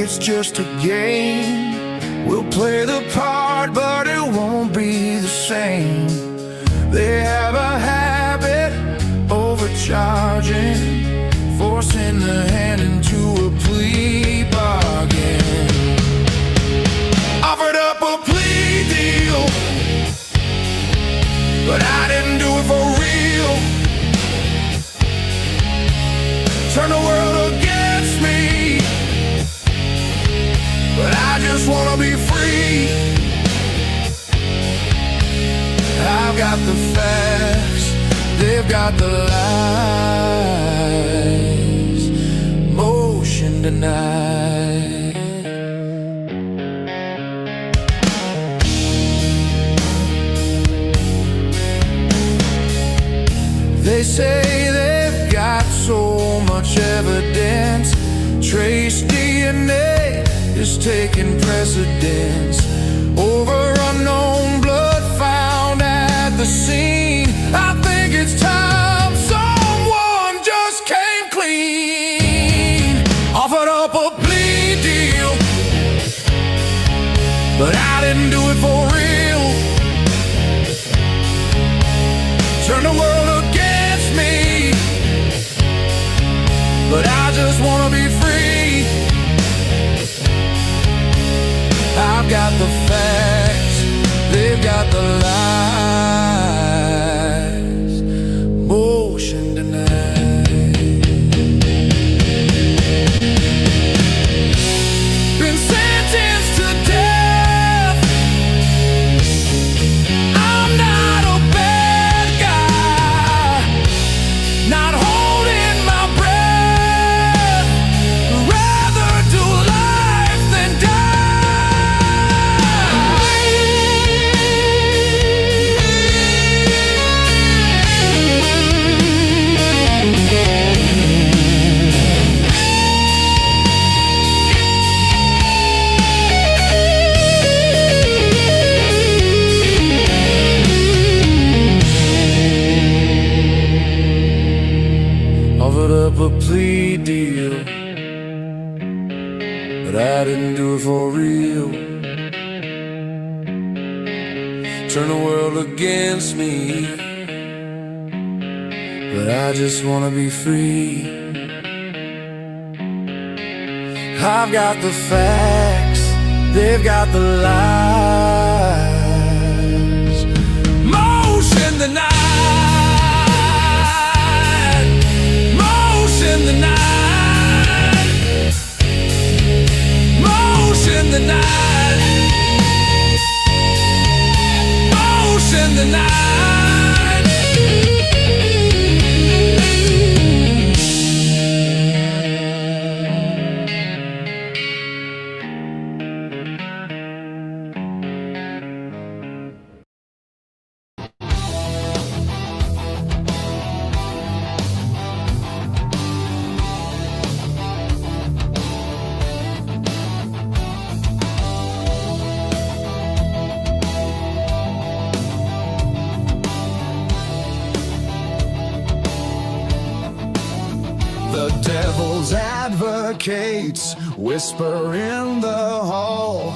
it's just a game. We'll play the part, but it won't be the same. They have a habit overcharging, forcing the hand into a plea bargain. Offered up a plea deal, but I didn't do it for real. Turn the world against me, but I just wanna be free. I've got the facts, they've got the lies. Motion denied. They say they've got so much evidence. Trace DNA is taking precedence over unknown blood found at the scene. I think it's time someone just came clean. Offered up a plea deal, but I didn't do it for real. Turn the world against me, but I just wanna be free. I've got the facts, they've got the lies. Motion denied. Been sentenced to death. I'm not a bad guy, not holding my breath. Rather do life than offered up a plea deal, but I didn't do it for real. Turn the world against me, but I just wanna be free. I've got the facts, they've got the lies. Motion the night. Motion the night. Motion the night. Motion the night. The devil's advocates whisper in the hall,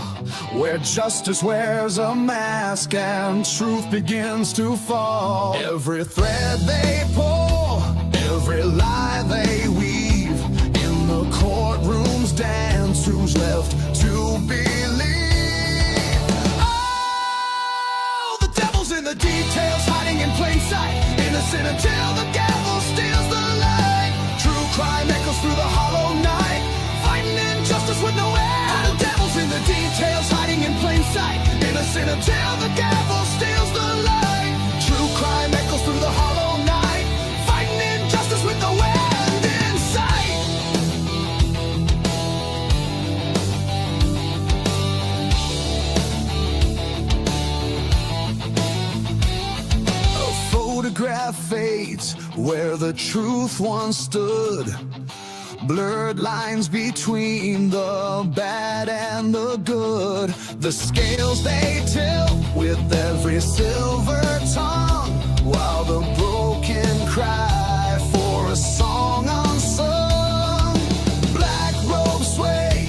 where justice wears a mask and truth begins to fall. Every thread they pull, every lie they weave, in the courtroom's dance, who's left to believe? Oh, the devil's in the details, hiding in plain sight, innocent until the gavel steals the light. True crime echoes through the hollow night, fighting injustice with no end. The devil's in the details, hiding in plain sight, innocent until the gavel steals the light. True crime echoes through the hollow night, fighting injustice with no end in sight. A photograph fades where the truth once stood. Blurred lines between the bad and the good. The scales they tilt with every silver tongue, while the broken cry for a song unsung. Black robes sway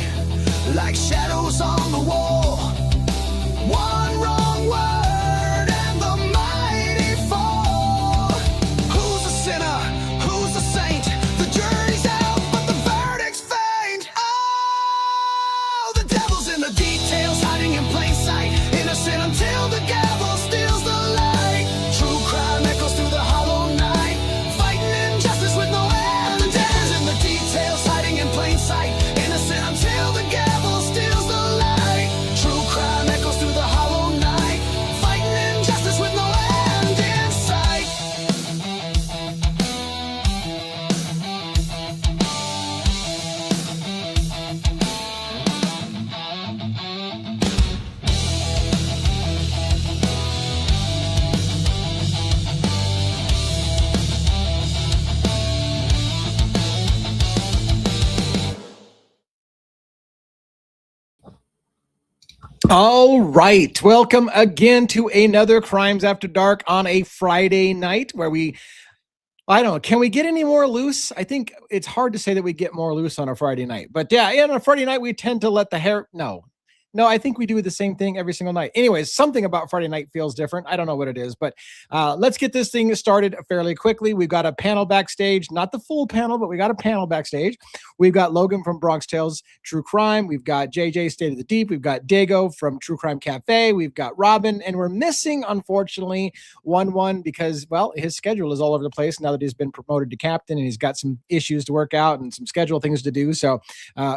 All right. Welcome again to another Crimes After Dark on a Friday night where I don't know, can we get any more loose? I think it's hard to say that we get more loose on a Friday night. But yeah, on a Friday night, we tend to let the hair, no, I think we do the same thing every single night. Anyways, something about Friday night feels different. I don't know what it is, but let's get this thing started fairly quickly. We've got a panel backstage, not the full panel, but we got a panel backstage. We've got Logan from Bronx Tales True Crime. We've got JJ State of the Deep. We've got Dago from True Crime Cafe. We've got Robin, and we're missing, unfortunately, one because, well, his schedule is all over the place now that he's been promoted to captain and he's got some issues to work out and some schedule things to do. So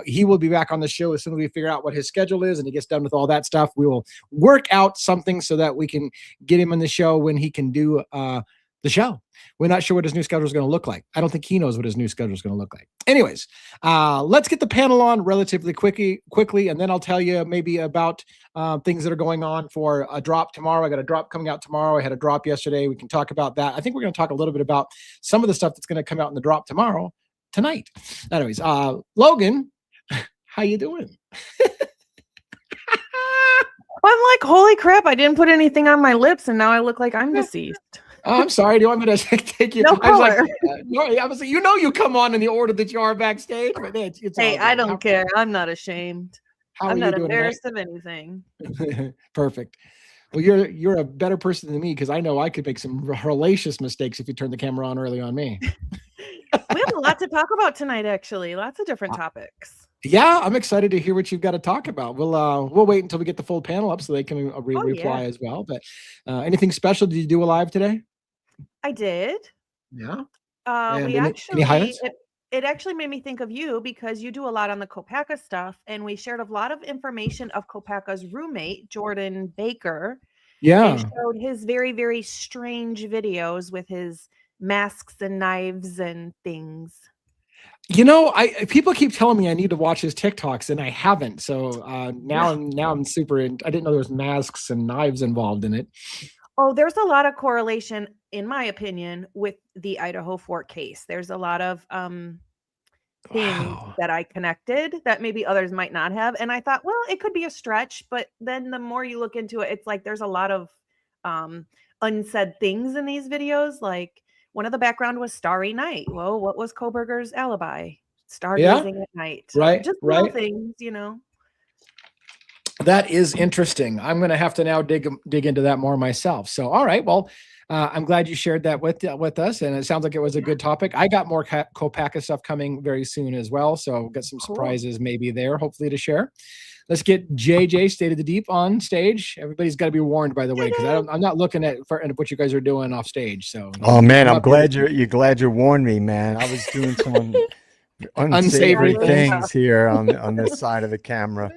he will be back on the show as soon as we figure out what his schedule is and he gets done with all that stuff. We will work out something so that we can get him on the show when he can do the show. We're not sure what his new schedule is going to look like. I don't think he knows what his new schedule is going to look like. Anyways, let's get the panel on relatively quickly, and then I'll tell you maybe about things that are going on for a drop tomorrow. I got a drop coming out tomorrow. I had a drop yesterday. We can talk about that. I think we're going to talk a little bit about some of the stuff that's going to come out in the drop tonight. Anyways, Logan, how you doing? I'm like, holy crap, I didn't put anything on my lips and now I look like I'm deceased. Oh, I'm sorry. Do you want me to take you? No I was like, color. I was like, you come on in the order that you are backstage. But it's Hey, all I good. don't care. I'm not ashamed. I'm not embarrassed of anything. Perfect. Well, you're a better person than me because I know I could make some hellacious mistakes if you turn the camera on early on me. We have a lot to talk about tonight, actually. Lots of different topics. Yeah, I'm excited to hear what you've got to talk about. We'll wait until we get the full panel up so they can reply as well. But anything special did you do live today? I did. Yeah. We any highlights? It actually made me think of you because you do a lot on the Kopaka stuff, and we shared a lot of information of Kopaka's roommate, Jordan Baker. Yeah. And showed his very, very strange videos with his masks and knives and things. You know, people keep telling me I need to watch his TikToks, and I haven't. So now I'm super. I didn't know there was masks and knives involved in it. Oh, there's a lot of correlation, in my opinion, with the Idaho Fort case. There's a lot of things that I connected that maybe others might not have, and I thought, well, it could be a stretch. But then the more you look into it, it's like there's a lot of unsaid things in these videos, like. One of the background was Starry Night. Well, what was Koberger's alibi? Stargazing at night. Right. Just little things, you know. That is interesting. I'm going to have to now dig into that more myself. So, all right. Well, I'm glad you shared that with us, and it sounds like it was a good topic. I got more Kopaka stuff coming very soon as well, so got some surprises maybe there, hopefully to share. Let's get JJ State of the Deep on stage. Everybody's got to be warned, by the way, because I'm not looking at what you guys are doing off stage. So, oh man, I'm glad you warned me, man. I was doing some unsavory things here on this side of the camera.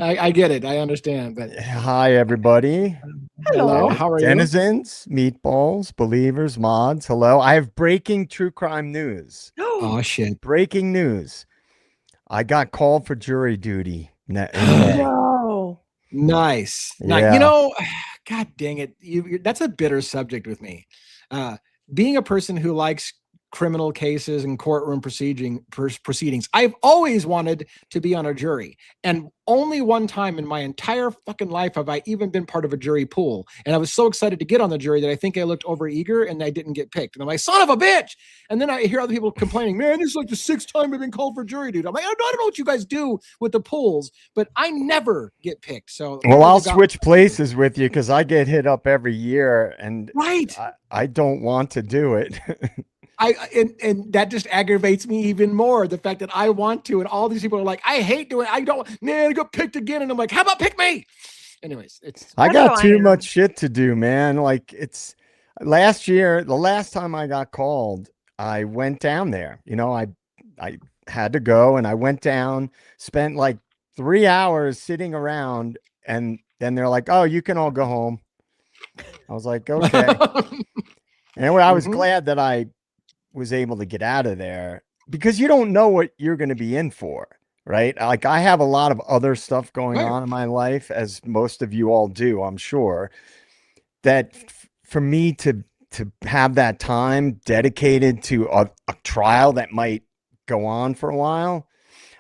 I get it. I understand. But hi, everybody. Hello. How are Denizens, meatballs, believers, mods. Hello. I have breaking true crime news. Oh shit! Breaking news. I got called for jury duty. No. Nice. Yeah. You know, God dang it. That's a bitter subject with me. Being a person who likes criminal cases and courtroom proceedings, I've always wanted to be on a jury. And only one time in my entire fucking life have I even been part of a jury pool. And I was so excited to get on the jury that I think I looked overeager and I didn't get picked. And I'm like, son of a bitch. And then I hear other people complaining, man, this is like the 6th time I've been called for jury, dude. I'm like, I don't know what you guys do with the pools, but I never get picked. So, well, I'll switch places with you because I get hit up every year and I don't want to do it. And that just aggravates me even more. The fact that I want to, and all these people are like, I hate doing it. I don't, man, I got picked again. And I'm like, how about pick me? Anyways, I got too much shit to do, man. Like it's last year, the last time I got called, I went down there, you know, I had to go and I went down, spent like 3 hours sitting around. And then they're like, oh, you can all go home. I was like, okay. Anyway, I was glad that I was able to get out of there because you don't know what you're going to be in for, right? Like I have a lot of other stuff going on in my life, as most of you all do, I'm sure, that for me to have that time dedicated to a trial that might go on for a while.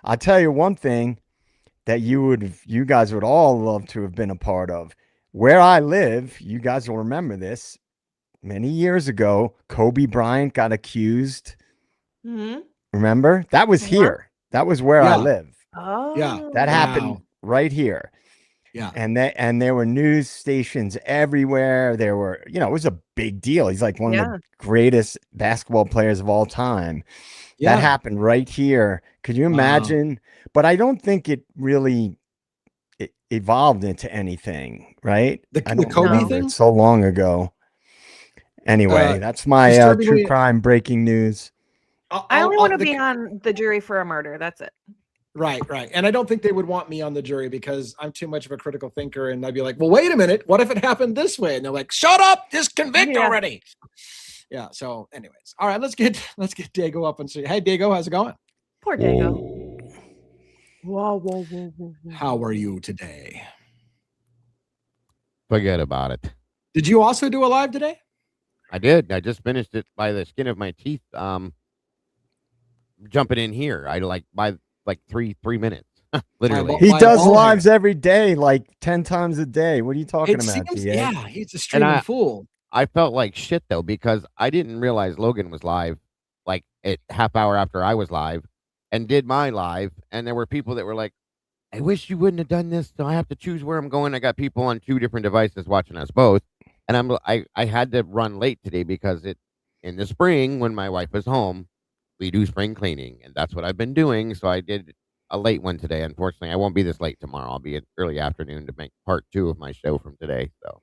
I'll tell you one thing, that you guys would all love to have been a part of. Where I live, you guys will remember this. Many years ago, Kobe Bryant got accused. Mhm. Remember? That was Uh-huh. here. That was where I Yeah. live. Oh. That happened Wow. right here. Yeah. And there were news stations everywhere. There were, it was a big deal. He's like one of Yeah. the greatest basketball players of all time. Yeah. That happened right here. Could you Wow. imagine? But I don't think it really evolved into anything, right? The I don't Kobe remember. thing? It's so long ago. Anyway, that's my true disturbingly- crime breaking news. I only want to be on the jury for a murder. That's it. Right. And I don't think they would want me on the jury because I'm too much of a critical thinker. And I'd be like, well, wait a minute. What if it happened this way? And they're like, shut up, just convict already. Yeah. So anyways, all right, let's get Dago up and see. Hey, Dago, how's it going? Poor Dago. Whoa. How are you today? Forget about it. Did you also do a live today? I did. I just finished it by the skin of my teeth. Jumping in here, I by 3 minutes, literally. He does lives every day, like 10 times a day. What are you talking about? Yeah, he's a streaming fool. I felt like shit though because I didn't realize Logan was live, like at half hour after I was live, and did my live, and there were people that were like, "I wish you wouldn't have done this. So I have to choose where I'm going." I got people on 2 different devices watching us both, and I had to run late today because in the spring when my wife was home, we do spring cleaning, and that's what I've been doing. So I did a late one today. Unfortunately, I won't be this late tomorrow. I'll be in early afternoon to make part 2 of my show from today. So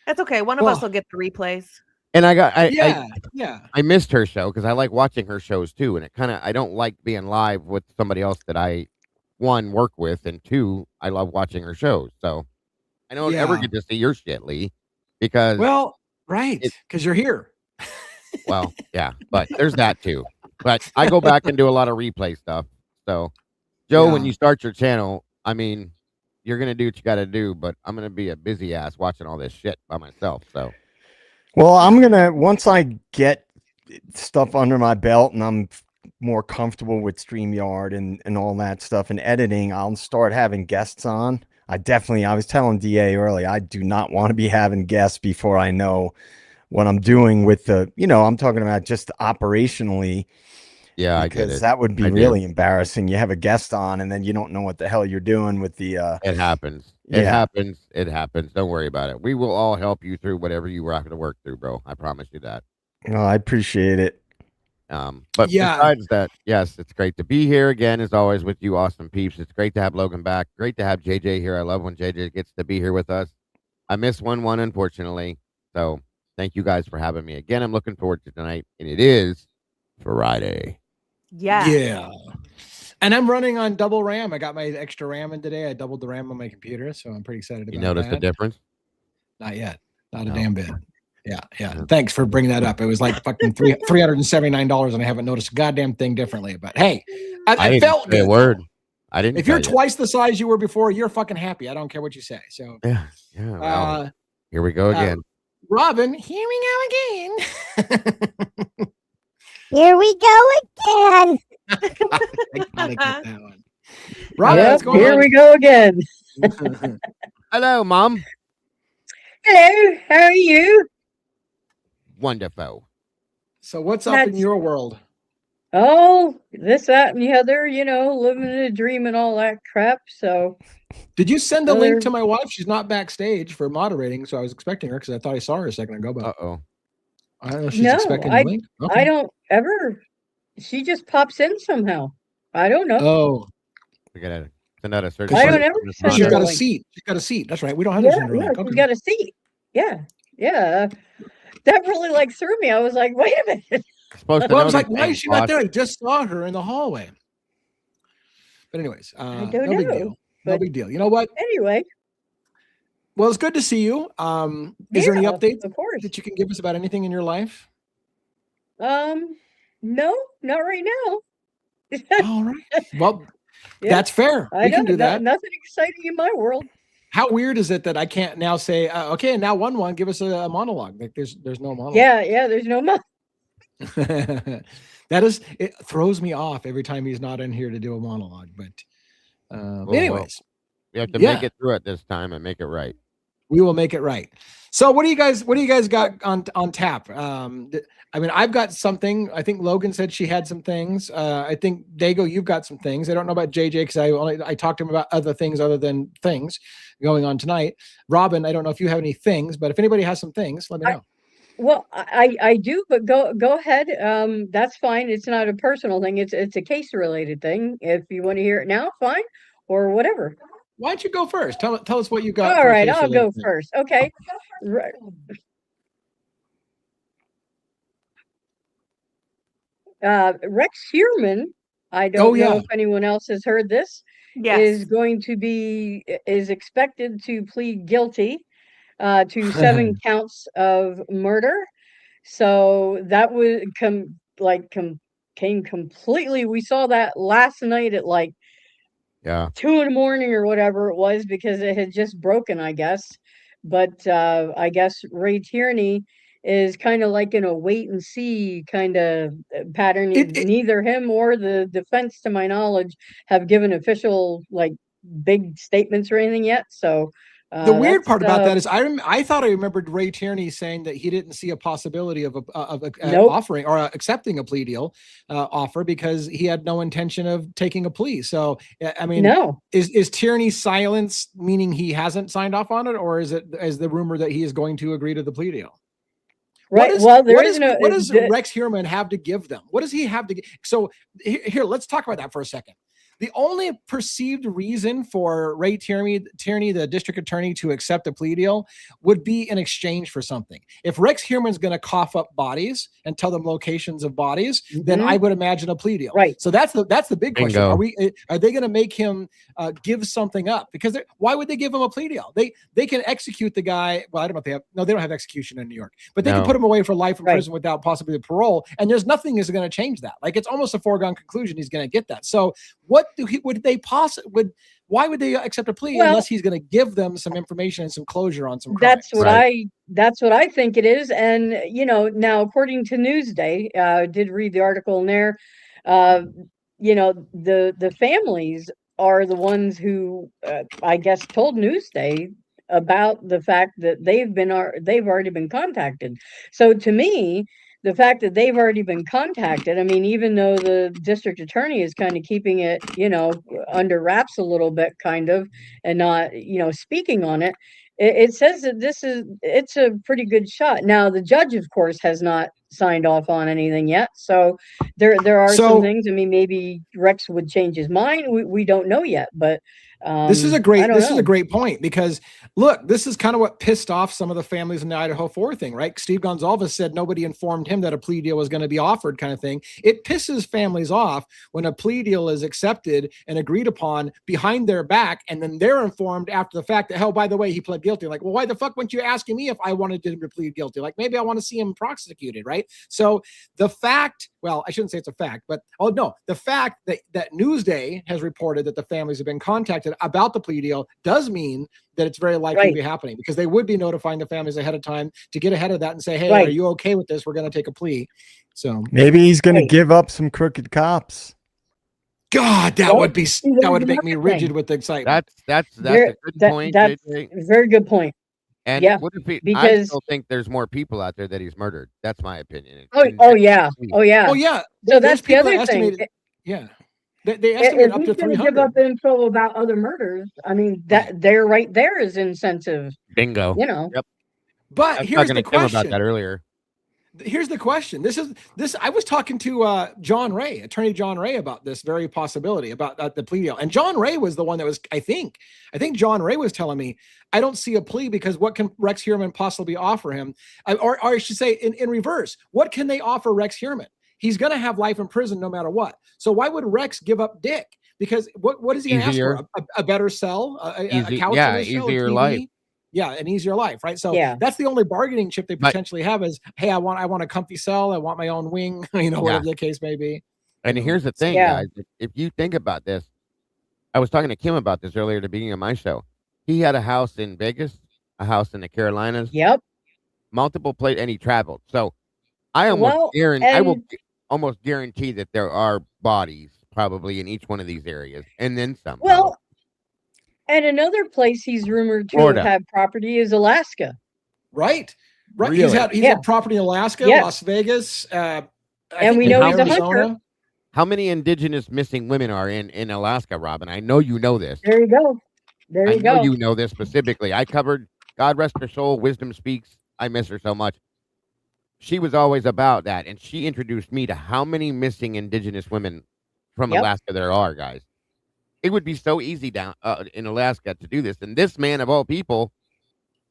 that's okay. One of us will get the replays. And I missed her show because I like watching her shows too. And I don't like being live with somebody else that I, 1, work with, and 2, I love watching her shows. So I don't ever get to see your shit, Lee, because because you're here. Well, yeah, but there's that too. But I go back and do a lot of replay stuff. So, Joe, when you start your channel, I mean, you're going to do what you got to do, but I'm going to be a busy ass watching all this shit by myself. So, well, once I get stuff under my belt and I'm more comfortable with StreamYard and all that stuff and editing, I'll start having guests on. I was telling DA early, I do not want to be having guests before I know what I'm doing with I'm talking about just operationally. Yeah, because I get it. That would be really embarrassing. You have a guest on and then you don't know what the hell you're doing with the. It happens. It happens. It happens. Don't worry about it. We will all help you through whatever you were having to work through, bro. I promise you that. Oh, I appreciate it. But besides that, yes, it's great to be here again, as always, with you awesome peeps. It's great to have Logan back. Great to have JJ here. I love when JJ gets to be here with us. I miss 1-1, unfortunately. So thank you guys for having me again. I'm looking forward to tonight, and it is Friday. Yeah. And I'm running on double RAM. I got my extra RAM in today. I doubled the RAM on my computer, so I'm pretty excited about that. You noticed the difference? Not yet. Not a damn bit. Yeah. Thanks for bringing that up. It was like fucking $379, and I haven't noticed a goddamn thing differently. But hey, I felt good. Word. I didn't. If you're twice the size you were before, you're fucking happy. I don't care what you say. So yeah. Well, here we go again. Robin, here we go again. Here we go again. I gotta get that one. Robin, what's going here on? we go again. Hello, Mom. Hello, how are you? Wonderful. So what's up in your world? Oh, this, that, and the other, living in a dream and all that crap. So did you send a link to my wife? She's not backstage for moderating, so I was expecting her because I thought I saw her a second ago. But I don't know if she's expecting the link. I don't ever. She just pops in somehow. I don't know. Oh. We gotta send out a search. I don't ever send She's her got a a link. seat. She's got a seat. That's right. We don't have to send her a link. She's got a seat. Yeah. That really threw me. I was like, wait a minute. Well, I was like, why is she not there? I just saw her in the hallway. But anyways, I don't no know. big deal. No big deal. You know what? Anyway. Well, it's good to see you. Is there any updates of course that you can give us about anything in your life? No, not right now. All right. Well, that's fair. We can do that. Nothing exciting in my world. How weird is it that I can't now say, okay, now 1-1, give us a monologue? Like there's no monologue. Yeah, there's no It throws me off every time he's not in here to do a monologue, but well, Anyways, we have to Yeah. make it through it this time and make it right. we will make it right. So what do you guys got on tap? I mean, I've got something. I think Logan said she had some things. I think Dago, you've got some things. I don't know about JJ because I talked to him about other things other than things going on tonight. Robin, I don't know if you have any things, but if anybody has some things, let me know. Well, I do, but go ahead. That's fine. It's not a personal thing. It's a case related thing. If you want to hear it now, fine, or whatever. Why don't you go first? Tell us what you got. All for a right, case I'll related go thing. first. Okay. Right. Rex Heuermann, I Oh, don't know yeah. if anyone else has heard this, Yes. is expected to plead guilty to 7 counts of murder. So that was came completely. We saw that last night at like Yeah. 2 in the morning or whatever it was because it had just broken, I guess. But I guess Ray Tierney is kind of like in a wait and see kind of pattern. Neither him or the defense, to my knowledge, have given official like big statements or anything yet. So The weird that's, part about that is I thought I remembered Ray Tierney saying that he didn't see a possibility of Nope. offering or accepting a plea deal offer because he had no intention of taking a plea. So I mean, no. is Tierney's silence meaning he hasn't signed off on it, or is the rumor that he is going to agree to the plea deal? Right. Well, there is no. What does Rex Heuermann have to give them? What does he have to give? So here, let's talk about that for a second. The only perceived reason for Ray Tierney, the district attorney, to accept a plea deal would be in exchange for something. If Rex Heuermann's going to cough up bodies and tell them locations of bodies, then I would imagine a plea deal. Right. So that's the big question. Bingo. Are they going to make him give something up? Because why would they give him a plea deal? They can execute the guy. Well, I don't know if they have. No, they don't have execution in New York, but they can put him away for life in prison without possibly parole. And there's nothing is going to change that. Like it's almost a foregone conclusion he's going to get that. So why would they accept a plea unless he's going to give them some information and some closure on some crimes? That's what I think it is. And now according to Newsday, did read the article in there, the families are the ones who I guess told Newsday about the fact that they've already been contacted. So to me, the fact that they've already been contacted, I mean, even though the district attorney is kind of keeping it, under wraps a little bit, kind of, and not, speaking on it, it says that it's a pretty good shot. Now, the judge, of course, has not signed off on anything yet. So there are some things. I mean, maybe Rex would change his mind. We don't know yet, but this is a great point, because look, this is kind of what pissed off some of the families in the Idaho 4 thing, right? Steve Gonzalez said nobody informed him that a plea deal was going to be offered, kind of thing. It pisses families off when a plea deal is accepted and agreed upon behind their back, and then they're informed after the fact that, hell, by the way, he pled guilty. Like, well, why the fuck weren't you asking me if I wanted to plead guilty? Like, maybe I want to see him prosecuted, right? So the fact, well, I shouldn't say it's a fact, but the fact that Newsday has reported that the families have been contacted about the plea deal does mean that it's very likely to be happening, because they would be notifying the families ahead of time to get ahead of that and say, hey, are you okay with this? We're going to take a plea. So maybe he's going to give up some crooked cops. God, that would make me rigid with excitement. That's a good point. That's a very good point. And what if I still think there's more people out there that he's murdered. That's my opinion. Oh yeah. So that's the other thing. Yeah. They estimate up to 300. Give up info about other murders. I mean, that there right there is incentive. Bingo. Yep. But here's the question about that earlier. Here's the question. I was talking to Attorney John Ray, about this very possibility about the plea deal. And John Ray was the one that was, I think John Ray was telling me, I don't see a plea because what can Rex Heuermann possibly offer him? Or I should say in reverse, what can they offer Rex Heuermann? He's going to have life in prison no matter what. So why would Rex give up Dick? Because what is he going to ask for? A better cell? A couch in his show, easier life. Yeah, an easier life, right? So that's the only bargaining chip they potentially have is, hey, I want a comfy cell, I want my own wing, whatever the case may be. And here's the thing, guys. If you think about this, I was talking to Kim about this earlier at the beginning of my show. He had a house in Vegas, a house in the Carolinas. Yep. Multiple places, and he traveled. So I will almost guarantee that there are bodies probably in each one of these areas, and then some. Well, And another place he's rumored to Florida. have had property is Alaska. Right. Really? He's Yeah. had property in Alaska, Yes. Las Vegas. I And we think know he's a hunter. How many indigenous missing women are in Alaska, Robin? I know you know this. There you go. There I you know go. you know this specifically. I covered God rest her soul, Wisdom Speaks. I miss her so much. She was always about that, and she introduced me to how many missing indigenous women from Yep. Alaska there are, guys. It would be so easy down in Alaska to do this. And this man of all people,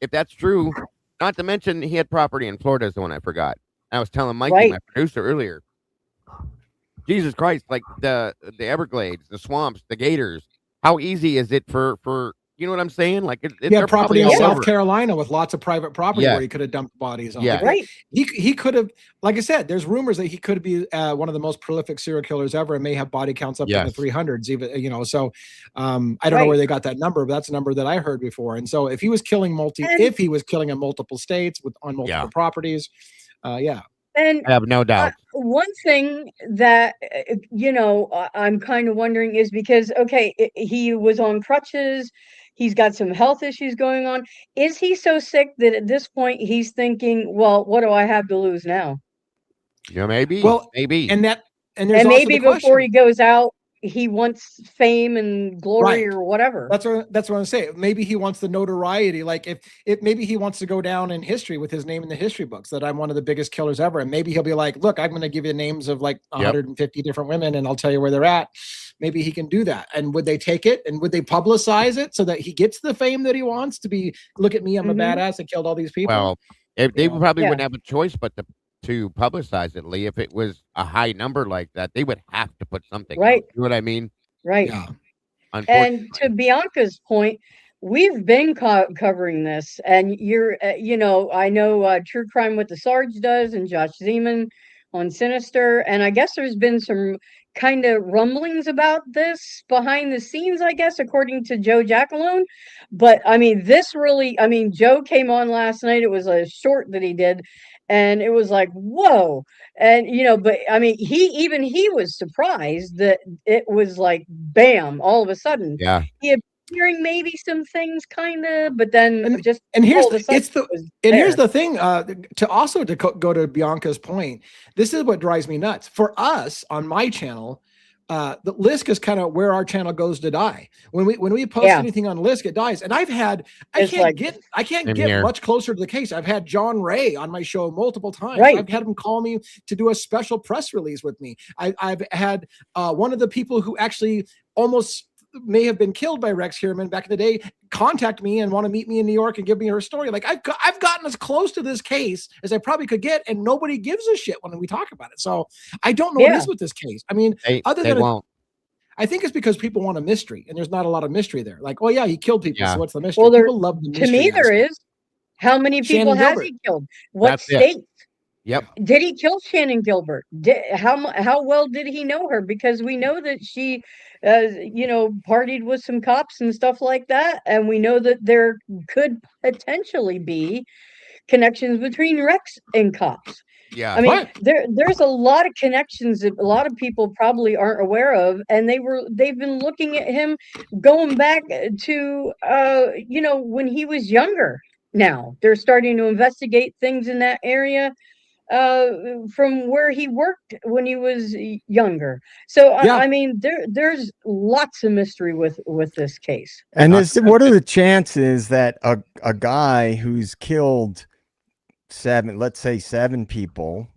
if that's true, not to mention he had property in Florida is the one I forgot. I was telling Mikey, Right. my producer, earlier. Jesus Christ, like the Everglades, the swamps, the gators. How easy is it for you know what I'm saying? Like He they're had property probably in all South over. Carolina with lots of private property Yeah. where he could have dumped bodies on. Yeah. Like, Right. he could have, like I said, there's rumors that he could be one of the most prolific serial killers ever and may have body counts up in the Yes. 300s even, you know. So I don't know Right. where they got that number, but that's a number that I heard before. And so if he was killing And- if he was killing in multiple states on multiple Yeah. properties, yeah. And I have no doubt. one thing that I'm kind of wondering is because he was on crutches, he's got some health issues going on. Is he so sick that at this point he's thinking, well, what do I have to lose now? Yeah, maybe. Well, maybe. and there's And also maybe the question. before he goes out, he wants fame and glory Right. or whatever. That's what I'm saying. Maybe he wants the notoriety. Like if maybe he wants to go down in history with his name in the history books that I'm one of the biggest killers ever. And maybe he'll be like, look, I'm going to give you names of like 150 different women and I'll tell you where they're at. Maybe he can do that. And would they take it and would they publicize it so that he gets the fame that he wants to be, look at me, I'm a badass. I killed all these people. Well, if they probably Yeah. wouldn't have a choice but to publicize it, Lee. If it was a high number like that, they would have to put something. Right. Out. You know what I mean? Right. Yeah. And to Bianca's point, we've been covering this, and I know True Crime with the Sarge does, and Josh Zeman on Sinister, and I guess there's been some kind of rumblings about this behind the scenes, I guess, according to Joe Jackalone. But I mean, Joe came on last night. It was a short that he did, and it was like, whoa. And but I mean, he was surprised that it was like bam, all of a sudden. Yeah. He had hearing maybe some things kind of, but then here's all of a sudden here's the thing, to go to Bianca's point. This is what drives me nuts. For us on my channel, the Lisk is kind of where our channel goes to die. When we post anything on Lisk, it dies. And I can't get much closer to the case. I've had John Ray on my show multiple times. Right. I've had him call me to do a special press release with me. I've had one of the people who actually almost may have been killed by Rex Heuermann back in the day contact me and want to meet me in New York and give me her story. Like I've gotten as close to this case as I probably could get, and nobody gives a shit when we talk about it. So I don't know what it is with this case. I mean, they won't. I think it's because people want a mystery, and there's not a lot of mystery there. Like, oh yeah, he killed people, so what's the mystery? Well, people love the mystery. To me, there is. How many people has he killed? What state? Yep. Did he kill Shannon Gilbert? How well did he know her? Because we know that she, partied with some cops and stuff like that, and we know that there could potentially be connections between Rex and cops. Yeah. I mean, there's a lot of connections that a lot of people probably aren't aware of, and they've been looking at him going back to when he was younger. Now they're starting to investigate things in that area from where he worked when he was younger. So I mean, there's lots of mystery with this case. And what are the chances that a guy who's killed let's say seven people,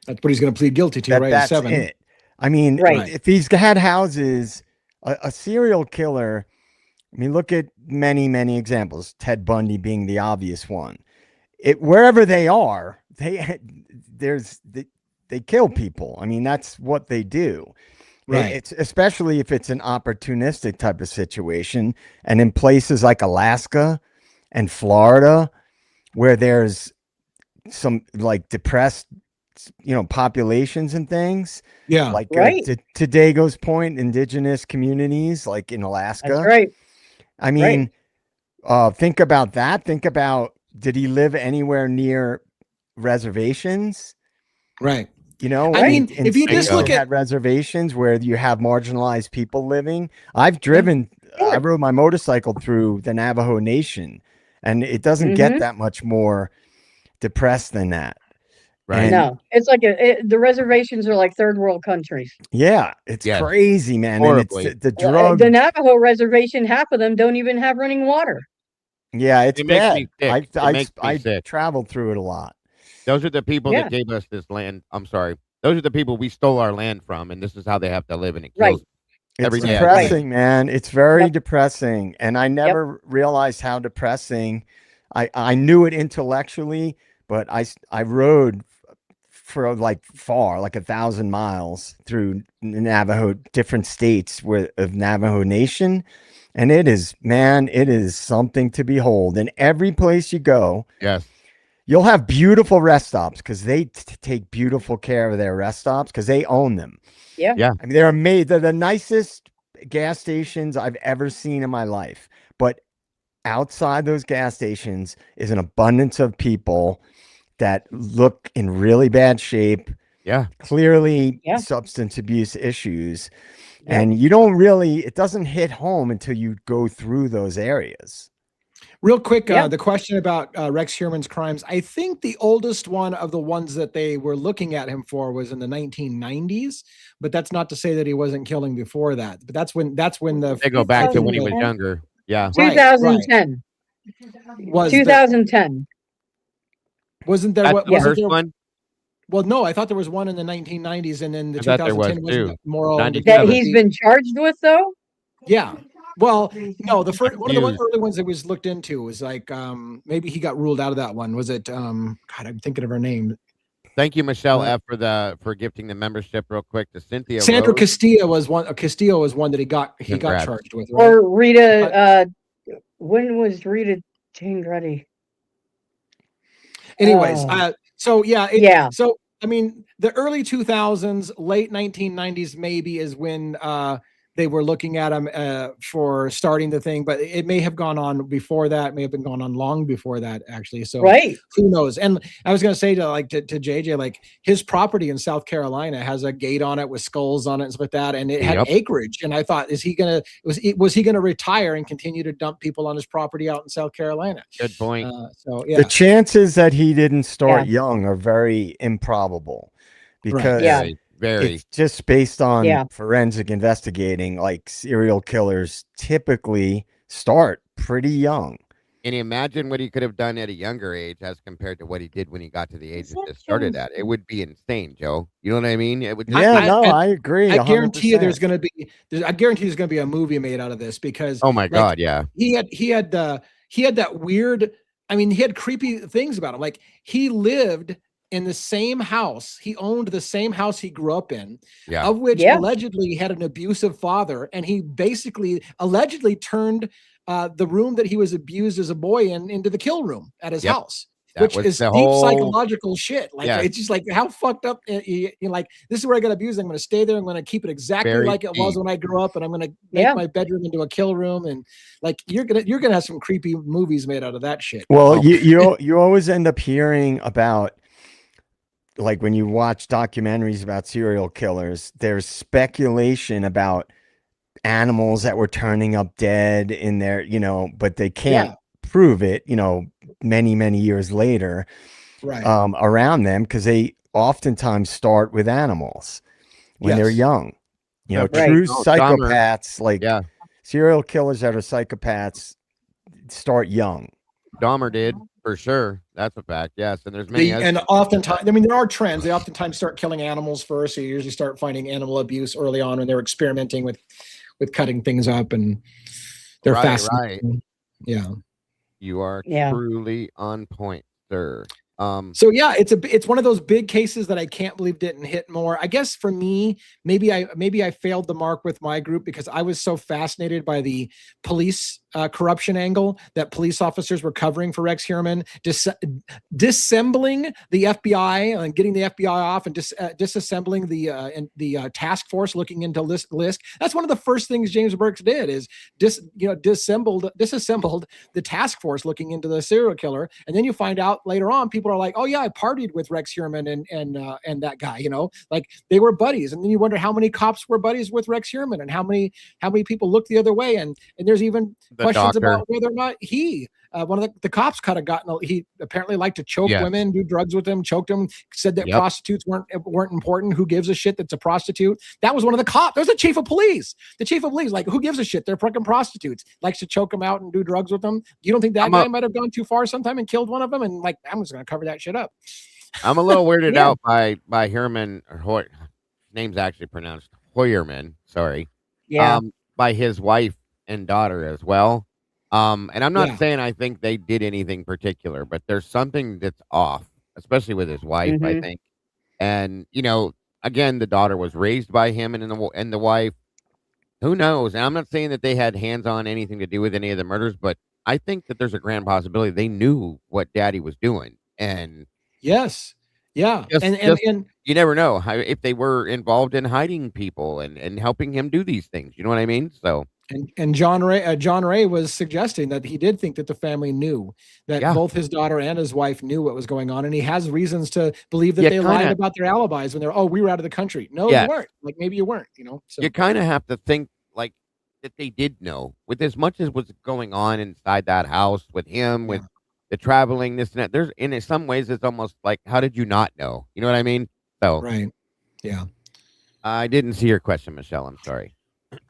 that's what he's going to plead guilty to, right? That's 7. it. I mean, if he's had houses, a serial killer. I mean, look at many examples. Ted Bundy being the obvious one. Wherever they are, they kill people. I mean, that's what they do. Right. It's especially if it's an opportunistic type of situation, and in places like Alaska and Florida, where there's some like depressed, populations and things. Yeah. Like to Dago's point, indigenous communities like in Alaska. That's right. I mean, think about that. Think about, did he live anywhere near reservations? Right. You know, I mean, in if you states just look that at had reservations where you have marginalized people living, I've driven, Sure. I rode my motorcycle through the Navajo Nation, and it doesn't get that much more depressed than that. Right. And No, it's like the reservations are like third world countries. yeah, it's Yes. crazy, man. Horribly. And it's the drug. The Navajo reservation, half of them don't even have running water. Yeah, it's It makes bad. me sick. It makes me I sick. traveled through it a lot. Those are the people Yeah. that gave us this land. I'm sorry. Those are the people we stole our land from, and this is how they have to live, and it Right. kills every It's day. depressing, man. It's very Yep. depressing. And I never realized how depressing. I knew it intellectually, but I rode for like far, like 1,000 miles through Navajo, different states of Navajo Nation. And it is, man, it is something to behold. And every place you go, Yes. you'll have beautiful rest stops because they take beautiful care of their rest stops because they own them. Yeah. Yeah. I mean, they're the nicest gas stations I've ever seen in my life. But outside those gas stations is an abundance of people that look in really bad shape, Yeah. clearly Yeah. substance abuse issues. Yeah. And you don't really, it doesn't hit home until you go through those areas. real quick, Yeah. the question about Rex Heuermann's crimes. I think the oldest one of the ones that they were looking at him for was in the 1990s, but that's not to say that he wasn't killing before that. But that's when They go back to when he was 2010. younger. Yeah. Right, 2010. was 2010. wasn't there That's what the wasn't first there one. well no, I thought there was one in the 1990s and then the I thought there was 2010 wasn't too. that moral 97. That he's been charged with, though? yeah. Well, no, the first one of the Confused. early ones that was looked into was like maybe he got ruled out of that one. Was it God, I'm thinking of her name. Thank you, Michelle F, for gifting the membership real quick to Cynthia Sandra Rose. Castillo was one. Castillo was one that he got Congrats. charged with. Right? Or Rita, when was Rita Tangretti? Anyways, Oh. so yeah, Yeah. So I mean, the early 2000s, late 1990s, maybe is when they were looking at him for starting the thing, but it may have gone on before that. May have been going on long before that, actually. So Right. who knows? And I was going to say to JJ, like his property in South Carolina has a gate on it with skulls on it and stuff like that, and it had Yep. acreage. And I thought, was he gonna retire and continue to dump people on his property out in South Carolina? Good point. So yeah, The chances that he didn't start young are very improbable because Yeah. Very. it's just based on Yeah. forensic investigating. Like serial killers typically start pretty young. Can you imagine what he could have done at a younger age as compared to what he did when he got to the age that this started at? It would be insane, Joe. You know what I mean? It would. Yeah, I agree. I guarantee you 100%. there's going to be a movie made out of this because Oh my God, yeah. he had that weird, I mean, he had creepy things about him. Like he lived in the same house. He owned the same house he grew up in, Yeah. of which Yeah. allegedly he had an abusive father. And he basically allegedly turned the room that he was abused as a boy into the kill room at his Yep. house. That Which was is the deep whole- psychological shit. Like Yeah. it's just like how fucked up. You're like, this is where I got abused. I'm going to stay there. I'm going to keep it exactly Very like it was deep. when I grew up, and I'm going to make Yeah. my bedroom into a kill room. And like you're gonna have some creepy movies made out of that shit. Well, Oh. you always end up hearing about, like when you watch documentaries about serial killers, there's speculation about animals that were turning up dead in their, but they can't prove it, many, many years later, Right. around them because they oftentimes start with animals when they're Yes. young. Right. True Oh, Dahmer. psychopaths, like Yeah. serial killers that are psychopaths, start young. Dahmer did for sure. That's a fact. Yes, and there's many. And oftentimes, I mean, there are trends. They oftentimes start killing animals first. So you usually start finding animal abuse early on when they're experimenting with cutting things up, and they're Right, fascinating. Yeah. You are Yeah. truly on point, sir. So yeah, it's one of those big cases that I can't believe didn't hit more. I guess for me, maybe I failed the mark with my group because I was so fascinated by the police corruption angle that police officers were covering for Rex Heuermann, disassembling the FBI and getting the FBI off and disassembling the task force looking into Lisk. That's one of the first things James Burke did is disassembled the task force looking into the serial killer, and then you find out later on people people are like, oh yeah, I partied with Rex Heuermann and that guy, like they were buddies. And then you wonder how many cops were buddies with Rex Heuermann and how many people looked the other way. And there's even questions about whether or not one of the cops kind of he apparently liked to choke women, do drugs with them, choked them, said that prostitutes weren't important. Who gives a shit that's a prostitute? That was one of the cops. There's the chief of police. The chief of police, like, who gives a shit? They're fucking prostitutes. Likes to choke them out and do drugs with them. You don't think that guy might have gone too far sometime and killed one of them? And like, I'm just going to cover that shit up. I'm a little weirded out by Heuermann, name's actually pronounced Heuermann. Sorry. Yeah. By his wife and daughter as well. And I'm not saying I think they did anything particular, but there's something that's off, especially with his wife, I think. And, again, the daughter was raised by him and the wife. Who knows? And I'm not saying that they had hands-on anything to do with any of the murders, but I think that there's a grand possibility they knew what Daddy was doing. And yes. Yeah. And you never know if they were involved in hiding people and helping him do these things. You know what I mean? So. And John Ray was suggesting that he did think that the family knew that both his daughter and his wife knew what was going on, and he has reasons to believe that they lied about their alibis when we were out of the country. No, you weren't. Like maybe you weren't. So you kind of have to think like that they did know, with as much as was going on inside that house with him, with the traveling, this and that. There's in some ways it's almost like, how did you not know? You know what I mean? So right, yeah. I didn't see your question, Michelle. I'm sorry.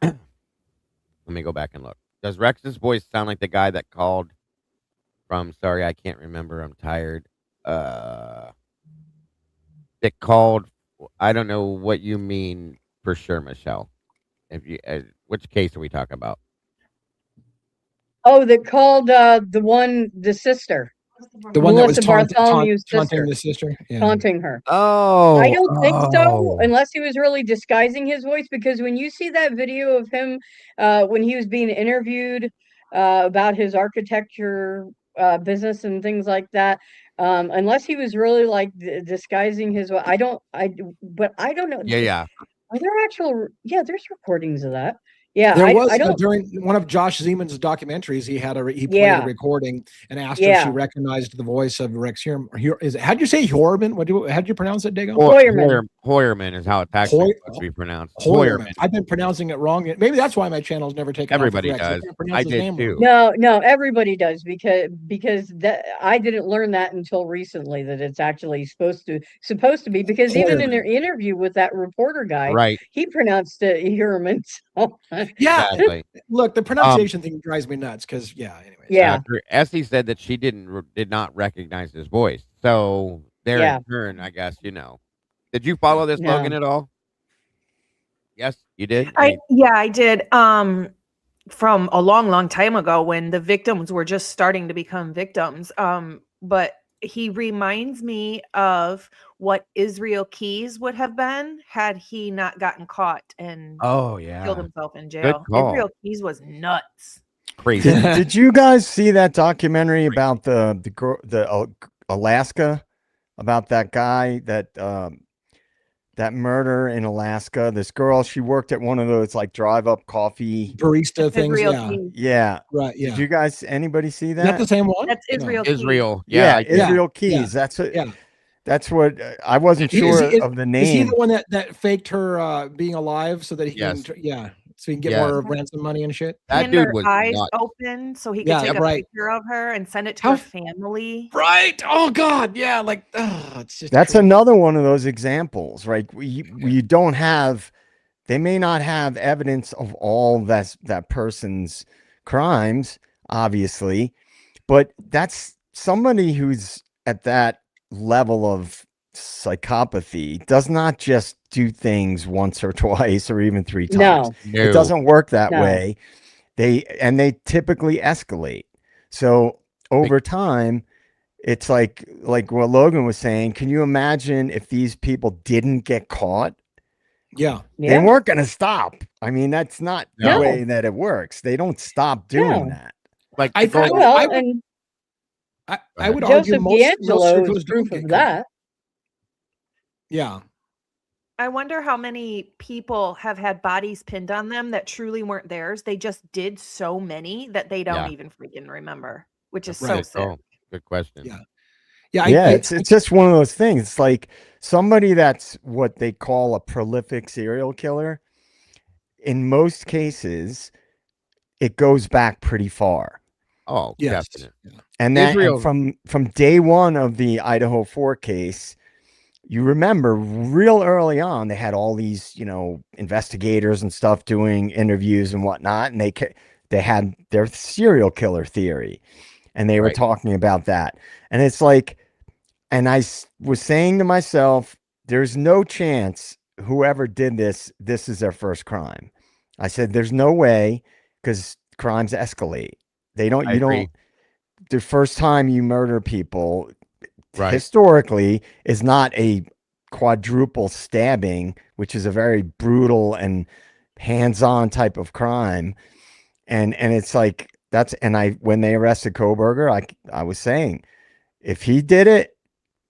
Let me go back and look. Does Rex's voice sound like the guy that called from, sorry, I can't remember, I'm tired. That called, I don't know what you mean for sure, Michelle. Which case are we talking about? Oh, that called the sister. The one Melissa that was Bartholomew's taunting sister. the sister? Yeah. Taunting her. Oh. I don't think so, unless he was really disguising his voice, because when you see that video of him when he was being interviewed about his architecture business and things like that, unless he was really like disguising his voice, I don't know. Yeah. Are there there's recordings of that. Yeah, there was I don't, during one of Josh Zeman's documentaries. He played a recording and asked her if she recognized the voice of Rex Heuermann. How'd you say Heuermann? How'd you pronounce it, Dago? Heuermann is how it's actually supposed to be pronounced. Heuermann. I've been pronouncing it wrong. Maybe that's why my channel's never taken. Everybody off does. I did too. No, everybody does, because that I didn't learn that until recently, that it's actually supposed to be, because even in their interview with that reporter guy, right, he pronounced it Heuermann. Yeah. Exactly. Look, the pronunciation thing drives me nuts because anyway. Yeah. Essie said that she did not recognize his voice. So there in turn, I guess, Did you follow this, Logan, at all? Yes, you did? I did. From a long time ago when the victims were just starting to become victims. But he reminds me of what Israel Keys would have been had he not gotten caught and killed himself in jail. Israel Keys was nuts. Crazy. Did you guys see that documentary about the Alaska, about that guy that murder in Alaska? This girl, she worked at one of those like drive-up coffee barista things. Yeah. Right. Yeah. Did you guys, anybody see that? Is that the same one? That's Israel Keys. Israel. Israel Keys. Yeah. That's what I wasn't sure of the name. Is he the one that faked her being alive so that he can? Yeah. So he can get more ransom money and shit. That dude was eyes open so he could take a picture of her and send it to her family. Right. Oh God. Yeah. Like, it's just. That's another one of those examples, right? You don't have. They may not have evidence of all that person's crimes, obviously, but that's somebody who's at that level of psychopathy does not just do things once or twice or even three times. No. It doesn't work that way. They typically escalate. So over time, it's like what Logan was saying. Can you imagine if these people didn't get caught? Yeah. They weren't going to stop. I mean, that's not the way that it works. They don't stop doing that. Like I would Joseph argue D'Angelo is proof of that. Yeah. I wonder how many people have had bodies pinned on them that truly weren't theirs. They just did so many that they don't even freaking remember, which is so sick. Good question. Yeah. Yeah, Yeah, it's just one of those things. It's like somebody that's what they call a prolific serial killer. In most cases, it goes back pretty far. Oh, yes. definite. And Israel, from day one of the Idaho 4 case, you remember real early on, they had all these, investigators and stuff doing interviews and whatnot, and they had their serial killer theory, and they were right? talking about that. And it's like, and was saying to myself, there's no chance whoever did this is their first crime. I said, there's no way, because crimes escalate. I agree. The first time you murder people Right. historically is not a quadruple stabbing, which is a very brutal and hands-on type of crime. And it's like when they arrested Koberger, I was saying, if he did it,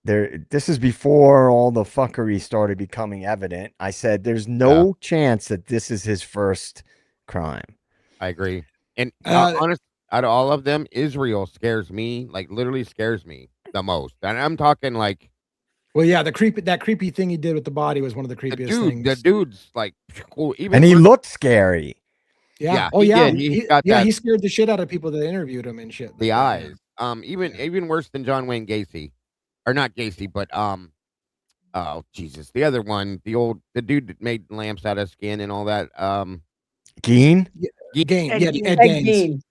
this is before all the fuckery started becoming evident. I said there's Yeah, no chance that this is his first crime. I agree. And Uh, honest, out of all of them, Israel scares me, like literally scares me the most. And I'm talking like well, yeah, that creepy thing he did with the body was one of the creepiest the things. dude's like cool, And even he worse. looked scary. Yeah. Yeah, Oh he yeah. did. He got that He scared the shit out of people that interviewed him and shit. the But, yeah. eyes. Even Yeah. even worse than John Wayne Gacy, or not Gacy, but oh Jesus, the other one, the dude that made lamps out of skin and all that. Gein? Yeah, Ge- Gaines. Yeah, Ed Ed Gaines. Gein.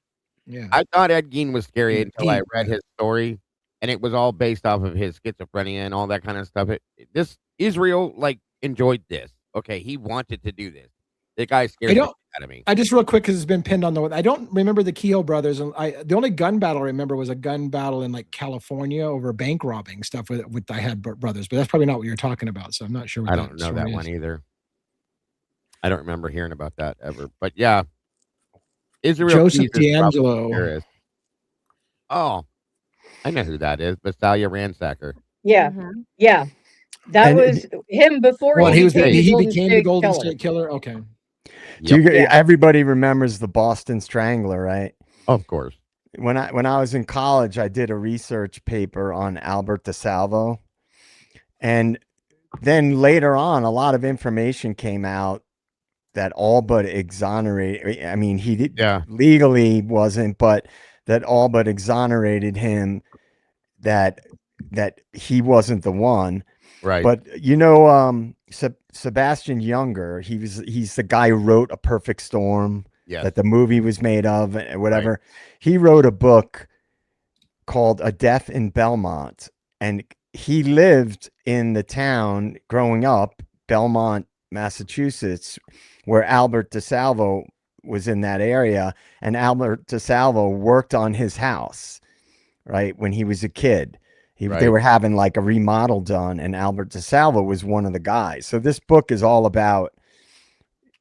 Yeah. I thought Ed Gein was scary until I Gein, read yeah. his story, and it was all based off of his schizophrenia and all that kind of stuff. This Israel like enjoyed this. Okay, he wanted to do this. The guy I scares the don't. shit out of me. I just real quick because it's been pinned on the. I don't remember the Kehoe brothers, and the only gun battle I remember was a gun battle in like California over bank robbing stuff with I had brothers, but that's probably not what you're talking about. So I'm not sure what I that don't know story that is. one either. I don't remember hearing about that ever. But yeah, Israel Joseph Keys is probably the D'Angelo. scariest. Oh, I know who that is. Basalia Ransacker. Yeah, Mhm. yeah. That And was him before Well, he Golden became State. the he Golden became the State Golden Killer. State Killer. Okay. Yep. Yeah. Everybody remembers the Boston Strangler, right? Of course. When I was in college, I did a research paper on Albert DeSalvo. And then later on, a lot of information came out that all but exonerated. I mean, he Yeah. legally wasn't, but that all but exonerated him, that he wasn't the one. Right. But Sebastian Younger, he's the guy who wrote A Perfect Storm Yes. that the movie was made of, and whatever. Right. He wrote a book called A Death in Belmont, and he lived in the town growing up, Belmont, Massachusetts, where Albert DeSalvo was in that area, and Albert DeSalvo worked on his house, right, when he was a kid. They Right. were having like a remodel done, and Albert DeSalvo was one of the guys. So this book is all about,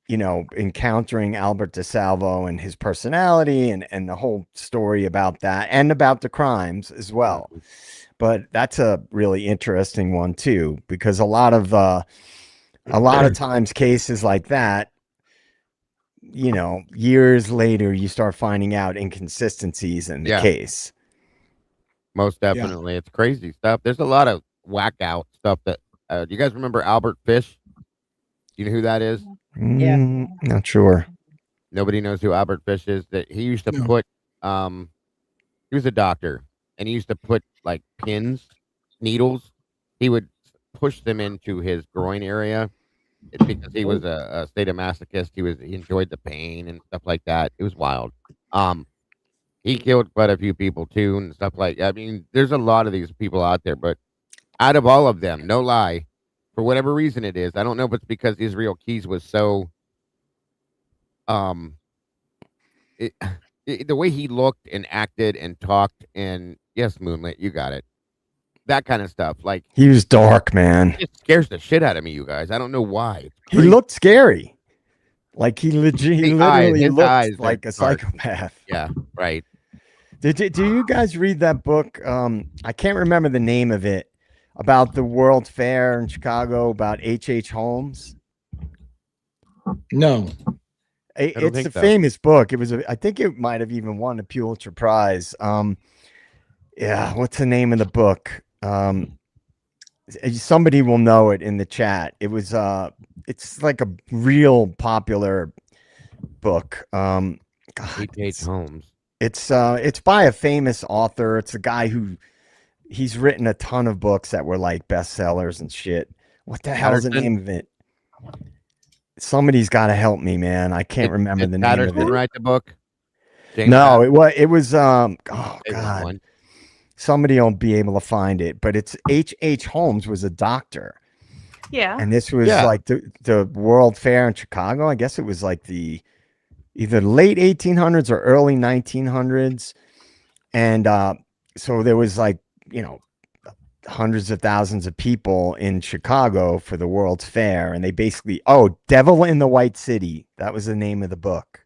encountering Albert DeSalvo and his personality and the whole story about that and about the crimes as well. Mhm. But that's a really interesting one too, because a lot of times cases like that, years later you start finding out inconsistencies in the Yeah. case. Most definitely. It's crazy stuff. There's a lot of whack out stuff that do you guys remember Albert Fish? Do you know who that is? Yeah. Not sure. Nobody knows who Albert Fish is. That he used to No. put he was a doctor, and he used to put like needles. He would push them into his groin area because he was a sadomasochist. He enjoyed the pain and stuff like that. It was wild. He killed quite a few people too and stuff like. I mean, there's a lot of these people out there, but out of all of them, no lie, for whatever reason it is, I don't know if it's because Israel Keys was so um it, the way he looked and acted and talked, and yes, Moonlit, you got it. That kind of stuff. Like, He was dark, man. it scares the shit out of me, you guys. I don't know why. It's He crazy. looked scary. Like he literally his looked eyes are like a dark. psychopath. Yeah, right. Do you guys read that book? I can't remember the name of it, about the World Fair in Chicago, about H.H. Holmes. No. It's think a so. famous book. I think it might have even won a Pulitzer Prize. Yeah, what's the name of the book? Somebody will know it in the chat. It was it's like a real popular book. God, H.H. Holmes. it's by a famous author. It's a guy who he's written a ton of books that were like bestsellers and shit. What the hell's the Patterson? name of it? Somebody's got to help me, man. I can't remember the name of Patterson it. write the book? James No, Patterson? it was oh They were God. one. Somebody will be able to find it, but it's H.H. Holmes was a doctor. Yeah. And this was Yeah. like the World Fair in Chicago. I guess it was like the either late 1800s or early 1900s. And so there was like, you know, hundreds of thousands of people in Chicago for the World's Fair. And they basically, Devil in the White City. That was the name of the book.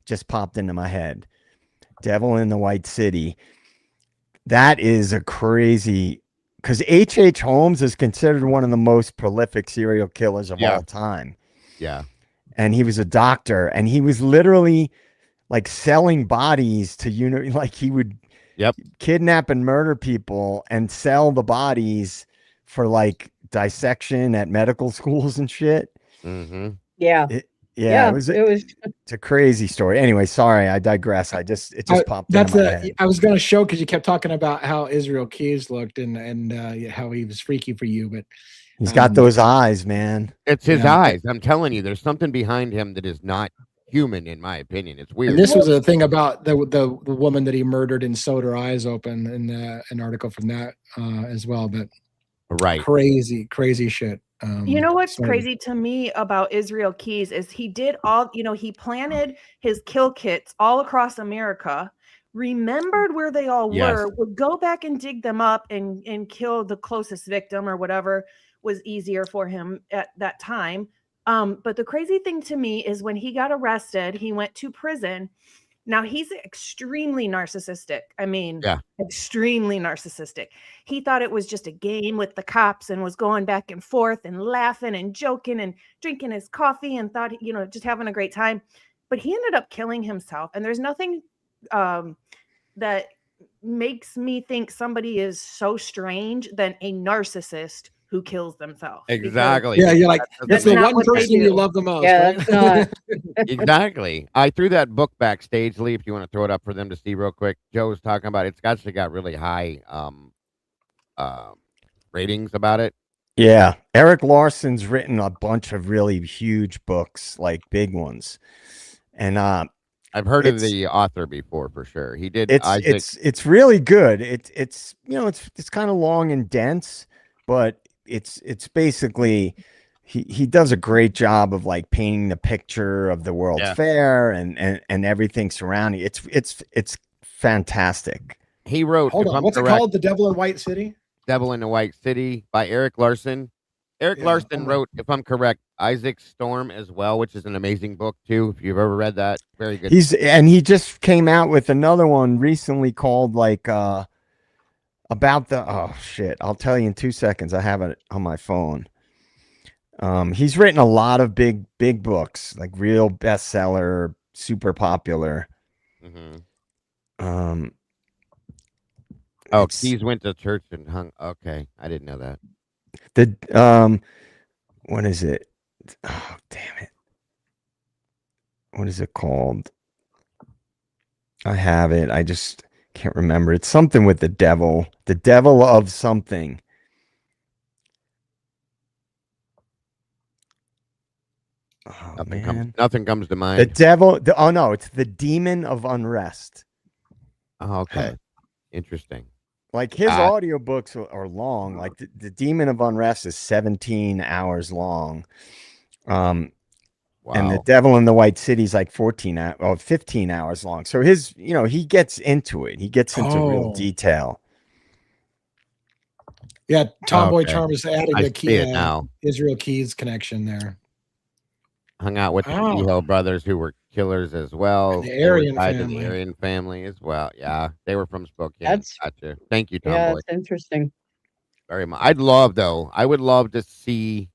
Just popped into my head. Devil in the White City. That is a crazy, because H.H. Holmes is considered one of the most prolific serial killers of all time. Yeah. And he was a doctor, and he was literally like selling bodies to, like he would kidnap and murder people and sell the bodies for like dissection at medical schools and shit. Mm-hmm. Yeah. It was it's a crazy story. Anyway, sorry, I digress. It just popped into my head. I was going to show because you kept talking about how Israel Keys looked and how he was freaky for you, but he's got those eyes, man. It's his eyes. I'm telling you, there's something behind him that is not human, in my opinion. It's weird. And this was a thing about the woman that he murdered and sewed her eyes open in an article from that as well. But crazy shit. You know what's crazy to me about Israel Keys is he did he planted his kill kits all across America, remembered where they all were, would go back and dig them up and kill the closest victim or whatever was easier for him at that time. But the crazy thing to me is when he got arrested, he went to prison. Now he's extremely narcissistic. I mean, extremely narcissistic. He thought it was just a game with the cops and was going back and forth and laughing and joking and drinking his coffee and thought, just having a great time. But he ended up killing himself. And there's nothing that makes me think somebody is so strange than a narcissist who kills themselves. Exactly. Yeah, you're like, that's the one person you love the most. Yeah, right? that's not. Exactly. I threw that book backstage, Lee, if you want to throw it up for them to see real quick. Joe was talking about it's actually got really high ratings about it. Yeah. Eric Larson's written a bunch of really huge books, like big ones. And I've heard of the author before for sure. He did it's really good. It's kind of long and dense, but it's basically he does a great job of like painting the picture of the World's Fair and everything surrounding it. It's fantastic. He wrote, hold on, what's it called? The Devil in White City? Devil in the White City by Eric Larson. Eric Larson wrote, if I'm correct, Isaac Storm as well, which is an amazing book too. If you've ever read that, very good. He just came out with another one recently called like about the I'll tell you in 2 seconds. I have it on my phone. He's written a lot of big books, like real bestseller, super popular. Mm-hmm. Keys went to church and hung. Okay, I didn't know that. What is it? Oh, damn it! What is it called? I have it. I just can't remember. It's something with the devil of something. Oh, nothing comes to mind. The devil. It's the demon of unrest. Oh, okay. Interesting. Like his audiobooks are long. Like the Demon of Unrest is 17 hours long. And the Devil in the White City is like 15 hours long. So his, he gets into it. He gets into real detail. Yeah, Tomboy Charm is adding I the see it now. Israel Keys connection there. Hung out with the Idaho brothers who were killers as well. And the Aryan family. The Aryan family as well. Yeah, they were from Spokane. Gotcha. Thank you, Tomboy. Yeah, that's interesting. Very much. I would love to see.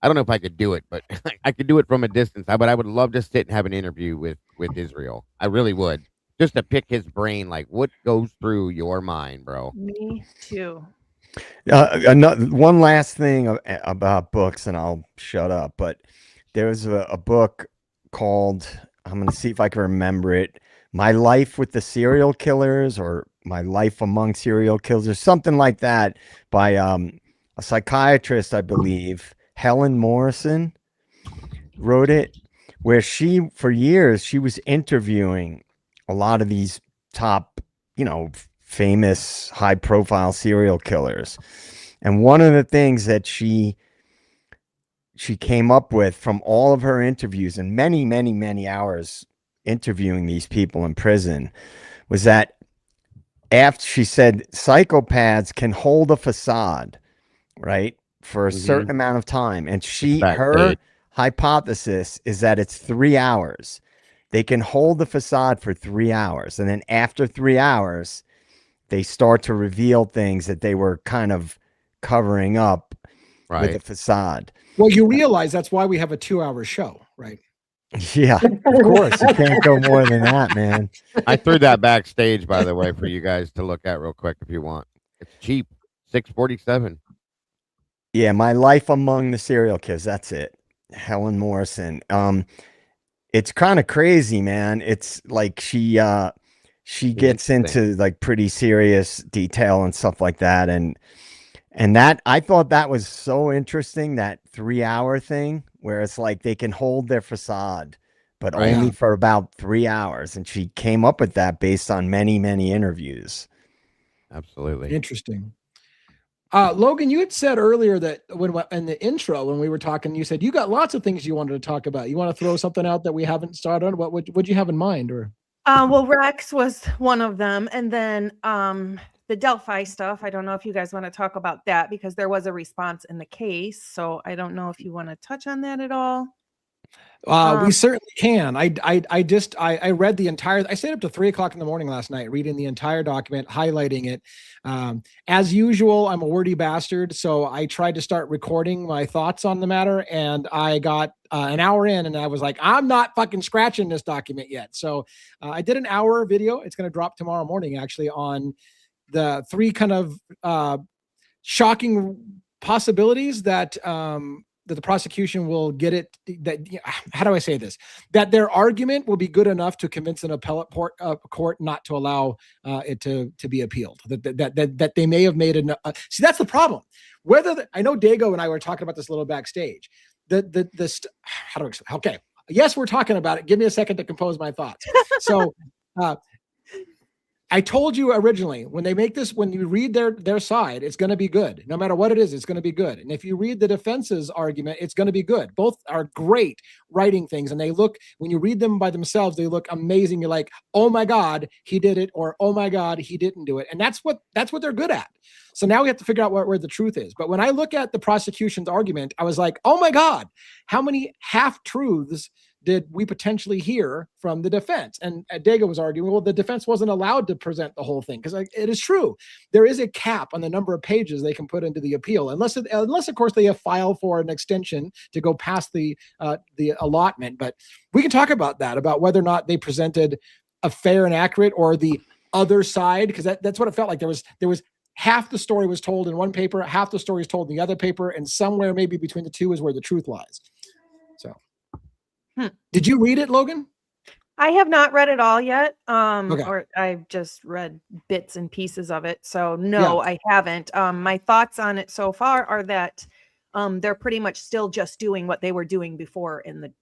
I don't know if I could do it, but I could do it from a distance. But I would love to sit and have an interview with Israel. I really would. just to pick his brain. Like, what goes through your mind, bro? Me too. One last thing about books, and I'll shut up. But there was a book called, I'm going to see if I can remember it, My Life with the Serial Killers, or My Life Among Serial Killers, or something like that, by a psychiatrist, I believe. Helen Morrison wrote it, where for years, she was interviewing a lot of these top, famous, high profile serial killers. And one of the things that she came up with from all of her interviews and many, many, many hours interviewing these people in prison was that, after she said, psychopaths can hold a facade, right, for a certain amount of time. And her hypothesis is that it's 3 hours. They can hold the facade for 3 hours. And then after 3 hours, they start to reveal things that they were kind of covering up with a facade. Well, you realize that's why we have a 2-hour show, right? Yeah, of course. You can't go more than that, man. I threw that backstage, by the way, for you guys to look at real quick if you want. It's cheap, $6.47. Yeah, My Life Among the Serial Killers. That's it. Helen Morrison. It's kind of crazy, man. It's like she gets into like pretty serious detail and stuff like that, and that, I thought that was so interesting, that 3-hour thing, where it's like they can hold their facade, but only for about 3 hours. And she came up with that based on many, many interviews. Absolutely. Interesting. Logan, you had said earlier that in the intro, when we were talking, you said you got lots of things you wanted to talk about. You want to throw something out that we haven't started on? What would you have in mind? Or Well, Rex was one of them. And then the Delphi stuff. I don't know if you guys want to talk about that, because there was a response in the case. So I don't know if you want to touch on that at all. We certainly can. I read the entire, I stayed up to 3:00 in the morning last night, reading the entire document, highlighting it. As usual, I'm a wordy bastard. So I tried to start recording my thoughts on the matter, and I got an hour in and I was like, I'm not fucking scratching this document yet. So I did an hour video. It's going to drop tomorrow morning, actually, on the 3 kind of shocking possibilities that that the prosecution will get it. That, how do I say this? That their argument will be good enough to convince an appellate court not to allow it to be appealed. That they may have made see, that's the problem. I know Dago and I were talking about this a little backstage. How do I explain? Okay. Yes, we're talking about it. Give me a second to compose my thoughts. So, I told you originally, when they make this, when you read their side, it's going to be good. No matter what it is, it's going to be good. And if you read the defense's argument, it's going to be good. Both are great writing things. And when you read them by themselves, they look amazing. You're like, oh my God, he did it. Or, oh my God, he didn't do it. And that's what they're good at. So now we have to figure out where the truth is. But when I look at the prosecution's argument, I was like, oh my God, how many half-truths did we potentially hear from the defense? And Dago was arguing, well, the defense wasn't allowed to present the whole thing, because it is true. There is a cap on the number of pages they can put into the appeal, unless of course they have filed for an extension to go past the allotment. But we can talk about that, about whether or not they presented a fair and accurate, or the other side, because that's what it felt like. There was half the story was told in one paper, half the story is told in the other paper, and somewhere maybe between the two is where the truth lies. So. Did you read it, Logan? I have not read it all yet. Okay. Or I've just read bits and pieces of it. So no, I haven't. My thoughts on it so far are that they're pretty much still just doing what they were doing before in the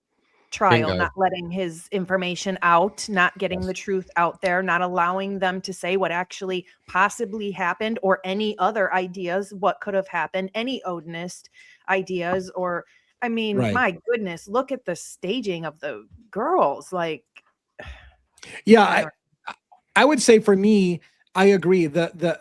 trial. Bingo. Not letting his information out, not getting the truth out there, not allowing them to say what actually possibly happened, or any other ideas, what could have happened, any Odinist ideas, or I mean, my goodness, look at the staging of the girls. Like, yeah, I would say for me, I agree. So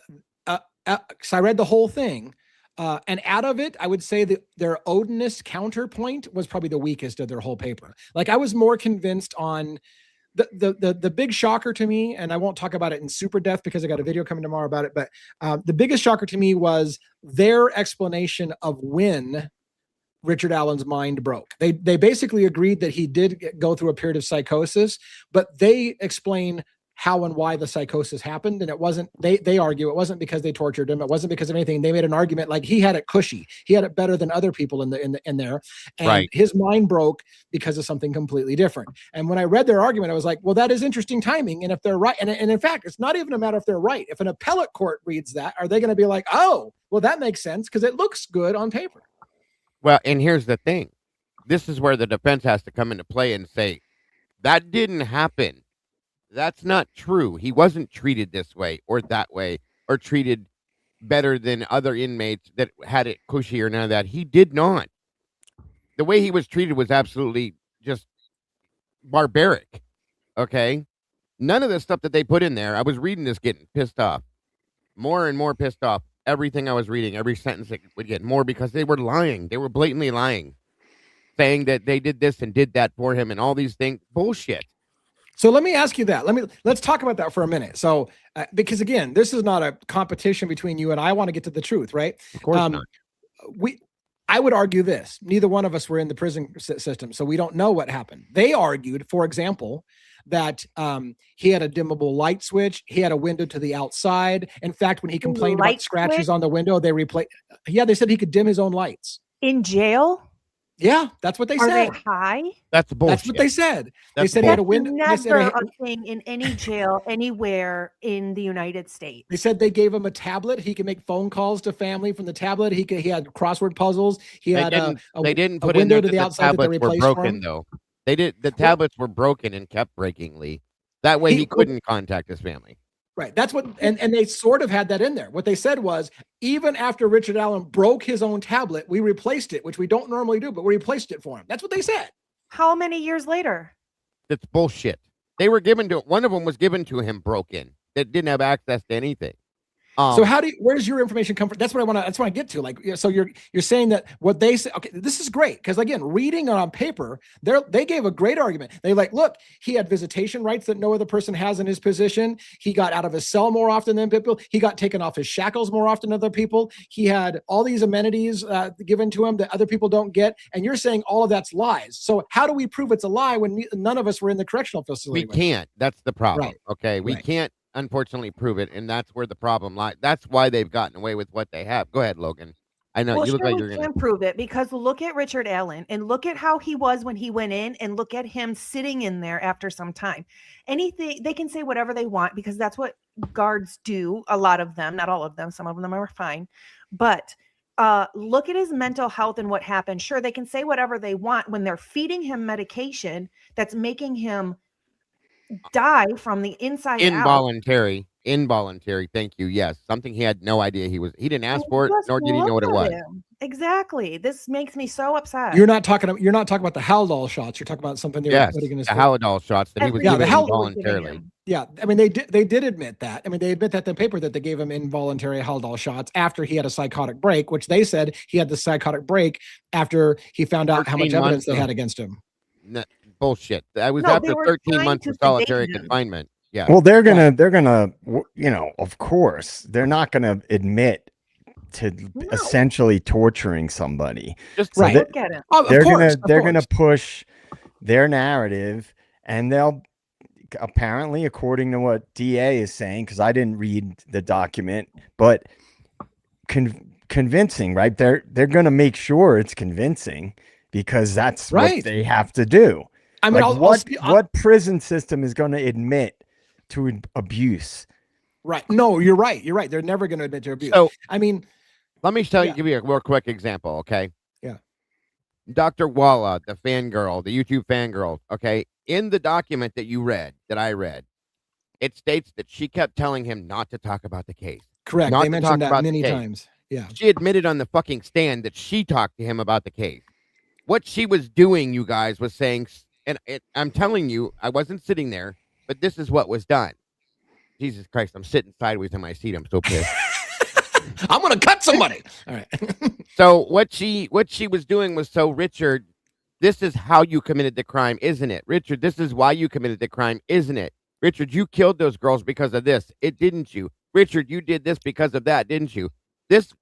I read the whole thing, and out of it, I would say that their Odinist counterpoint was probably the weakest of their whole paper. Like, I was more convinced on the big shocker to me, and I won't talk about it in super depth because I got a video coming tomorrow about it. But the biggest shocker to me was their explanation of when Richard Allen's mind broke. They basically agreed that he did go through a period of psychosis, but they explain how and why the psychosis happened. And it wasn't, they argue it wasn't because they tortured him. It wasn't because of anything. They made an argument like he had it cushy. He had it better than other people in there. And Right. his mind broke because of something completely different. And when I read their argument, I was like, well, that is interesting timing. And if they're right, and in fact, it's not even a matter if they're right. If an appellate court reads that, are they going to be like, oh, well, that makes sense because it looks good on paper. Well, and here's the thing. This is where the defense has to come into play and say, that didn't happen. That's not true. He wasn't treated this way or that way or treated better than other inmates that had it cushy or none of that. He did not. The way he was treated was absolutely just barbaric. Okay? None of the stuff that they put in there, I was reading this getting pissed off. More and more pissed off. Everything I was reading, every sentence it would get more because they were lying. They were blatantly lying. Saying that they did this and did that for him and all these things. Bullshit. So let me ask you that. Let's talk about that for a minute. So, because again, this is not a competition between you and I want to get to the truth, right? Of course not. I would argue this. Neither one of us were in the prison system, so we don't know what happened. They argued, for example, that he had a dimmable light switch. He had a window to the outside. In fact, when he complained about scratches on the window, they replaced. Yeah, they said he could dim his own lights. In jail? Yeah, that's what they said. Are they high? That's bullshit. That's what they said. They said he had a window. Never a thing in any jail anywhere in the United States. They said they gave him a tablet. He could make phone calls to family from the tablet. He had crossword puzzles. They didn't put a window in to the outside that they tablets were replaced for broken him. though. They did. The tablets were broken and kept breaking, Lee. That way he couldn't contact his family. Right. That's what, and they sort of had that in there. What they said was, even after Richard Allen broke his own tablet, we replaced it, which we don't normally do, but we replaced it for him. That's what they said. How many years later? That's bullshit. They were given to, one of them was given to him broken that didn't have access to anything. So where does your information come from? That's what I want to get to. Like, so you're saying that what they say, okay, this is great. Because again, reading it on paper, they gave a great argument. They like, look, he had visitation rights that no other person has in his position. He got out of his cell more often than people. He got taken off his shackles more often than other people. He had all these amenities given to him that other people don't get. And you're saying all of that's lies. So how do we prove it's a lie when none of us were in the correctional facility? We can't. That's the problem. Right. Okay. We can't. Unfortunately, prove it, and that's where the problem lies. That's why they've gotten away with what they have. Go ahead, Logan. I know you look like you're going to prove it, because look at Richard Allen and look at how he was when he went in, and look at him sitting in there after some time. Anything, they can say whatever they want because that's what guards do. A lot of them, not all of them. Some of them are fine, but look at his mental health and what happened. Sure, they can say whatever they want when they're feeding him medication that's making him die from the inside involuntary. Thank you. Yes. Something he had no idea he didn't ask for it, nor did he know what it was. Exactly. This makes me so upset. You're not talking about the Haldol shots. You're talking about something. Yes, the Haldol shots that he was given involuntarily. Yeah, I mean they did admit that. I mean they admit that in the paper that they gave him involuntary Haldol shots after he had a psychotic break, which they said he had the psychotic break after he found out how much evidence they had against him. No, bullshit. That was after 13 months of solitary confinement. Yeah. Well, they're gonna, of course, they're not gonna admit to essentially torturing somebody. Just so look at it. They're gonna push their narrative, and they'll apparently, according to what DA is saying, because I didn't read the document, but convincing, right? They're gonna make sure it's convincing because that's what they have to do. I mean, like, what prison system is going to admit to abuse? Right. No, you're right. You're right. They're never going to admit to abuse. So, I mean, let me give you a real quick example. Okay. Yeah. Dr. Walla, the fangirl, the YouTube fangirl. Okay. In the document that I read, it states that she kept telling him not to talk about the case. Correct. They mentioned that many times. Yeah. She admitted on the fucking stand that she talked to him about the case. What she was doing, you guys, was saying, and I'm telling you, I wasn't sitting there, but this is what was done. Jesus Christ, I'm sitting sideways in my seat. I'm so pissed. I'm going to cut somebody. All right. So what she was doing was, so Richard, this is how you committed the crime, isn't it? Richard, this is why you committed the crime, isn't it? Richard, you killed those girls because of this. Didn't you? Richard, you did this because of that, didn't you? This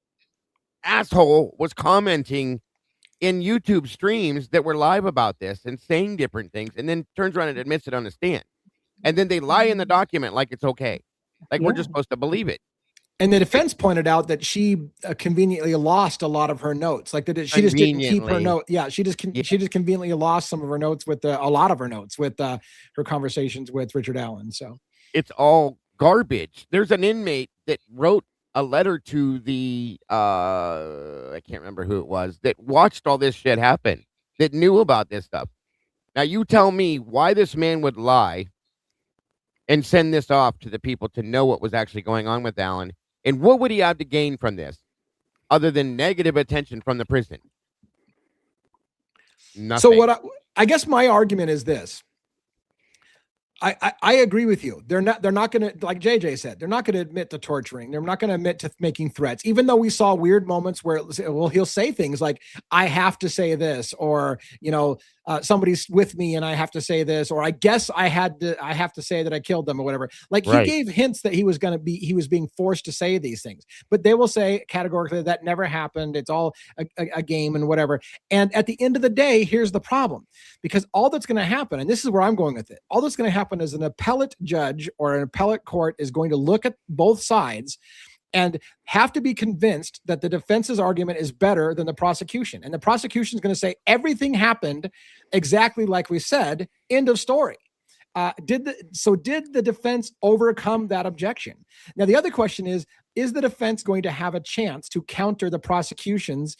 asshole was commenting in YouTube streams that were live about this and saying different things, and then turns around and admits it on the stand. And then they lie in the document like it's okay. Like we're Yeah. just supposed to believe it. And the defense pointed out that she conveniently lost a lot of her notes. Like that she just didn't keep her Conveniently. note. Yeah, she just conveniently lost some of her notes with a lot of her notes with her conversations with Richard Allen. So It's all garbage. There's an inmate that wrote a letter to the I can't remember who it was, that watched all this shit happen, that knew about this stuff. Now you tell me why this man would lie and send this off to the people to know what was actually going on with Allen, and what would he have to gain from this other than negative attention from the prison? Nothing. So what I guess my argument is this. I agree with you. They're not going to, like JJ said, they're not going to admit to torturing. They're not going to admit to making threats, even though we saw weird moments where, he'll say things like, I have to say this, or, somebody's with me and I have to say this, or I guess I have to say that I killed them or whatever. Like he gave hints that he was being forced to say these things, but they will say categorically that never happened. It's all a game and whatever. And at the end of the day, here's the problem, because all that's going to happen, and this is where I'm going with it, all that's going to happen is an appellate judge or an appellate court is going to look at both sides and have to be convinced that the defense's argument is better than the prosecution. And the prosecution is going to say everything happened exactly like we said, end of story. Did the defense overcome that objection? Now, the other question is the defense going to have a chance to counter the prosecution's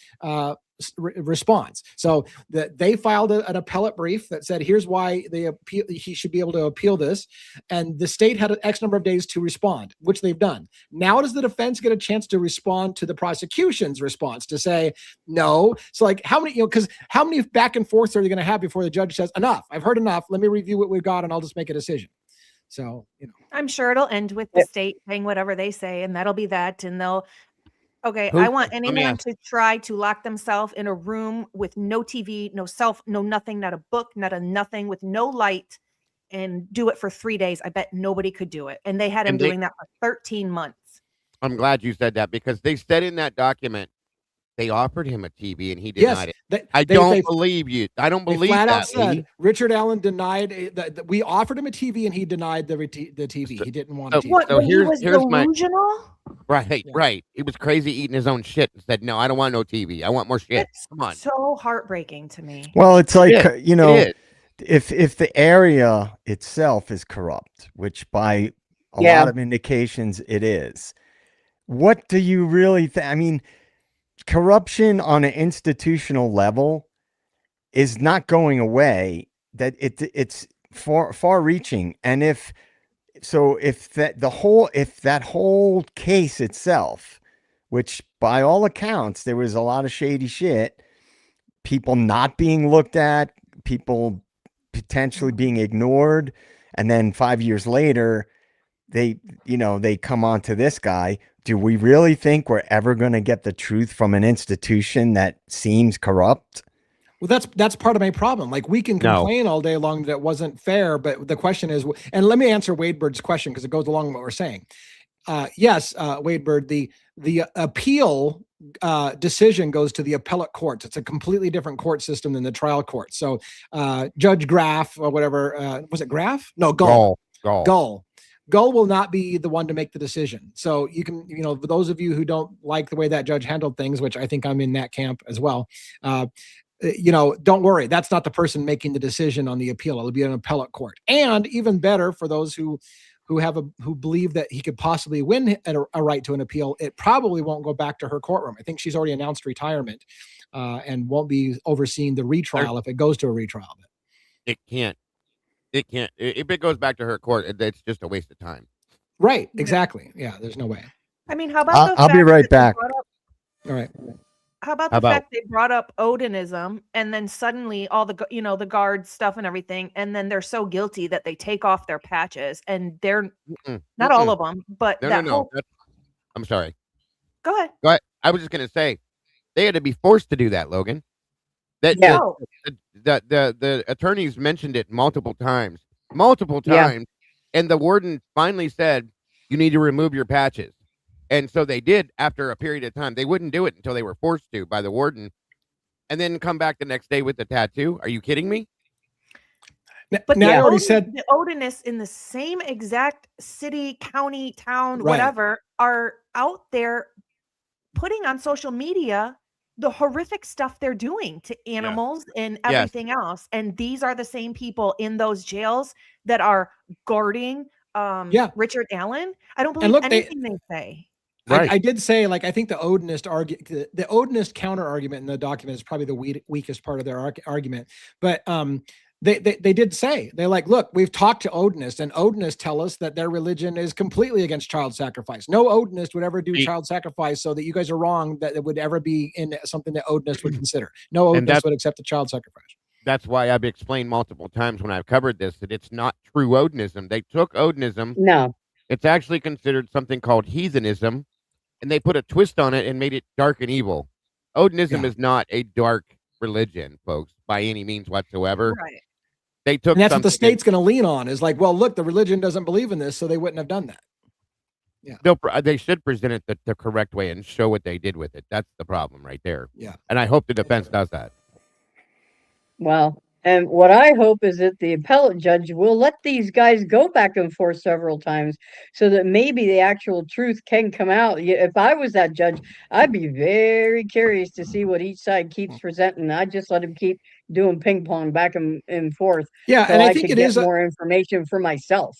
response? So they filed an appellate brief that said, here's why he should be able to appeal this. And the state had an X number of days to respond, which they've done. Now does the defense get a chance to respond to the prosecution's response to say no? So like how many back and forths are they going to have before the judge says, enough, I've heard enough. Let me review what we've got and I'll just make a decision. So, I'm sure it'll end with the state saying whatever they say, and that'll be that. And they'll, okay, Who- I want let me anyone ask- to try to lock themselves in a room with no TV, no nothing, not a book, not a nothing, with no light, and do it for 3 days. I bet nobody could do it. And they had him And they- doing that for 13 months. I'm glad you said that, because they said in that document they offered him a TV and he denied it. I don't believe you. I don't believe flat out that. said, Richard Allen denied that we offered him a TV and he denied the TV. He didn't want a TV. What? So But he was here's my delusional? right. Right. He was crazy eating his own shit and said, "No, I don't want no TV. I want more shit." It's Come on. so heartbreaking to me. Well, it's like, It is. if the area itself is corrupt, which by a lot of indications it is, what do you really think? I mean, corruption on an institutional level is not going away. That it's far reaching. And if that whole case itself, which by all accounts there was a lot of shady shit, people not being looked at, people potentially being ignored, and then 5 years later they come on to this guy. Do we really think we're ever going to get the truth from an institution that seems corrupt? Well, that's part of my problem. Like we can complain all day long that it wasn't fair, but the question is, and let me answer Wade Bird's question because it goes along with what we're saying. Yes, Wade Bird, the appeal decision goes to the appellate courts. It's a completely different court system than the trial court. So Judge Graff or whatever, was it Graff? No, Gull will not be the one to make the decision. So you can, for those of you who don't like the way that judge handled things, which I think I'm in that camp as well, don't worry. That's not the person making the decision on the appeal. It'll be an appellate court. And even better for those who believe that he could possibly win a right to an appeal, it probably won't go back to her courtroom. I think she's already announced retirement and won't be overseeing the retrial if it goes to a retrial. It can't. If it goes back to her court, it's just a waste of time. Right. Exactly. Yeah. There's no way. I mean, how about I'll be right back. All right. How about the fact they brought up Odinism and then suddenly all the the guard stuff and everything, and then they're so guilty that they take off their patches and they're not all of them, but No. I'm sorry. Go ahead. I was just gonna say they had to be forced to do that, Logan. The attorneys mentioned it multiple times, and the warden finally said, "You need to remove your patches." And so they did after a period of time. They wouldn't do it until they were forced to by the warden, and then come back the next day with the tattoo. Are you kidding me? But Now, I the, already said the Odinists in the same exact city, county, town, Right. whatever, are out there putting on social media the horrific stuff they're doing to animals and Yes. everything else. And these are the same people in those jails that are guarding Yeah. Richard Allen. I don't And believe look, anything they say. Right. I did say, like, I think the Odinist counter argument in the document is probably the weakest part of their argument. But they did say, they're like, look, we've talked to Odinists, and Odinists tell us that their religion is completely against child sacrifice. No Odinist would ever do child sacrifice, so that you guys are wrong that it would ever be in something that Odinists would consider. No And Odinist would accept the child sacrifice. That's why I've explained multiple times when I've covered this that it's not true Odinism. They took Odinism. No. It's actually considered something called heathenism, and they put a twist on it and made it dark and evil. Odinism is not a dark religion, folks, by any means whatsoever. Right. They took And that's what the something state's going to lean on, is like, well, look, the religion doesn't believe in this, so they wouldn't have done that. they should present it the correct way and show what they did with it. That's the problem right there. Yeah. And I hope the defense does that. Well, and what I hope is that the appellate judge will let these guys go back and forth several times so that maybe the actual truth can come out. If I was that judge, I'd be very curious to see what each side keeps presenting. I'd just let him keep doing ping pong back and forth. Yeah, so and I could think it get is more information for myself.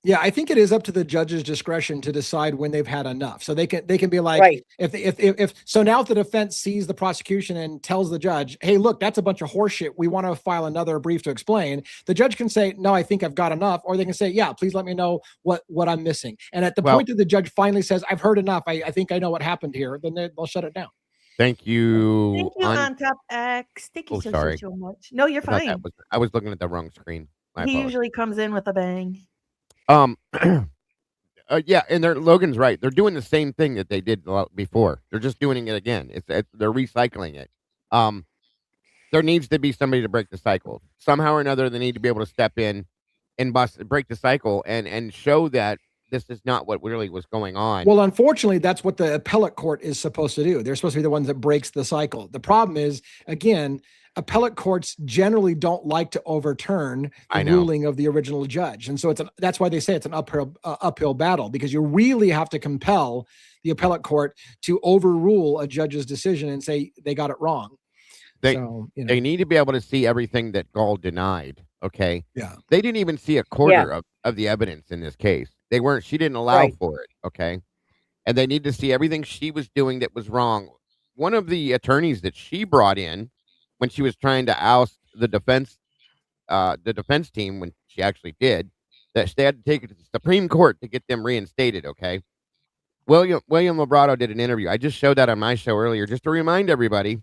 Yeah, I think it is up to the judge's discretion to decide when they've had enough. So they can be like, Right. if so now if the defense sees the prosecution and tells the judge, hey, look, that's a bunch of horseshit, we want to file another brief to explain, the judge can say, no, I think I've got enough, or they can say, yeah, please let me know what I'm missing. And at the point that the judge finally says, I've heard enough, I think I know what happened here, then they'll shut it down. Thank you. Thank you, on top X. Thank you so much. No, you're fine. I was looking at the wrong screen. He usually comes in with a bang. Yeah, and Logan's right. They're doing the same thing that they did before. They're just doing it again. They're recycling it. There needs to be somebody to break the cycle somehow or another. They need to be able to step in and break the cycle and show that this is not what really was going on. Well, unfortunately, that's what the appellate court is supposed to do. They're supposed to be the ones that breaks the cycle. The problem is, again, appellate courts generally don't like to overturn the ruling of the original judge. And so that's why they say it's an uphill battle, because you really have to compel the appellate court to overrule a judge's decision and say they got it wrong. They need to be able to see everything that Gall denied. Okay. Yeah. They didn't even see a quarter of the evidence in this case. She didn't allow for it. Okay. And they need to see everything she was doing that was wrong. One of the attorneys that she brought in when she was trying to oust the defense team, when she actually did, that they had to take it to the Supreme Court to get them reinstated. Okay. William Labrato did an interview. I just showed that on my show earlier, just to remind everybody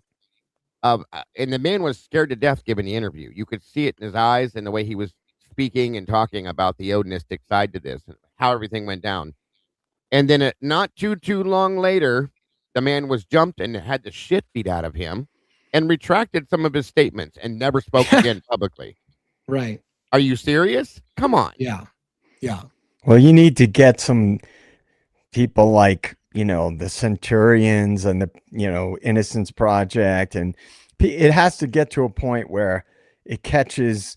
and the man was scared to death giving the interview. You could see it in his eyes and the way he was speaking and talking about the Odinistic side to this and how everything went down. And then not too long later, the man was jumped and had the shit beat out of him and retracted some of his statements and never spoke again publicly. Right. Are you serious? Come on. Yeah. Yeah. Well, you need to get some people like, the Centurions and the, Innocence Project. And it has to get to a point where it catches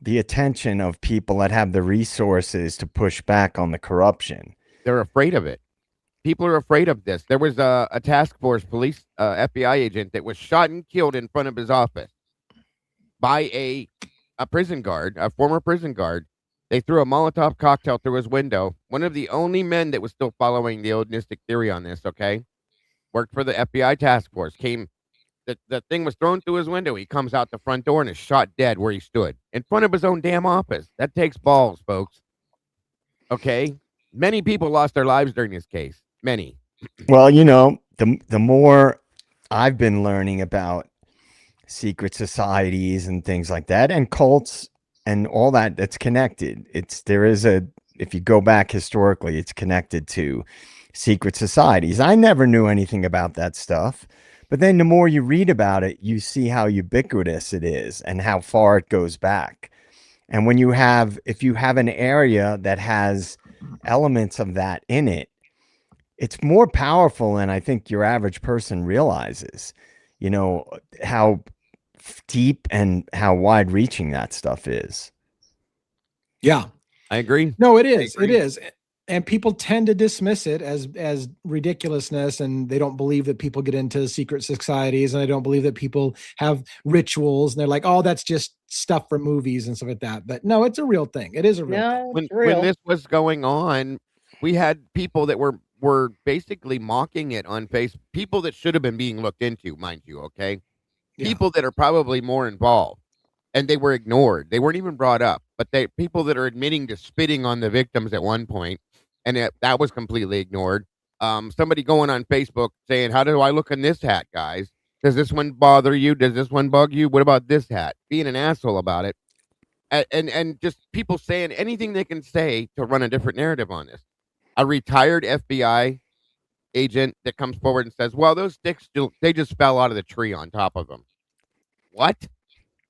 the attention of people that have the resources to push back on the corruption. They're afraid of it. People are afraid of this. There was a task force police FBI agent that was shot and killed in front of his office by a prison guard, a former prison guard. They threw a Molotov cocktail through his window. One of the only men that was still following the Odinistic theory on this, okay, worked for the FBI task force, the thing was thrown through his window. He comes out the front door and is shot dead where he stood in front of his own damn office. That takes balls, folks. Okay. Many people lost their lives during this case. Many. Well, the more I've been learning about secret societies and things like that and cults and all that's connected. If you go back historically, it's connected to secret societies. I never knew anything about that stuff. But then the more you read about it, you see how ubiquitous it is and how far it goes back. And if you have an area that has elements of that in it, it's more powerful than I think your average person realizes, how deep and how wide reaching that stuff is. Yeah. I agree. No, it is. It agree. is. And people tend to dismiss it as ridiculousness, and they don't believe that people get into secret societies, and they don't believe that people have rituals, and they're like, oh, that's just stuff for movies and stuff like that. But no, it's a real thing. It is a real thing. No, When it's real. this was going on, we had people that were basically mocking it on Facebook. People that should have been being looked into, mind you. Okay, Yeah. people that are probably more involved, and they were ignored. They weren't even brought up. But they people that are admitting to spitting on the victims at one point, and that was completely ignored. Somebody going on Facebook saying, "How do I look in this hat, guys? Does this one bother you? Does this one bug you? What about this hat?" Being an asshole about it. And just people saying anything they can say to run a different narrative on this. A retired FBI agent that comes forward and says, "Well, those sticks they just fell out of the tree on top of them." What?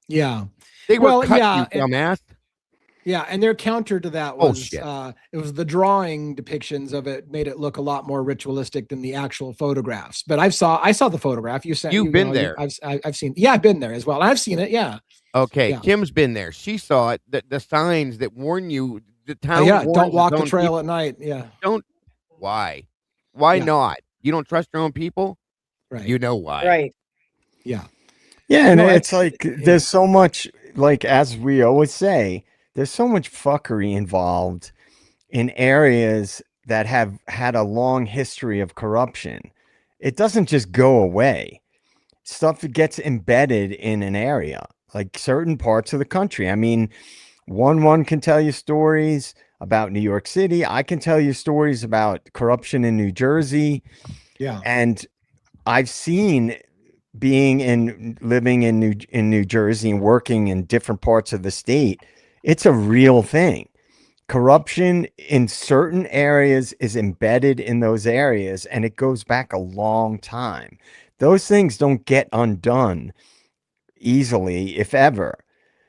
Yeah. They were Well, cut, yeah, you dumbass. Yeah, and their counter to that Oh, was shit. it was the drawing depictions of it made it look a lot more ritualistic than the actual photographs. But I saw the photograph. You sent. You've you been know, there. I've seen. Yeah, I've been there as well. I've seen it. Yeah. Okay, Yeah. Kim's been there. She saw it. The signs that warn you. The town. Yeah. warns Don't walk its the own trail people. at night. Yeah. Don't. Why? Why Yeah. not? You don't trust your own people. Right. You know why? Right. Yeah. Yeah, and No, it's like there's so much, like as we always say, there's so much fuckery involved in areas that have had a long history of corruption. It doesn't just go away. Stuff that gets embedded in an area, like certain parts of the country. I mean, one can tell you stories about New York City. I can tell you stories about corruption in New Jersey. Yeah. And I've seen living in New Jersey and working in different parts of the state, it's a real thing. Corruption in certain areas is embedded in those areas, and it goes back a long time. Those things don't get undone easily, if ever.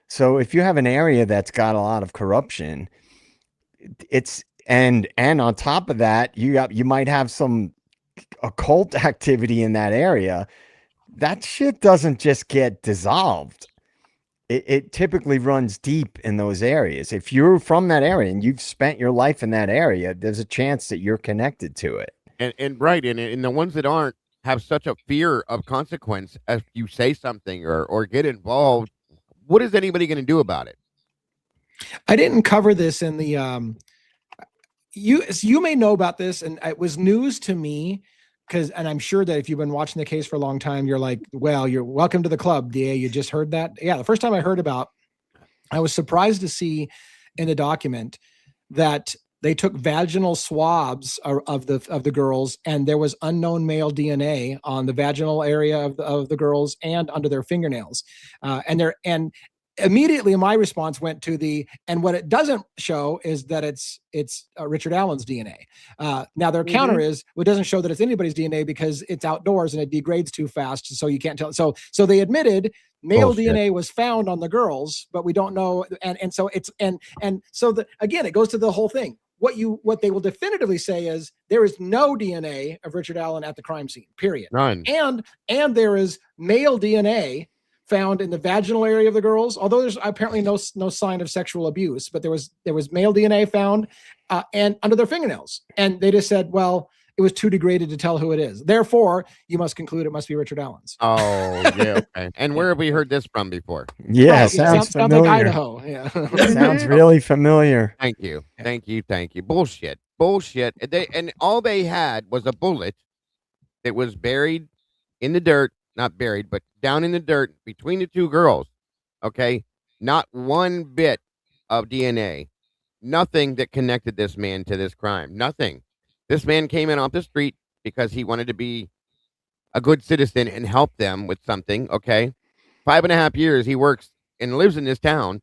So if you have an area that's got a lot of corruption, it's and on top of that, you might have some occult activity in that area. That shit doesn't just get dissolved. It typically runs deep in those areas. If you're from that area and you've spent your life in that area, there's a chance that you're connected to it. And right, and the ones that aren't have such a fear of consequence if you say something or get involved. What is anybody going to do about it? I didn't cover this in the you may know about this, and it was news to me and I'm sure that if you've been watching the case for a long time, you're like, well, you're welcome to the club, DA. You just heard that. Yeah. The first time I heard I was surprised to see in the document that they took vaginal swabs of the girls, and there was unknown male DNA on the vaginal area of the girls and under their fingernails. And immediately my response went to and what it doesn't show is that it's Richard Allen's DNA. Now their counter is, well, it doesn't show that it's anybody's DNA because it's outdoors and it degrades too fast, so you can't tell. So they admitted male DNA was found on the girls, but we don't know. And so it's again, it goes to the whole thing. What they will definitively say is there is no DNA of Richard Allen at the crime scene, period. None. And there is male DNA found in the vaginal area of the girls, although there's apparently no sign of sexual abuse, but there was male DNA found and under their fingernails. And they just said, well, it was too degraded to tell who it is. Therefore, you must conclude it must be Richard Allen's. Oh, yeah. Okay. And where have we heard this from before? Yeah, Right, sounds sounds familiar. like Idaho. Yeah. Sounds really familiar. Thank you. Bullshit. And all they had was a bullet that was buried in the dirt, not buried, but down in the dirt between the two girls. Okay. Not one bit of DNA. Nothing that connected this man to this crime. Nothing. This man came in off the street because he wanted to be a good citizen and help them with something. Okay. 5.5 years he works and lives in this town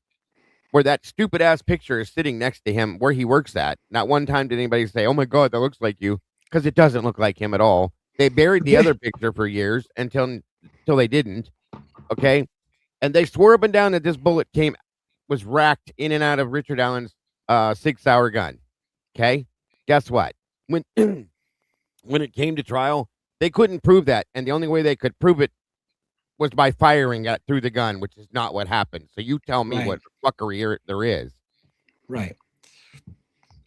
where that stupid ass picture is sitting next to him where he works at. Not one time did anybody say, oh my God, that looks like you, because it doesn't look like him at all. They buried the other picture for years until they didn't. Okay. And they swore up and down that this bullet was racked in and out of Richard Allen's 6-hour gun. Okay. Guess what? When it came to trial, they couldn't prove that. And the only way they could prove it was by firing through the gun, which is not what happened. So you tell me what fuckery there is. Right.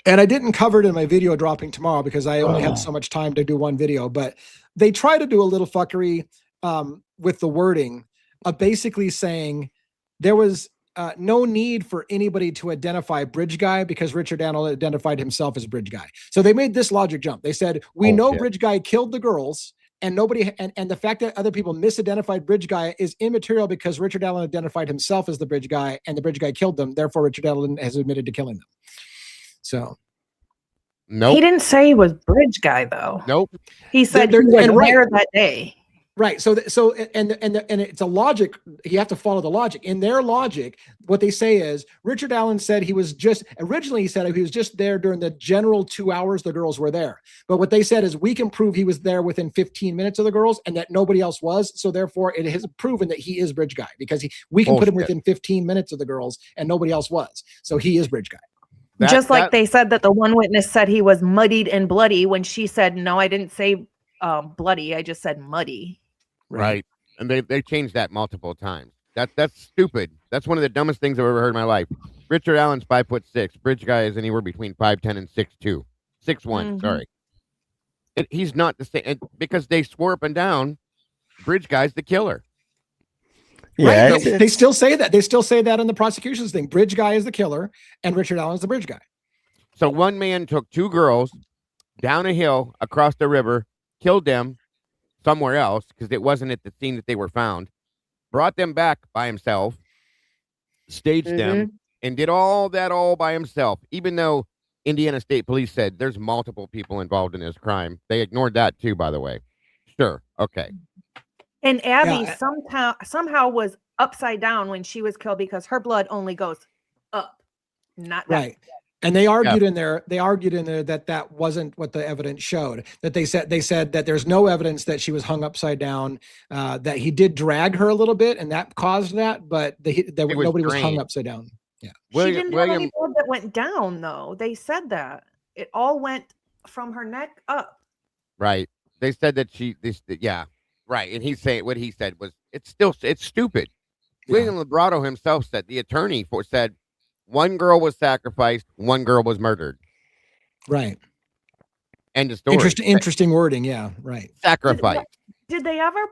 And I didn't cover it in my video dropping tomorrow because I only had so much time to do one video, but they try to do a little fuckery with the wording of basically saying there was no need for anybody to identify Bridge Guy because Richard Allen identified himself as Bridge Guy. So they made this logic jump. They said, we know Bridge Guy killed the girls, and nobody, and the fact that other people misidentified Bridge Guy is immaterial because Richard Allen identified himself as the Bridge Guy and the Bridge Guy killed them. Therefore, Richard Allen has admitted to killing them. So, nope. He didn't say he was Bridge Guy though. Nope. He said he was there that day. Right. So and it's a logic. You have to follow the logic. In their logic, what they say is Richard Allen said he was just originally he said he was just there during the general 2 hours the girls were there. But what they said is we can prove he was there within 15 minutes of the girls and that nobody else was. So therefore, it has proven that he is Bridge Guy because we can put him within 15 minutes of the girls and nobody else was. So he is Bridge Guy. Just like they said that the one witness said he was muddied and bloody when she said, no, I didn't say bloody. I just said muddy. Right. And they changed that multiple times. That's stupid. That's one of the dumbest things I've ever heard in my life. Richard Allen's 5'6". Bridge Guy is anywhere between 5'10" and 6'2". 6'1", sorry. He's not the same because they swore up and down Bridge Guy's the killer. Yeah, right? They still say that. They still say that in the prosecution's thing. Bridge Guy is the killer and Richard Allen is the Bridge Guy. So one man took two girls down a hill across the river, killed them somewhere else because it wasn't at the scene that they were found, brought them back by himself, staged them, and did all that all by himself, even though Indiana State Police said there's multiple people involved in this crime. They ignored that too, by the way. Sure. Okay. And Abby somehow was upside down when she was killed because her blood only goes up, not down. Right. And they argued in there. They argued in there that that wasn't what the evidence showed. That they said that there's no evidence that she was hung upside down. That he did drag her a little bit, and that caused that. But nobody was hung upside down. Yeah. She didn't have any blood that went down, though. They said that it all went from her neck up. Right. They said that right. And he's saying what he said was it's stupid. Yeah. William Librato himself said the attorney said one girl was sacrificed, one girl was murdered. Right. End of story. Interesting wording. Yeah. Right. Sacrifice. Did they ever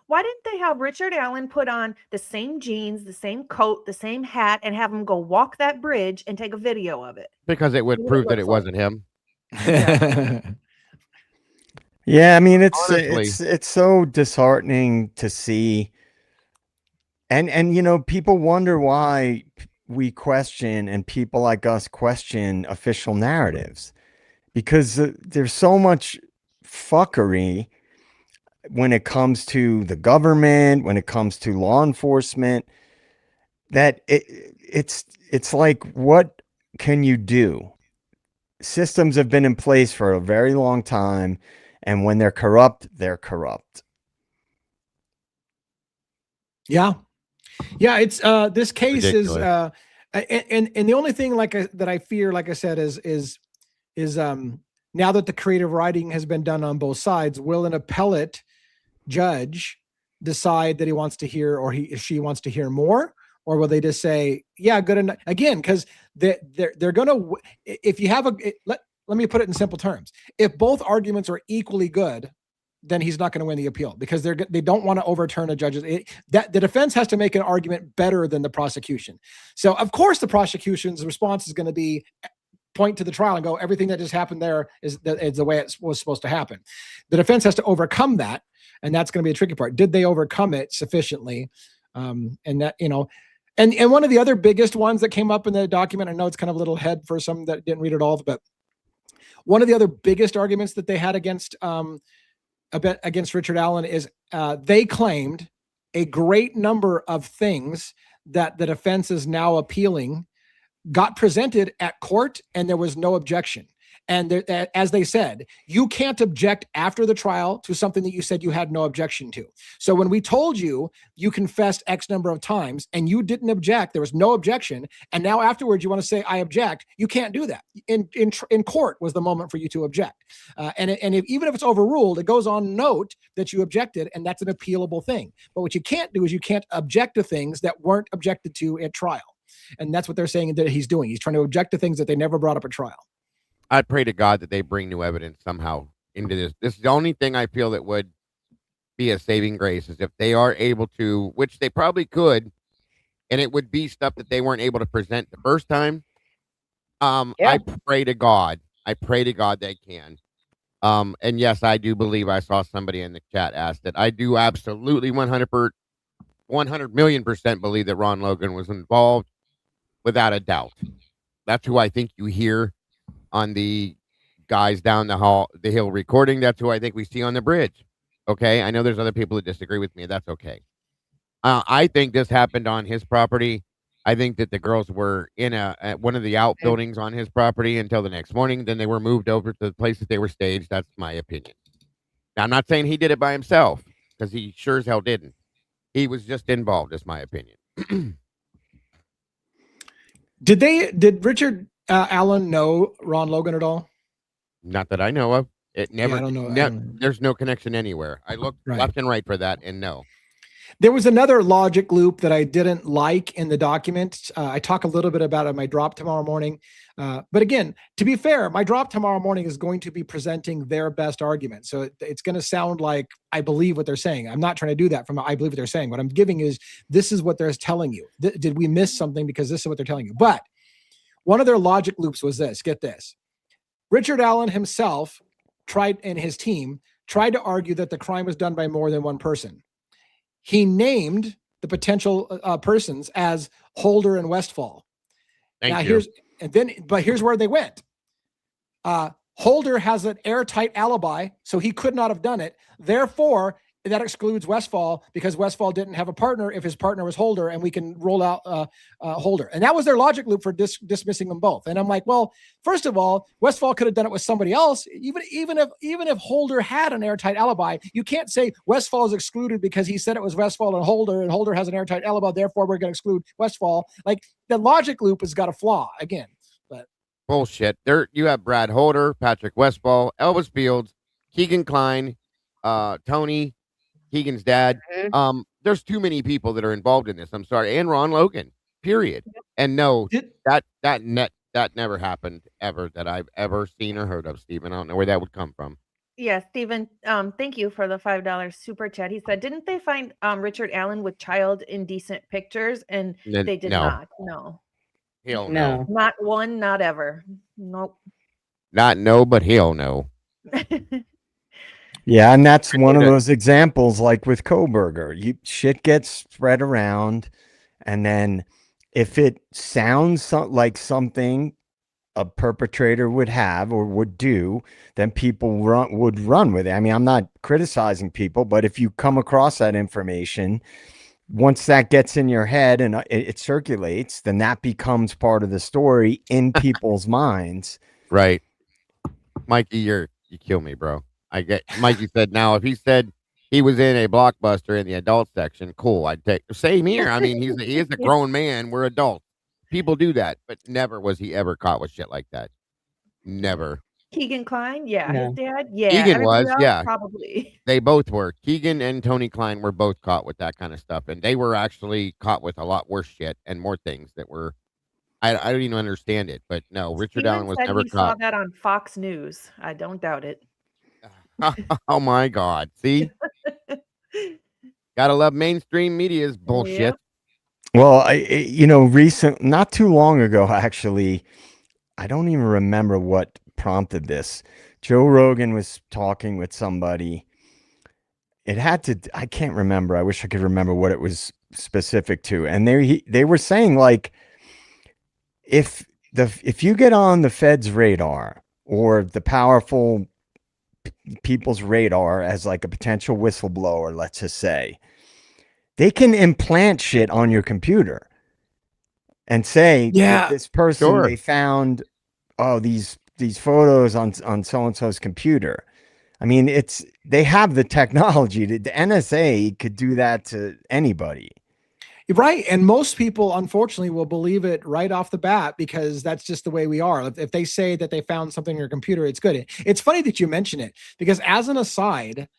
why didn't they have Richard Allen put on the same jeans, the same coat, the same hat, and have him go walk that bridge and take a video of it? Because it would prove that it wasn't him. Yeah, I mean it's so disheartening to see, and you know, people wonder why we question and people like us question official narratives because there's so much fuckery when it comes to the government, when it comes to law enforcement, that it's like, what can you do? Systems have been in place for a very long time. And when they're corrupt, they're corrupt. Yeah. Yeah. It's this case ridiculous. And the only thing that I fear, like I said, is now that the creative writing has been done on both sides, will an appellate judge decide that he wants to hear or she wants to hear more? Or will they just say, yeah, good enough? Again, because they're going to, if you have let me put it in simple terms. If both arguments are equally good, then he's not going to win the appeal because they don't want to overturn a judge's. The defense has to make an argument better than the prosecution. So of course the prosecution's response is going to be point to the trial and go, everything that just happened there is the way it was supposed to happen. The defense has to overcome that, and that's going to be a tricky part. Did they overcome it sufficiently? And that, you know, and one of the other biggest ones that came up in the document, I know it's kind of a little head for some that didn't read it all, but one of the other biggest arguments that they had against Richard Allen is they claimed a great number of things that the defense is now appealing got presented at court and there was no objection. And as they said, you can't object after the trial to something that you said you had no objection to. So when we told you confessed X number of times and you didn't object, there was no objection. And now afterwards you want to say, I object. You can't do that. In court was the moment for you to object. Even if it's overruled, it goes on note that you objected, and that's an appealable thing. But what you can't do is you can't object to things that weren't objected to at trial. And that's what they're saying that he's doing. He's trying to object to things that they never brought up at trial. I pray to God that they bring new evidence somehow into this. This is the only thing I feel that would be a saving grace, is if they are able to, which they probably could, and it would be stuff that they weren't able to present the first time. Yeah. I pray to God they can. And yes, I do believe I saw somebody in the chat ask that. I do absolutely 100 million% believe that Ron Logan was involved, without a doubt. That's who I think you hear on the guys down the hill recording. That's who I think we see on the bridge. Okay, I know there's other people that disagree with me. That's okay. I think this happened on his property. I think that the girls were in at one of the outbuildings on his property until the next morning. Then they were moved over to the place that they were staged. That's my opinion. Now, I'm not saying he did it by himself, because he sure as hell didn't. He was just involved, is my opinion. Did Richard Allen know Ron Logan at all? Not that I know of. It never. I don't know. There's no connection anywhere. I looked left and right for that, and no. There was another logic loop that I didn't like in the document. I talk a little bit about it in my drop tomorrow morning. But again, to be fair, my drop tomorrow morning is going to be presenting their best argument. So it's going to sound like I believe what they're saying. I'm not trying to do that from I believe what they're saying. What I'm giving is, this is what they're telling you. Did we miss something? Because this is what they're telling you. But one of their logic loops was this. Get this. Richard Allen himself and his team tried to argue that the crime was done by more than one person. He named the potential persons as Holder and Westfall. Here's where they went. Holder has an airtight alibi, so he could not have done it. Therefore, that excludes Westfall, because Westfall didn't have a partner if his partner was Holder, and we can roll out Holder. And that was their logic loop for dismissing them both. And I'm like, well, first of all, Westfall could have done it with somebody else. Even if Holder had an airtight alibi, you can't say Westfall is excluded because he said it was Westfall and Holder has an airtight alibi. Therefore, we're going to exclude Westfall. Like, the logic loop has got a flaw again. But bullshit. There you have Brad Holder, Patrick Westfall, Elvis Fields, Keegan Klein, Tony, Keegan's dad. There's too many people that are involved in this. I'm sorry. And Ron Logan, period. And no, that never happened ever, that I've ever seen or heard of, Stephen. I don't know where that would come from. Yeah, Stephen, thank you for the $5 super chat. He said, didn't they find Richard Allen with child indecent pictures? And they did not. No. Hell no. Not one, not ever. Nope. Not no, but hell no. Yeah, and that's one of those examples, like with Koberger. Shit gets spread around, and then if it sounds like something a perpetrator would have or would do, then people would run with it. I mean, I'm not criticizing people, but if you come across that information, once that gets in your head and it circulates, then that becomes part of the story in people's minds. Right. Mikey, you kill me, bro. Mikey said, now if he said he was in a Blockbuster in the adult section, cool, I'd take. Same here. I mean, he is a grown man. We're adults. People do that, but never was he ever caught with shit like that. Never. Keegan Klein, yeah. His dad, yeah. Keegan was, yeah. Probably. They both were. Keegan and Tony Klein were both caught with that kind of stuff, and they were actually caught with a lot worse shit and more things that were. I don't even understand it, but no, Richard Allen was never caught. Saw that on Fox News. I don't doubt it. Oh my God! See, gotta love mainstream media's bullshit. Yep. Well, not too long ago, actually, I don't even remember what prompted this. Joe Rogan was talking with somebody. I can't remember. I wish I could remember what it was specific to. And they were saying, like, if you get on the Fed's radar or the powerful people's radar as like a potential whistleblower, let's just say, they can implant shit on your computer and say, this person, they found, these photos on so-and-so's computer. I mean, they have the technology. The NSA could do that to anybody. Right. And most people, unfortunately, will believe it right off the bat because that's just the way we are. If they say that they found something on your computer, it's good. It's funny that you mention it because, as an aside,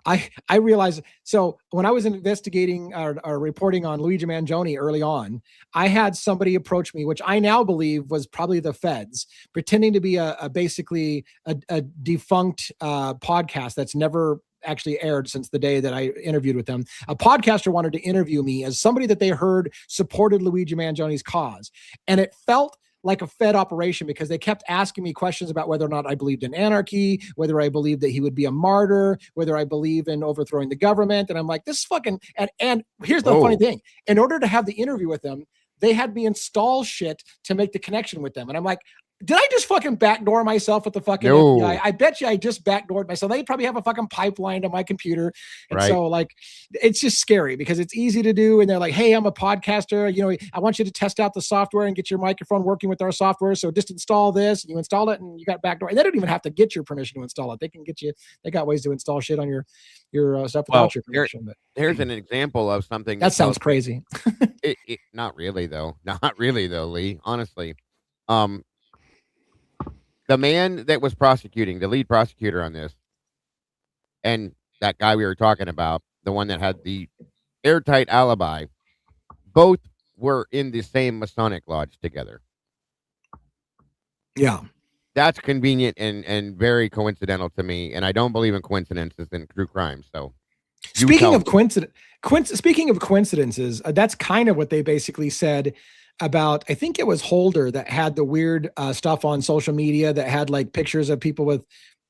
I realized, so when I was investigating or reporting on Luigi Mangione early on, I had somebody approach me, which I now believe was probably the feds, pretending to be basically a defunct podcast that's never actually aired since the day that I interviewed with them. A podcaster wanted to interview me as somebody that they heard supported Luigi Mangione's cause. And it felt like a Fed operation because they kept asking me questions about whether or not I believed in anarchy, whether I believed that he would be a martyr, whether I believe in overthrowing the government. And I'm like, this fucking, and here's the funny thing. In order to have the interview with them, they had me install shit to make the connection with them. And I'm like, did I just fucking backdoor myself with the fucking FBI? I bet you I just backdoored myself. They probably have a fucking pipeline to my computer. And so like, it's just scary because it's easy to do. And they're like, hey, I'm a podcaster. You know, I want you to test out the software and get your microphone working with our software. So just install this. And you install it and you got backdoor. And they don't even have to get your permission to install it. They can get you, they got ways to install shit on your stuff without your permission. But here's an example of something that sounds crazy. Not really though. Not really though, Lee. Honestly. The man that was prosecuting, the lead prosecutor on this, and that guy we were talking about, the one that had the airtight alibi, both were in the same Masonic lodge together. Yeah. That's convenient and very coincidental to me, and I don't believe in coincidences in true crime. So, speaking of coincidences, that's kind of what they basically said about, I think it was Holder that had the weird stuff on social media that had like pictures of people with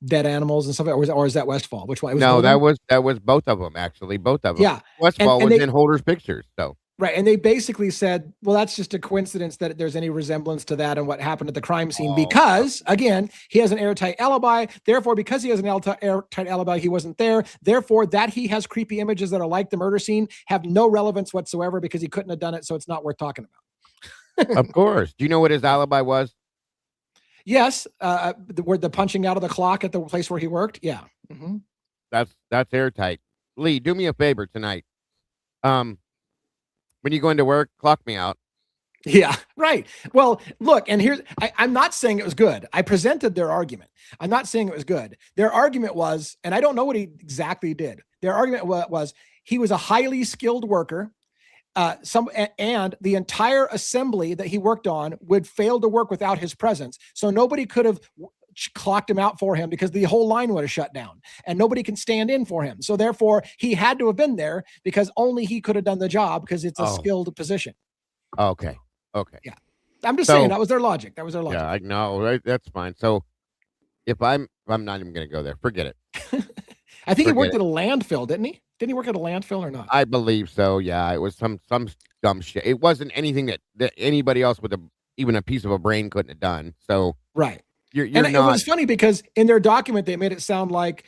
dead animals and stuff, or is that Westfall? Which one? No, that was both of them, actually. Both of them. Yeah. Westfall was in Holder's pictures. So right. And they basically said, well, that's just a coincidence that there's any resemblance to that and what happened at the crime scene, because again, he has an airtight alibi. Therefore, because he has an airtight alibi, he wasn't there. Therefore, that he has creepy images that are like the murder scene have no relevance whatsoever because he couldn't have done it. So it's not worth talking about. Of course. Do you know what his alibi was? Yes. The punching out of the clock at the place where he worked. Yeah. Mm-hmm. That's airtight. Lee, do me a favor tonight. When you go into work, clock me out. Yeah, right. Well, look, and here's, I'm not saying it was good. I presented their argument. I'm not saying it was good. Their argument was, and I don't know what he exactly did. Their argument was he was a highly skilled worker. And the entire assembly that he worked on would fail to work without his presence. So nobody could have clocked him out for him because the whole line would have shut down and nobody can stand in for him. So therefore he had to have been there because only he could have done the job because it's a skilled position. Okay. Yeah. I'm just saying that was their logic. Yeah, I know. Right? That's fine. So if I'm not even going to go there. Forget it. I think he worked at a landfill, didn't he? Didn't he work at a landfill or not? I believe so. Yeah, it was some dumb shit. It wasn't anything that anybody else with even a piece of a brain couldn't have done. So right. You're and not... it was funny because in their document they made it sound like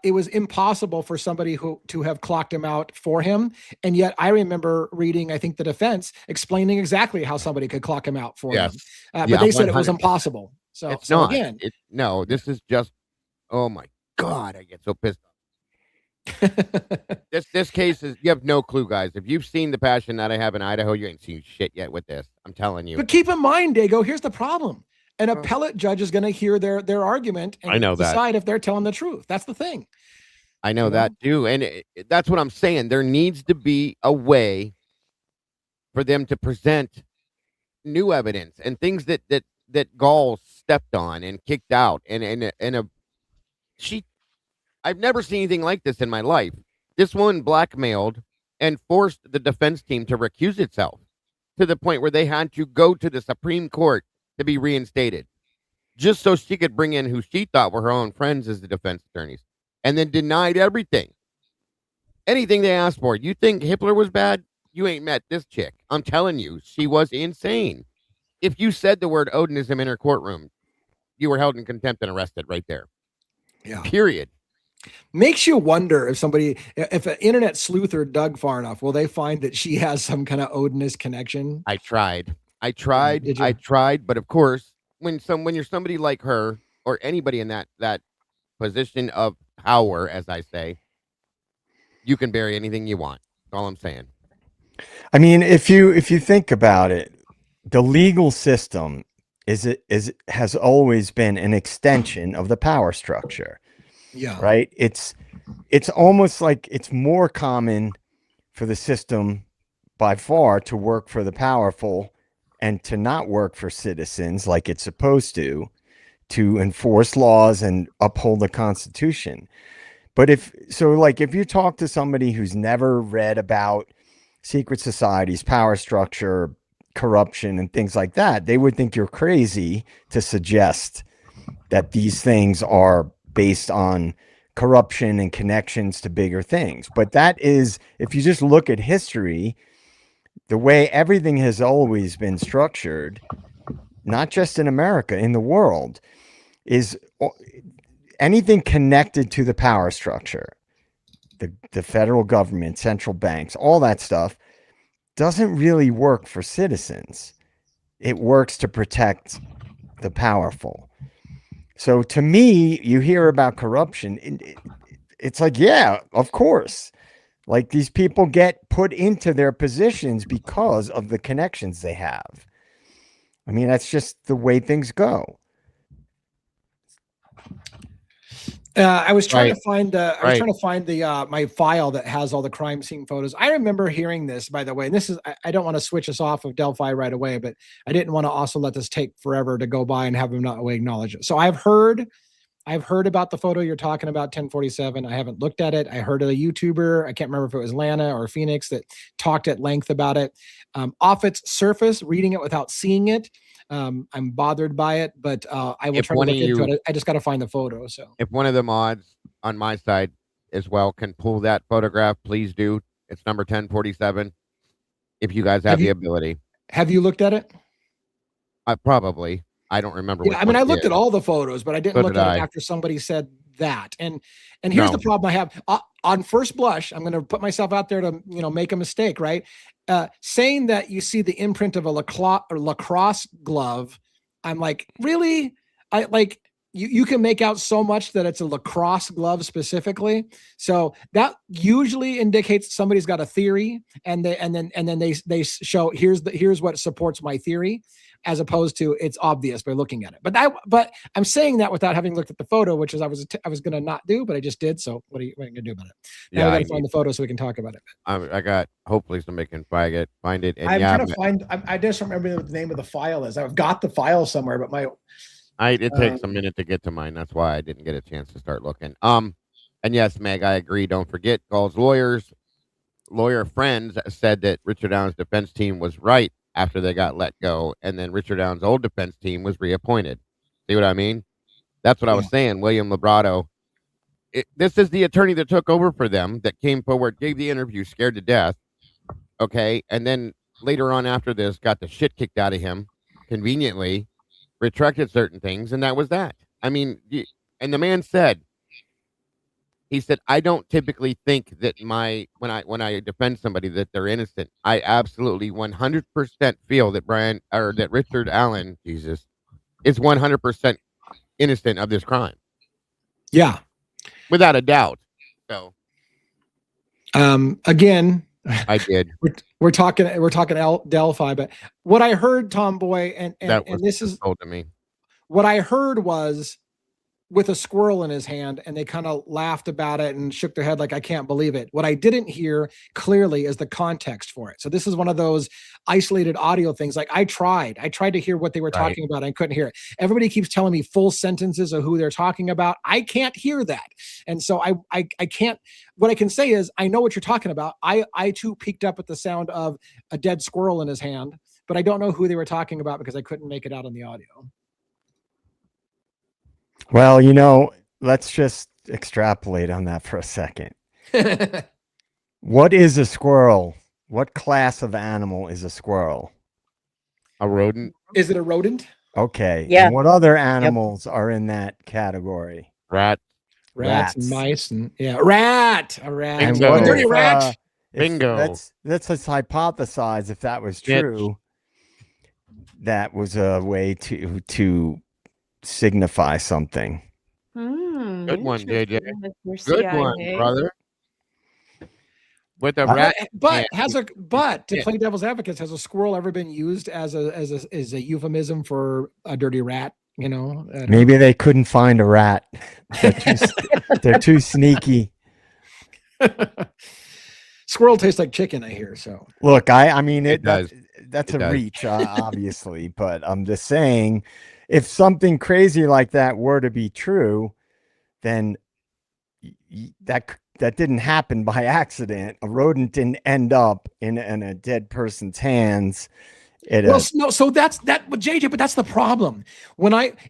it was impossible for somebody to have clocked him out for him, and yet I remember reading, I think, the defense explaining exactly how somebody could clock him out for him. But they said 100%. It was impossible. So it's not. Again, no, this is just. Oh my God, I get so pissed off. This case is, you have no clue, guys. If you've seen the passion that I have in Idaho, you ain't seen shit yet with this. I'm telling you. But keep in mind, Dago, here's the problem. An appellate judge is going to hear their argument and decide if they're telling the truth. That's the thing. I know that too. And that's what I'm saying. There needs to be a way for them to present new evidence and things that Gall stepped on and kicked out. I've never seen anything like this in my life. This woman blackmailed and forced the defense team to recuse itself to the point where they had to go to the Supreme Court to be reinstated just so she could bring in who she thought were her own friends as the defense attorneys, and then denied everything. Anything they asked for. You think Hitler was bad? You ain't met this chick. I'm telling you, she was insane. If you said the word Odinism in her courtroom, you were held in contempt and arrested right there. Yeah. Period. Makes you wonder if an internet sleuther dug far enough, will they find that she has some kind of Odinist connection? I tried, but of course, when you're somebody like her or anybody in that position of power, as I say, you can bury anything you want. That's all I'm saying. I mean, if you think about it, the legal system has always been an extension of the power structure. Yeah. Right. It's it's almost like it's more common for the system by far to work for the powerful and to not work for citizens like it's supposed to enforce laws and uphold the Constitution. But if you talk to somebody who's never read about secret societies, power structure, corruption, and things like that, they would think you're crazy to suggest that these things are based on corruption and connections to bigger things. But that is, if you just look at history, the way everything has always been structured, not just in America, in the world, is anything connected to the power structure, the federal government, central banks, all that stuff doesn't really work for citizens. It works to protect the powerful. So to me, you hear about corruption, it's like, yeah, of course. Like, these people get put into their positions because of the connections they have. I mean, that's just the way things go. I was trying Right. to find I was Right. trying to find the my file that has all the crime scene photos. I remember hearing this, by the way, and this is I don't want to switch us off of Delphi right away, but I didn't want to also let this take forever to go by and have them not acknowledge it. So I've heard about the photo you're talking about, 1047. I haven't looked at it. I heard of a YouTuber, I can't remember if it was Lana or Phoenix, that talked at length about it. Off its surface, reading it without seeing it, I'm bothered by it, but I will If try to one look of into you- it. I just got to find the photo. So If one of the mods on my side as well can pull that photograph, please do. It's number 1047. If you guys have Have the you- ability, have you looked at it? I don't remember. Yeah, which I mean, one I it looked is. at all the photos, but I didn't So look did at it I. after somebody said that. And here's the No. problem I have. On first blush, I'm going to put myself out there to make a mistake, right? Saying that you see the imprint of a lacrosse glove, I'm like, really? I like you can make out so much that it's a lacrosse glove specifically. So that usually indicates somebody's got a theory, and then they show here's what supports my theory, as opposed to it's obvious by looking at it. But I'm saying that without having looked at the photo, which is I was going to not do, but I just did. So what are you going to do about it? Now Yeah, we I got to find the photo so we can talk about it. I got hopefully somebody can find it. And I'm yeah, trying to find. I just don't remember what the name of the file is. I've got the file somewhere, but it takes a minute to get to mine. That's why I didn't get a chance to start looking. And yes, Meg, I agree. Don't forget, Gall's lawyer friends said that Richard Allen's defense team was right after they got let go, and then Richard Allen's old defense team was reappointed. See what I mean? That's what I was saying. William Labrado. This is the attorney that took over for them, that came forward, gave the interview, scared to death. Okay, and then later on after this, got the shit kicked out of him, conveniently, retracted certain things, and that was that. I mean, and the man said, he said, I don't typically think that when I defend somebody that they're innocent. I absolutely 100% feel that Richard Allen, Jesus, is 100% innocent of this crime. Yeah, without a doubt. So again, I did. we're talking Delphi, but what I heard, Tomboy, and this is told to me. What I heard was with a squirrel in his hand, and they kind of laughed about it and shook their head like, I can't believe it. What I didn't hear clearly is the context for it. So this is one of those isolated audio things. Like I tried to hear what they were talking about. I couldn't hear it. Everybody keeps telling me full sentences of who they're talking about. I can't hear that. And so I can't, what I can say is I know what you're talking about. I too peeked up at the sound of a dead squirrel in his hand, but I don't know who they were talking about because I couldn't make it out on the audio. Well, let's just extrapolate on that for a second. What is a squirrel? What class of animal is a squirrel? A rodent. Is it a rodent? Okay. Yeah. And what other animals are in that category? Rat. Rats and mice and a rat. And Bingo. what A dirty if, rat. Bingo. Let's just hypothesize if that was Bitch. true. That was a way to signify something. Good one, JJ. Good CIA. one, brother. With a rat. But to play devil's advocate, has a squirrel ever been used as a euphemism for a dirty rat? Maybe they couldn't find a rat. They're too sneaky. Squirrel tastes like chicken, I hear. So Look, I mean, It does. that's It a does. reach, obviously, but I'm just saying, if something crazy like that were to be true, then that didn't happen by accident. A rodent didn't end up in a dead person's hands. well, no, so that's that, but JJ, but that's the problem.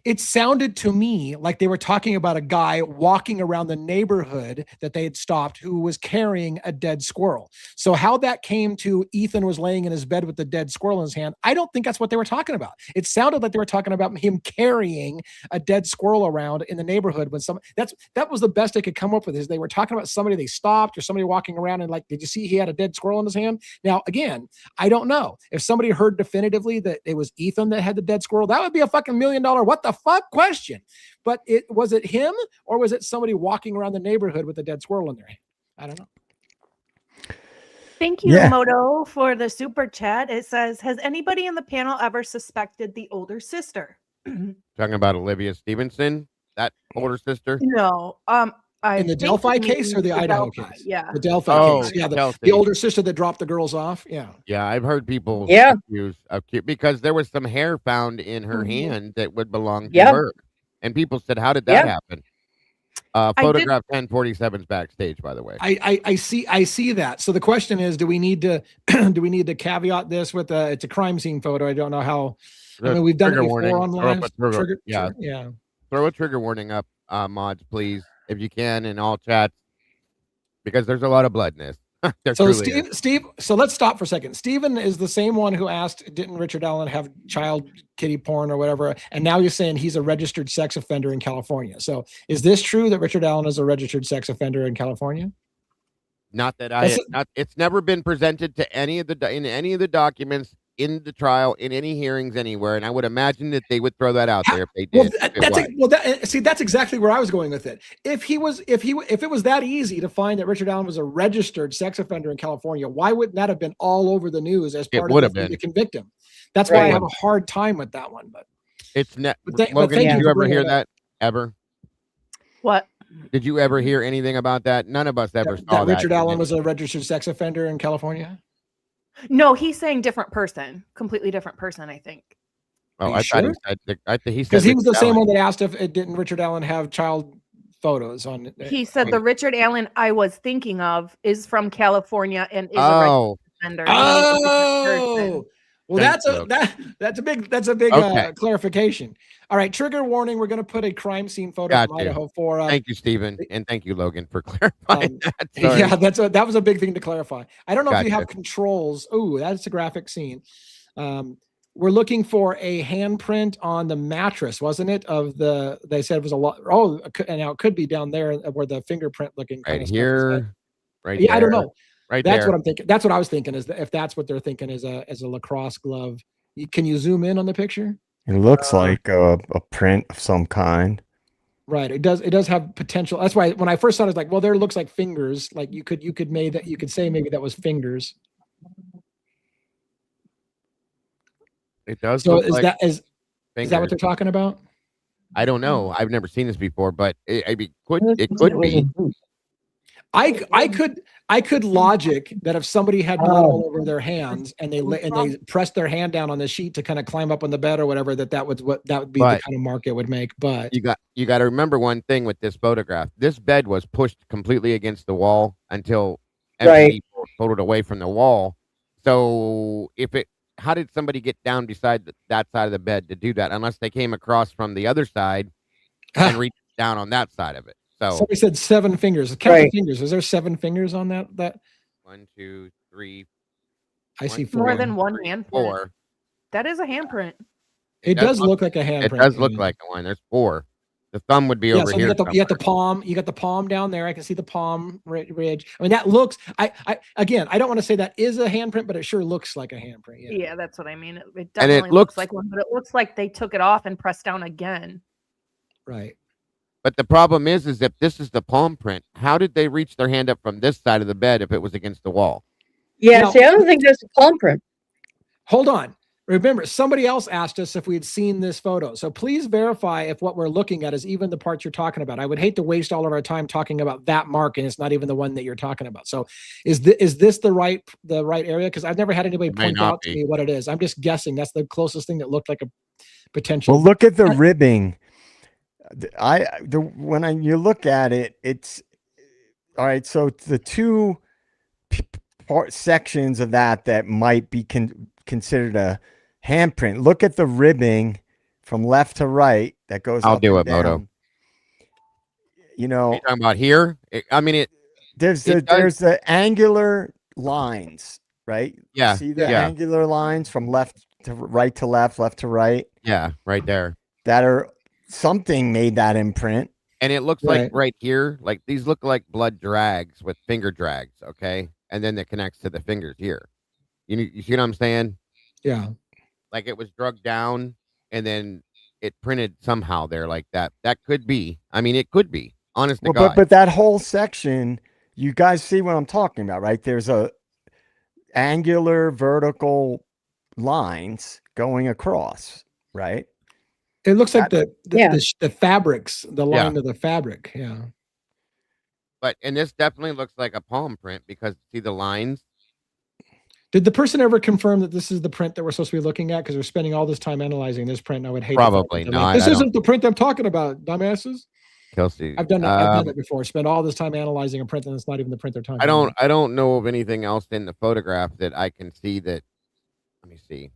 It sounded to me like they were talking about a guy walking around the neighborhood that they had stopped who was carrying a dead squirrel. So how that came to Ethan was laying in his bed with the dead squirrel in his hand, I don't think that's what they were talking about. It sounded like they were talking about him carrying a dead squirrel around in the neighborhood when that was the best they could come up with, is they were talking about somebody they stopped or somebody walking around and like, did you see he had a dead squirrel in his hand? Now, again, I don't know. If somebody heard definitively that it was Ethan that had the dead squirrel, that would be a fucking $1 million what the fuck question. But was it him or was it somebody walking around the neighborhood with a dead squirrel in their hand? I don't know. Thank you, Moto, for the super chat. It says, has anybody in the panel ever suspected the older sister? Talking about Olivia Stevenson, that older sister? No. In the Delphi case or the Idaho case? Yeah. The Delphi case. Yeah. The older sister that dropped the girls off. Yeah. Yeah. I've heard people accuse because there was some hair found in her hand that would belong to her. And people said, how did that happen? Photograph 1047's backstage, by the way. I see that. So the question is, do we need to caveat this with it's a crime scene photo? I don't know how. I mean, we've done it before on live. Throw a trigger warning up, mods, please, if you can, in all chats, because there's a lot of blood in this. So Steve, so let's stop for a second. Steven is the same one who asked, didn't Richard Allen have child kitty porn or whatever? And now you're saying he's a registered sex offender in California. So is this true that Richard Allen is a registered sex offender in California? Not that it's never been presented to any of the documents in the trial, in any hearings anywhere, and I would imagine that they would throw that out there if they did. That's exactly where I was going with it. If it was that easy to find that Richard Allen was a registered sex offender in California, why wouldn't that have been all over the news as part of the convict him? That's why I have a hard time with that one. But it's Logan, did you ever hear that? Ever? What? Did you ever hear anything about that? None of us ever saw that. Richard Allen was a registered sex offender in California? No, he's saying different person, completely different person, I think. Oh, I thought he said because he was the same one that asked if didn't Richard Allen have child photos on. He said the Richard Allen I was thinking of is from California and is a registered offender. Oh, well, that's a big clarification. All right, trigger warning. We're going to put a crime scene photo from Idaho for. Thank you, Stephen, and thank you, Logan, for clarifying that. Sorry. Yeah, that was a big thing to clarify. I don't know if you have controls. Oh, that's a graphic scene. We're looking for a handprint on the mattress, wasn't it? They said it was a lot. Oh, and now it could be down there where the fingerprint looking. Right here, right. Yeah, I don't know. Right, that's there. What I'm thinking. That's what I was thinking. Is that if that's what they're thinking is a lacrosse glove? Can you zoom in on the picture? It looks like a print of some kind. Right. It does have potential. That's why when I first saw it, I was like, well, there looks like fingers. Like you could say maybe that was fingers. It does. So is that what they're talking about? I don't know. I've never seen this before, but it could be. I could logic that if somebody had blood all over their hands and they pressed their hand down on the sheet to kind of climb up on the bed or whatever, that would be the kind of mark it would make. But you got to remember one thing with this photograph. This bed was pushed completely against the wall until everybody pulled it away from the wall. So how did somebody get down beside that side of the bed to do that? Unless they came across from the other side and reached down on that side of it. So somebody said 7 fingers. Count the fingers. Is there 7 fingers on that? 1, 2, 3. I see 4. More than one handprint. 4. That is a handprint. It does look like a handprint. It does look like one. There's 4. The thumb would be over here. You got the palm. You got the palm down there. I can see the palm ridge. I mean, that looks. I don't want to say that is a handprint, but it sure looks like a handprint. Yeah, that's what I mean. It definitely looks like one, but it looks like they took it off and pressed down again. Right. But the problem is if this is the palm print, how did they reach their hand up from this side of the bed if it was against the wall? Yeah, see, I don't think that's a palm print. Hold on. Remember, somebody else asked us if we had seen this photo. So please verify if what we're looking at is even the parts you're talking about. I would hate to waste all of our time talking about that mark and it's not even the one that you're talking about. So is this the right area? Because I've never had anybody point out to me what it is. I'm just guessing that's the closest thing that looked like a potential. Well, look at the ribbing. When you look at it, it's all right. So the two sections of that might be considered a handprint. Look at the ribbing from left to right that goes. I'll up do and it, Moto. down. You know, you're talking about here. There's the angular lines, right? Yeah. See the angular lines from left to right to left to right. Yeah, right there. That are something made that imprint. And it looks like right here, like these look like blood drags with finger drags, okay? And then it connects to the fingers here. You see what I'm saying? Yeah. Like it was drugged down and then it printed somehow there like that. That could be. I mean, it could be. Honest to God. But that whole section, you guys see what I'm talking about, right? There's a angular vertical lines going across, right? It looks like the fabrics, the line of the fabric. Yeah. And this definitely looks like a palm print because see the lines. Did the person ever confirm that this is the print that we're supposed to be looking at? Because we're spending all this time analyzing this print. And I would hate probably not. This isn't the print I'm talking about, dumbasses. Kelsey, I've done it before. Spend all this time analyzing a print, and it's not even the print they're talking about. I don't know of anything else in the photograph that I can see that. Let me see.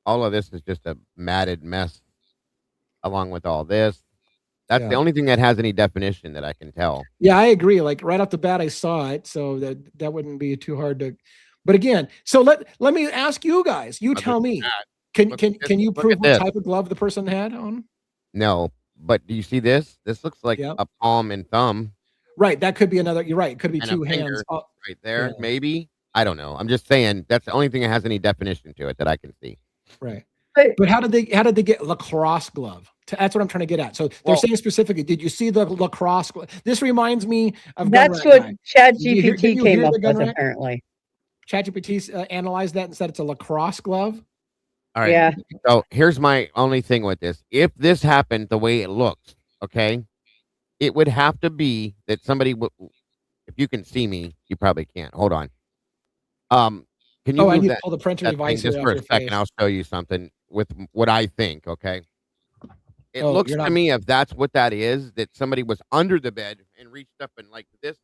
All of this is just a matted mess along with all this. That's the only thing that has any definition that I can tell. Yeah, I agree. Like right off the bat, I saw it, so that wouldn't be too hard to. But again, so let me ask you guys. You tell me. Can you prove what type of glove the person had on? No, but do you see this? This looks like a palm and thumb. Right, that could be another. You're right. It could be two hands right there. Maybe I don't know. I'm just saying that's the only thing that has any definition to it that I can see. Right. But how did they get lacrosse glove? That's what I'm trying to get at. So they're saying specifically, did you see the lacrosse glove? This reminds me of that's what ChatGPT came up with apparently. ChatGPT analyzed that and said it's a lacrosse glove. All right. Yeah. So here's my only thing with this. If this happened the way it looks, okay, it would have to be that somebody would. If you can see me, you probably can't. Hold on. Can you? I need to pull the printer device just for a second. I'll show you something with what I think. Okay. It looks to me if that's what that is, that somebody was under the bed and reached up and like this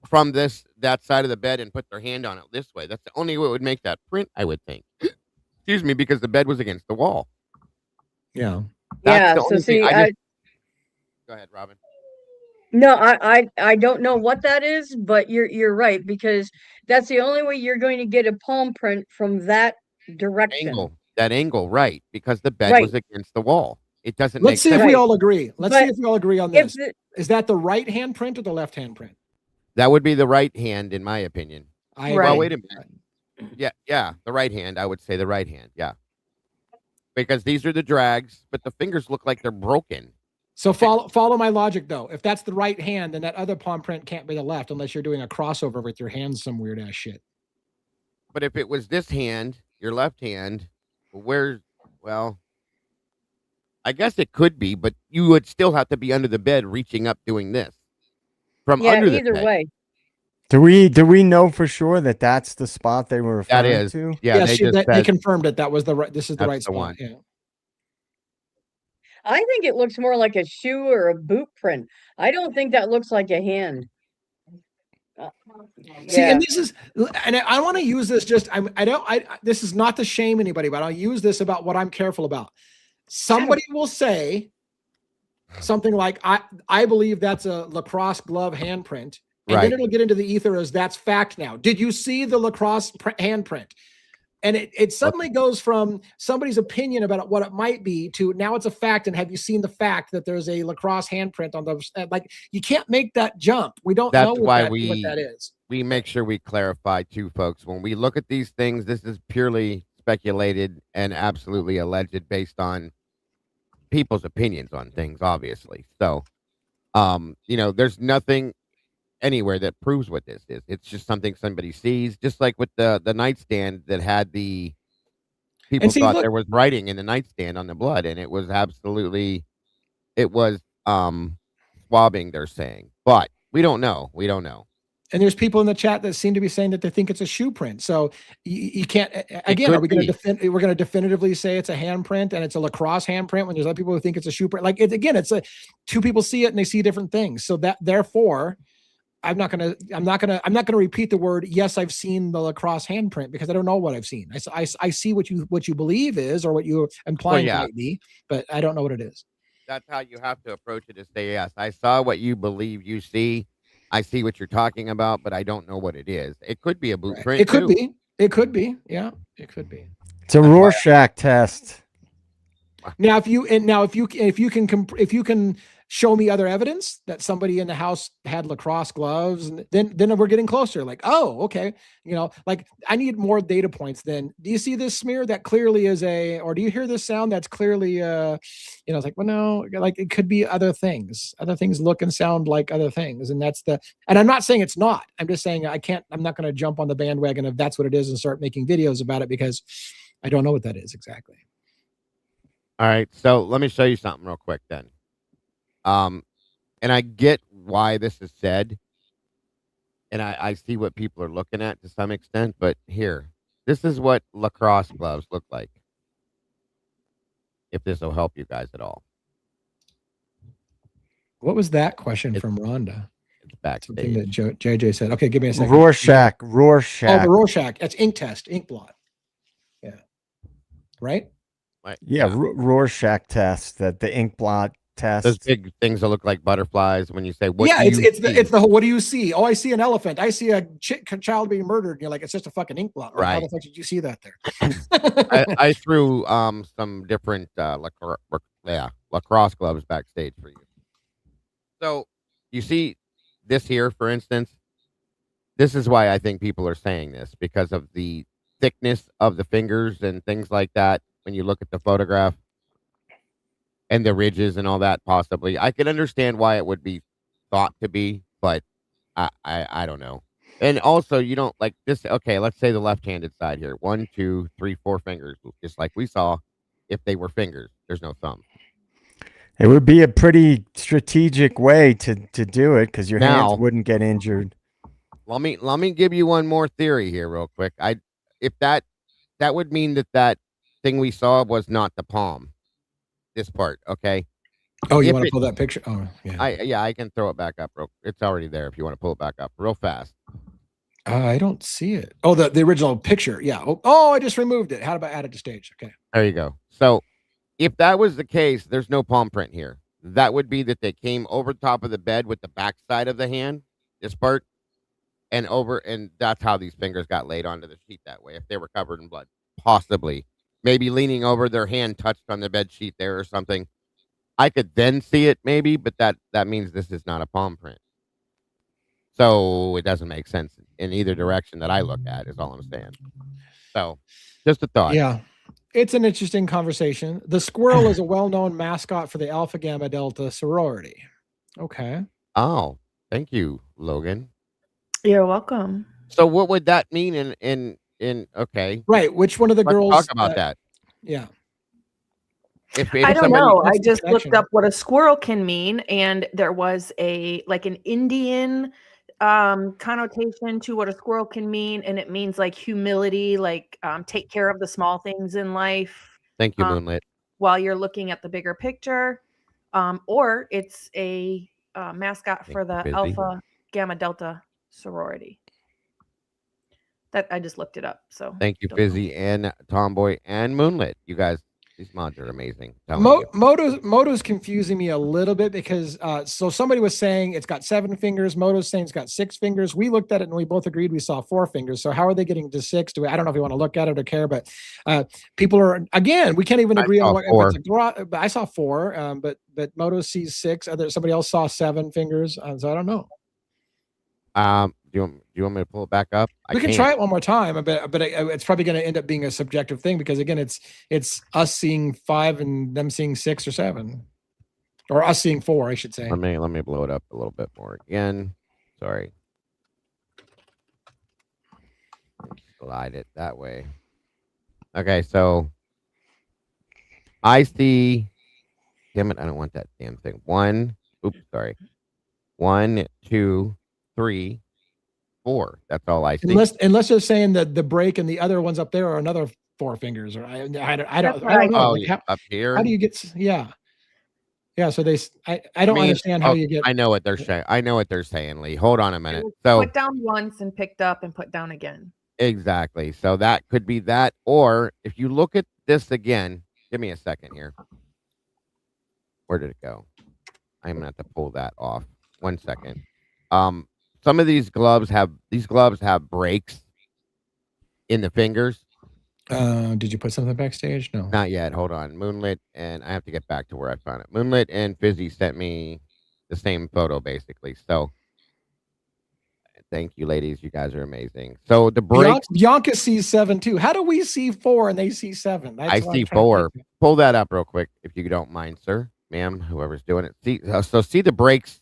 from that side of the bed and put their hand on it this way. That's the only way it would make that print, I would think. Excuse me, because the bed was against the wall. Yeah. So see, go ahead, Robin. No, I don't know what that is, but you're right, because that's the only way you're going to get a palm print from that direction. That angle, right? Because the bed was against the wall. It doesn't. Let's see if we all agree. Let's see if we all agree on this. Is that the right hand print or the left hand print? That would be the right hand, in my opinion. Well, wait a minute. Yeah, the right hand. I would say the right hand. Yeah, because these are the drags, but the fingers look like they're broken. So follow my logic though. If that's the right hand, then that other palm print can't be the left unless you're doing a crossover with your hands, some weird ass shit. But if it was this hand, your left hand, well, I guess it could be, but you would still have to be under the bed, reaching up, doing this from under the bed. Either way. Do we know for sure that that's the spot they were referring to? Yeah, they confirmed it. That was this is the right spot. One. Yeah. I think it looks more like a shoe or a boot print. I don't think that looks like a hand. See, and this is, and I want to use this this is not to shame anybody, but I'll use this about what I'm careful about. Somebody will say something like, I believe that's a lacrosse glove handprint. And then it'll get into the ether as that's fact now. Did you see the lacrosse handprint? And it suddenly goes from somebody's opinion about what it might be to now it's a fact. And have you seen the fact that there's a lacrosse handprint on the, like, you can't make that jump. We don't know what that is. We make sure we clarify too, folks. When we look at these things, this is purely speculated and absolutely alleged based on people's opinions on things, obviously. So, there's nothing anywhere that proves what this is. It's just something somebody sees, just like with the nightstand that had the people see, thought look, there was writing in the nightstand on the blood, and it was absolutely it was swabbing. They're saying, but we don't know. We don't know. and there's people in the chat that seem to be saying that they think it's a shoe print. So you can't. Again, are we going to we're going to definitively say it's a handprint and it's a lacrosse handprint when there's other people who think it's a shoe print? Like again, it's a two people see it and they see different things. So that therefore, I'm not gonna repeat the word. Yes, I've seen the lacrosse handprint because I don't know what I've seen. I see what you believe is or what you're implying it might be, but I don't know what it is. That's how you have to approach it. To say, yes, I saw what you believe you see. I see what you're talking about, but I don't know what it is. It could be a blueprint. Right. It could be. It could be. Yeah, it could be. It's a Rorschach test. Now, if you can show me other evidence that somebody in the house had lacrosse gloves, and then we're getting closer. Like, oh, okay, like I need more data points. Then, do you see this smear that clearly is or do you hear this sound that's clearly, it's like, well, no, like it could be other things. Other things look and sound like other things, and and I'm not saying it's not. I'm just saying I'm not going to jump on the bandwagon if that's what it is and start making videos about it because I don't know what that is exactly. All right, so let me show you something real quick then. And I get why this is said, and I see what people are looking at to some extent, but this is what lacrosse gloves look like. If this will help you guys at all. What was that question from Rhonda? It's backstage. Something that JJ said. Okay, give me a second. Rorschach. Oh, the Rorschach. That's ink test, ink blot. Yeah. Right? Yeah, Rorschach test, that the ink blot test. Those big things that look like butterflies when you say, what it's the what do you see? Oh, I see an elephant. I see a child being murdered. And you're like, it's just a fucking ink blot. Right? How the fuck did you see that there? I threw some different lacrosse gloves backstage for you. So you see this here, for instance. This is why I think people are saying this, because of the thickness of the fingers and things like that. When you look at the photograph and the ridges and all that, possibly I can understand why it would be thought to be, but I don't know. And also, you don't like this. Okay, let's say the left-handed side here. 1, 2, 3, 4 fingers, just like we saw. If they were fingers, there's no thumb. It would be a pretty strategic way to do it because your hands wouldn't get injured. Let me give you one more theory here, real quick. If that would mean that thing we saw was not the palm. This part, okay. Oh, you want to pull that picture? Oh, yeah. I can throw it back up. It's already there. If you want to pull it back up real fast. I don't see it. Oh, the original picture. Yeah. Oh, I just removed it. How about add it to stage? Okay. There you go. So, if that was the case, there's no palm print here. That would be that they came over top of the bed with the back side of the hand, this part, and that's how these fingers got laid onto the sheet that way. If they were covered in blood, possibly. Maybe leaning over, their hand touched on the bed sheet there or something. I could then see it maybe, but that means this is not a palm print. So it doesn't make sense in either direction that I look at, is all I'm saying. So just a thought. Yeah, it's an interesting conversation. The squirrel is a well-known mascot for the Alpha Gamma Delta sorority. Okay. Oh, thank you, Logan. You're welcome. So what would that mean in okay. Right. Which one of the girls talk about that? Yeah. I don't know. I just looked up what a squirrel can mean, and there was an Indian connotation to what a squirrel can mean, and it means like humility, like take care of the small things in life. Thank you, Moonlit. While you're looking at the bigger picture, or it's a mascot for the Alpha Gamma Delta sorority. That I just looked it up. So thank you, Fizzy and Tomboy and Moonlit. You guys, these mods are amazing. Moto's confusing me a little bit because so somebody was saying it's got 7 fingers. Moto's saying it's got 6 fingers. We looked at it and we both agreed we saw 4 fingers. So how are they getting to 6? I don't know if you want to look at it or care, but people are, again, we can't even agree on what. I saw 4, but Moto sees 6. Somebody else saw 7 fingers. So I don't know. Do you want me to pull it back up? We can try it one more time, but it's probably going to end up being a subjective thing because again, it's us seeing 5 and them seeing 6 or 7, or us seeing 4, I should say. Let me blow it up a little bit more again, sorry. Slide it that way. Okay, so I see. Damn it! I don't want that damn thing. Oops, sorry. 1, 2, 3, 4. That's all I see. Unless they're saying that the break and the other ones up there are another 4 fingers, or I That's don't what I know. Oh, Like up here. how do you get? Yeah. So I don't understand how you get. I know what they're saying. I know what they're saying, Lee. Hold on a It minute. was So put down once and picked up and put down again. exactly. So that could be that, or if you look at this again, give me a second here. Where did it go? I'm gonna have to pull that off. 1 second. Some of these gloves have breaks in the fingers. Did you put something backstage? No. Not yet. Hold on. Moonlit, and I have to get back to where I found it. Moonlit and Fizzy sent me the same photo, basically. So, thank you, ladies. You guys are amazing. So the break, Bianca sees 7 too. How do we see 4 and they see 7? I see 4. Pull that up real quick, if you don't mind, sir, ma'am, whoever's doing it. See, so see the breaks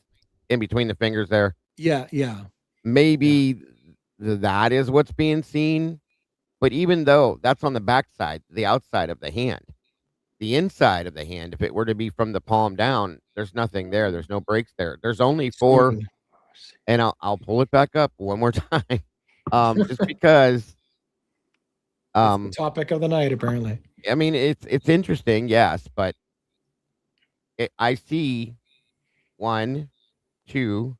in between the fingers there. Yeah. Maybe that is what's being seen. But even though that's on the backside, the outside of the hand, the inside of the hand, if it were to be from the palm down, there's nothing there. There's no breaks there. There's only 4. And I'll pull it back up one more time. Just because It's the topic of the night, apparently. I mean, it's interesting, yes, but I see 1, 2,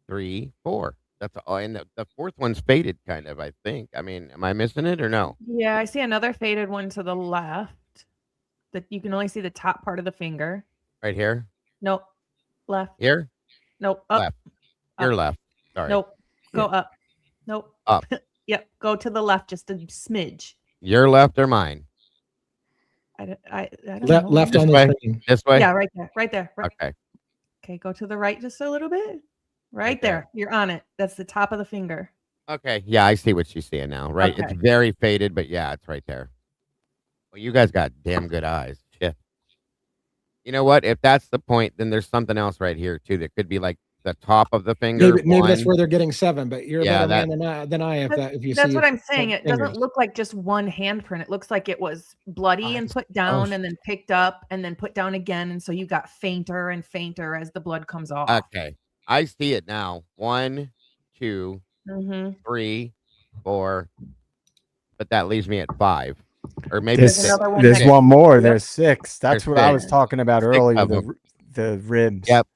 3, 4. That's all, and the 4th one's faded, kind of. I think. I mean, am I missing it or no? Yeah, I see another faded one to the left. That you can only see the top part of the finger. Right here. Nope. Left. Here. Nope. Up. Left. Your left. Sorry. Nope. Go up. Nope. Up. Yep. Go to the left just a smidge. Your left or mine? I don't know. Left This on way? the screen. This way. Yeah, right there. Right there. Right. Okay. Okay, go to the right just a little bit. Right there. there. You're on it. That's the top of the finger. Okay. Yeah, I see what she's seeing now. Right. Okay. It's very faded, but yeah, it's right there. Well, you guys got damn good eyes. Shit. You know what? If that's the point, then there's something else right here too that could be like the top of the finger. Maybe that's where they're getting 7, but you're a Yeah, better man than I if you see. That's what I'm saying. It fingers. doesn't look like just one handprint. It looks like it was bloody and put down and then picked up and then put down again. And so you got fainter and fainter as the blood comes off. Okay. I see it now. 1, 2, 3, 4. But that leaves me at 5. Or maybe There's 6. another one there's next- one more. Yep. There's 6. That's There's what I was 6. talking about 6 earlier. of them. The ribs. Yep.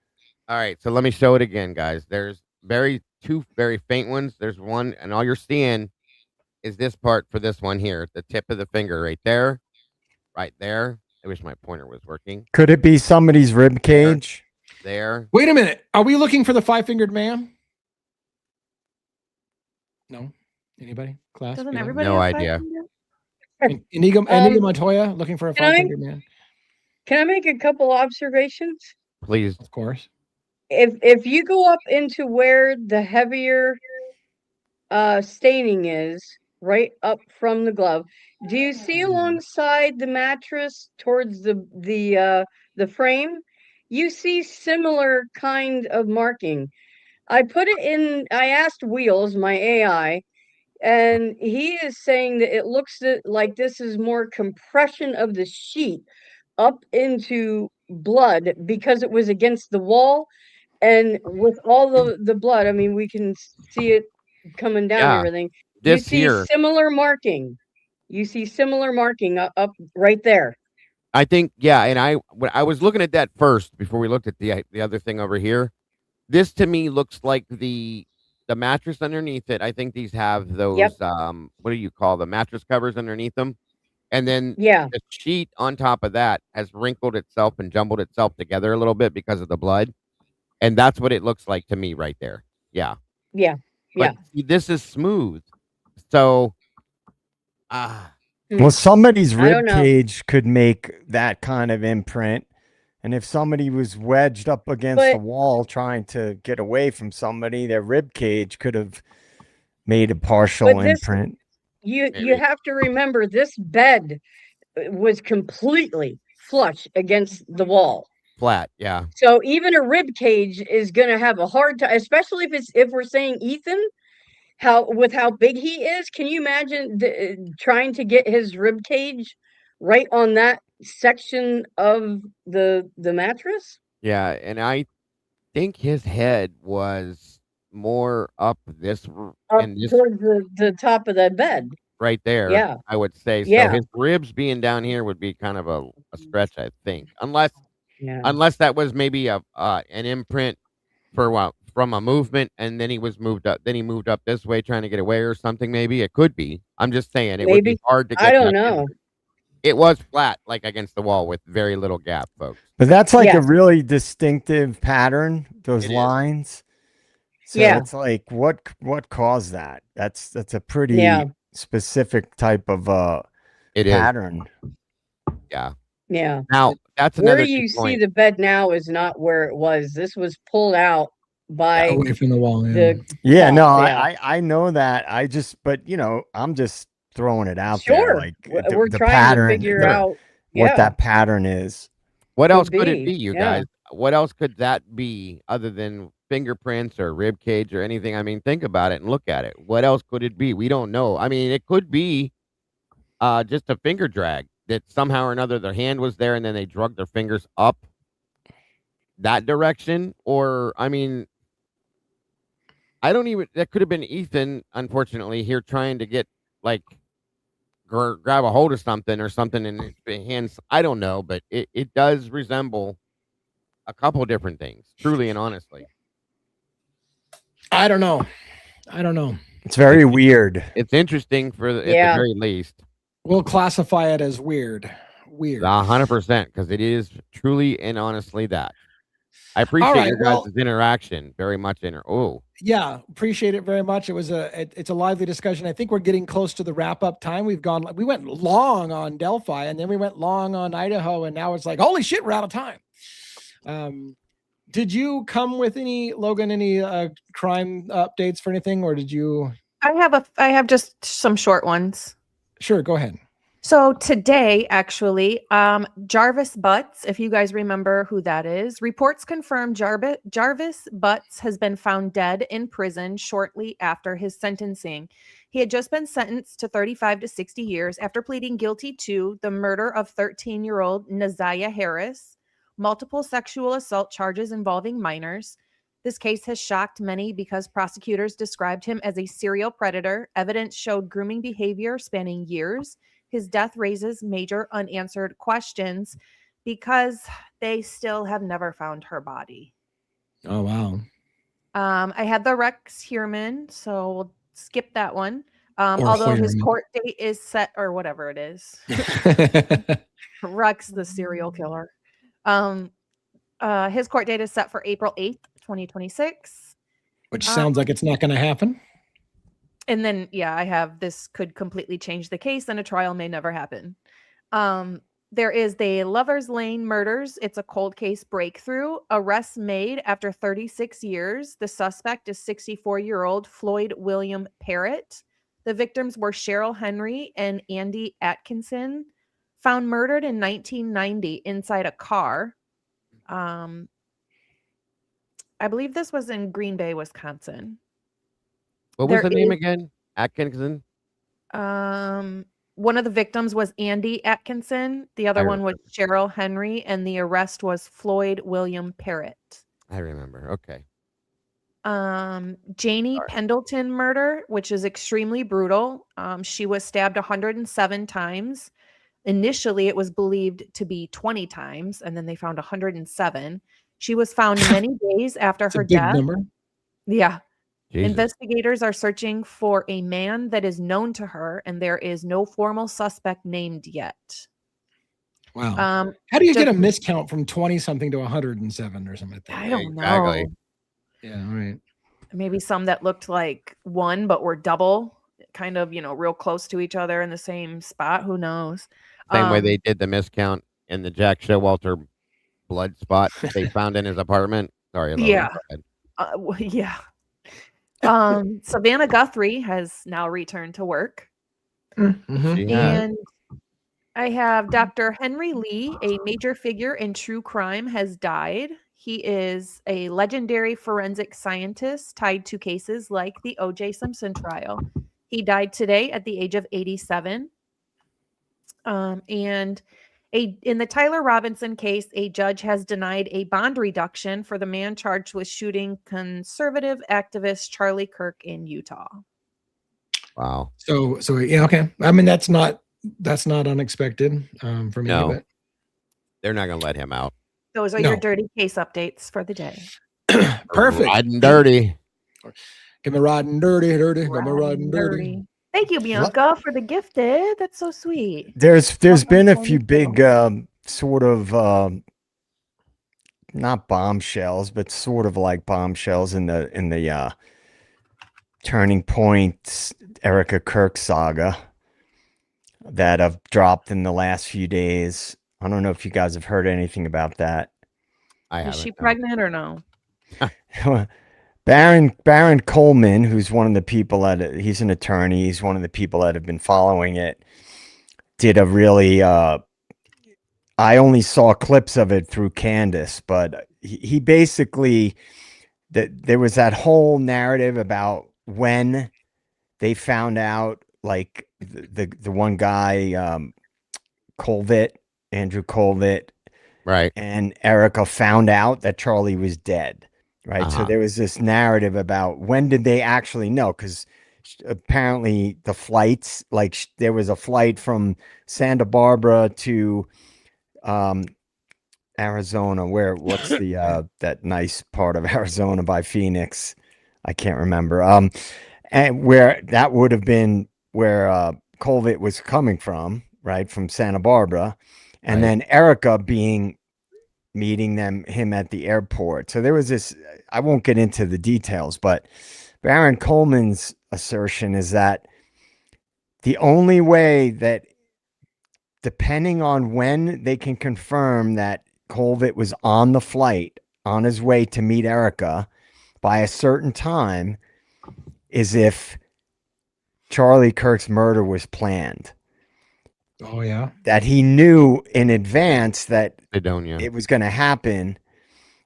All right. So let me show it again, guys. There's 2 very faint ones. There's one, and all you're seeing is this part for this one here, the tip of the finger right there. Right there. I wish my pointer was working. Could it be somebody's rib cage? There. Wait a minute. Are we looking for the 5-fingered man? No. Anybody? Class? Doesn't Feeling? everybody No have idea. 5 fingers? Inigo Montoya looking for a Can I- 5-fingered man? Can I make a couple observations? Please. Of course. If you go up into where the heavier staining is, right up from the glove, do you see alongside the mattress towards the frame? You see similar kind of marking. I asked Wheels, my AI, and he is saying that it looks like this is more compression of the sheet up into blood because it was against the wall. And with all the blood, I mean, we can see it coming down and Yeah, everything. this you see here. similar marking. You see similar marking up right there. I think, yeah, and I was looking at that first before we looked at the other thing over here. This to me looks like the mattress underneath it. I think these have those what do you call the mattress covers underneath them? And then Yeah. the sheet on top of that has wrinkled itself and jumbled itself together a little bit because of the blood. And that's what it looks like to me right there. Yeah. Yeah. But see, this is smooth. So Well, somebody's I don't rib know. cage could make that kind of imprint. And if somebody was wedged up against the But- wall trying to get away from somebody, their rib cage could have made a partial But this- imprint. You Maybe. have to remember this bed was completely flush against the wall. flat. Yeah. So even a rib cage is going to have a hard time, especially if we're saying Ethan, how big he is. Can you imagine trying to get his rib cage right on that section of the mattress? Yeah, and I think his head was more up Up and this towards the top of the bed. right there, Yeah. I would say. So Yeah. his ribs being down here would be kind of a stretch, I think. Unless Yeah. that was maybe an imprint for from a movement, and then he was moved up. Then he moved up this way, trying to get away or something. Maybe it could be. I'm just saying it would be Maybe. hard to I get don't that know. in. It was flat, like against the wall, with very little gap, folks. But that's like a Yes. really distinctive pattern, those It is. lines. So Yeah. it's like what caused that? That's a pretty Yeah. specific type of It is. pattern. Yeah. Yeah. Now that's Where another you good see point. the bed now is not where it was. This was pulled out by Away from the wall. Yeah. the Yeah, no, cloth, yeah. I know that. I just, but you know, I'm just throwing it out there, Sure. like We're the trying pattern, to figure Sure. out what yeah, that pattern is. What else could could it be. be, you Yeah. guys? What else could that be other than fingerprints or rib cage or anything? I mean, think about it and look at it. What else could it be? We don't know. I mean, it could be just a finger drag that somehow or another their hand was there and then they drug their fingers up that direction. Or, I mean, I don't even, that could have been Ethan, unfortunately, here trying to get like grab a hold of something or something in his hands. I don't know, but it does resemble a couple different things, truly and honestly. I don't know. It's very weird. It's interesting at the Yeah. very least. We'll classify it as weird. 100%, because it is truly and honestly that. I appreciate right, your well- guys' interaction very much. Yeah, appreciate it very much. It's a lively discussion. I think we're getting close to the wrap up time. We went long on Delphi, and then we went long on Idaho, and now it's like, holy shit, we're out of time. Did you come with any crime updates for anything, or did you? I have just some short ones. Sure, go ahead. So today, actually, Jarvis Butts, if you guys remember who that is, reports confirm Jarvis Butts has been found dead in prison shortly after his sentencing. He had just been sentenced to 35 to 60 years after pleading guilty to the murder of 13-year-old Naziah Harris, multiple sexual assault charges involving minors. This case has shocked many because prosecutors described him as a serial predator. Evidence showed grooming behavior spanning years. His death raises major unanswered questions because they still have never found her body. Oh, wow. I had the Rex Heuermann, so we'll skip that one. Or Although his Heuermann. court date is set, or whatever it is. Rex, the serial killer. His court date is set for April 8th, 2026. Which sounds like it's not going to happen. And then, yeah, I have this could completely change the case and a trial may never happen. There is the Lovers Lane murders. It's a cold case breakthrough. Arrests made after 36 years. The suspect is 64-year-old Floyd William Parrott. The victims were Cheryl Henry and Andy Atkinson, found murdered in 1990 inside a car. I believe this was in Green Bay, Wisconsin. What was the name again? Atkinson? One of the victims was Andy Atkinson. The other one was Cheryl Henry, and the arrest was Floyd William Parrott. I remember. Okay. Janie Pendleton murder, which is extremely brutal. She was stabbed 107 times. Initially, it was believed to be 20 times, and then they found 107. She was found many days after her death. Number. Yeah. Jesus. Investigators are searching for a man that is known to her, and there is no formal suspect named yet. Wow. How do you get a miscount from 20 something to 107 or something like that? I don't know. Exactly. Yeah, all right. Maybe some that looked like one, but were double, kind of, real close to each other in the same spot. Who knows? Same way they did the miscount in the Jack Showalter blood spot they found in his apartment. Sorry, Logan, yeah. go ahead. Yeah. Savannah Guthrie has now returned to work. Mm-hmm. She has. And I have Dr. Henry Lee, a major figure in true crime, has died. He is a legendary forensic scientist tied to cases like the O.J. Simpson trial. He died today at the age of 87. And in the Tyler Robinson case, a judge has denied a bond reduction for the man charged with shooting conservative activist Charlie Kirk in Utah. Wow. So yeah, okay. I mean, that's not unexpected for me, No. but They're not going to let him out. Those are No. your dirty case updates for the day. perfect. Riding dirty. Give me riding dirty. Give me riding dirty. Thank you, Bianca, for the gifted. That's so sweet. There's been a few big Wonderful. sort of not bombshells, but sort of like bombshells in the Turning Point Erica Kirk saga that have dropped in the last few days. I don't know if you guys have heard anything about that. I Is haven't. she no. pregnant or no? Baron Coleman, who's one of the people he's an attorney, he's one of the people that have been following it, did a really I only saw clips of it through Candace, but he basically there was that whole narrative about when they found out, like the one guy, Andrew Colvett, Right. and Erica found out that Charlie was dead. Right. So there was this narrative about when did they actually know? Because apparently the flights, like there was a flight from Santa Barbara to Arizona, what's the that nice part of Arizona by Phoenix? I can't remember. And where that would have been where Colvett was coming from, right? From Santa Barbara. And Right. then Erica meeting him at the airport. So there was this, I won't get into the details, but Baron Coleman's assertion is that the only way that, depending on when they can confirm that Colvett was on the flight on his way to meet Erica by a certain time, is if Charlie Kirk's murder was planned. Oh yeah. That he knew in advance that Sidonia. it was going to happen.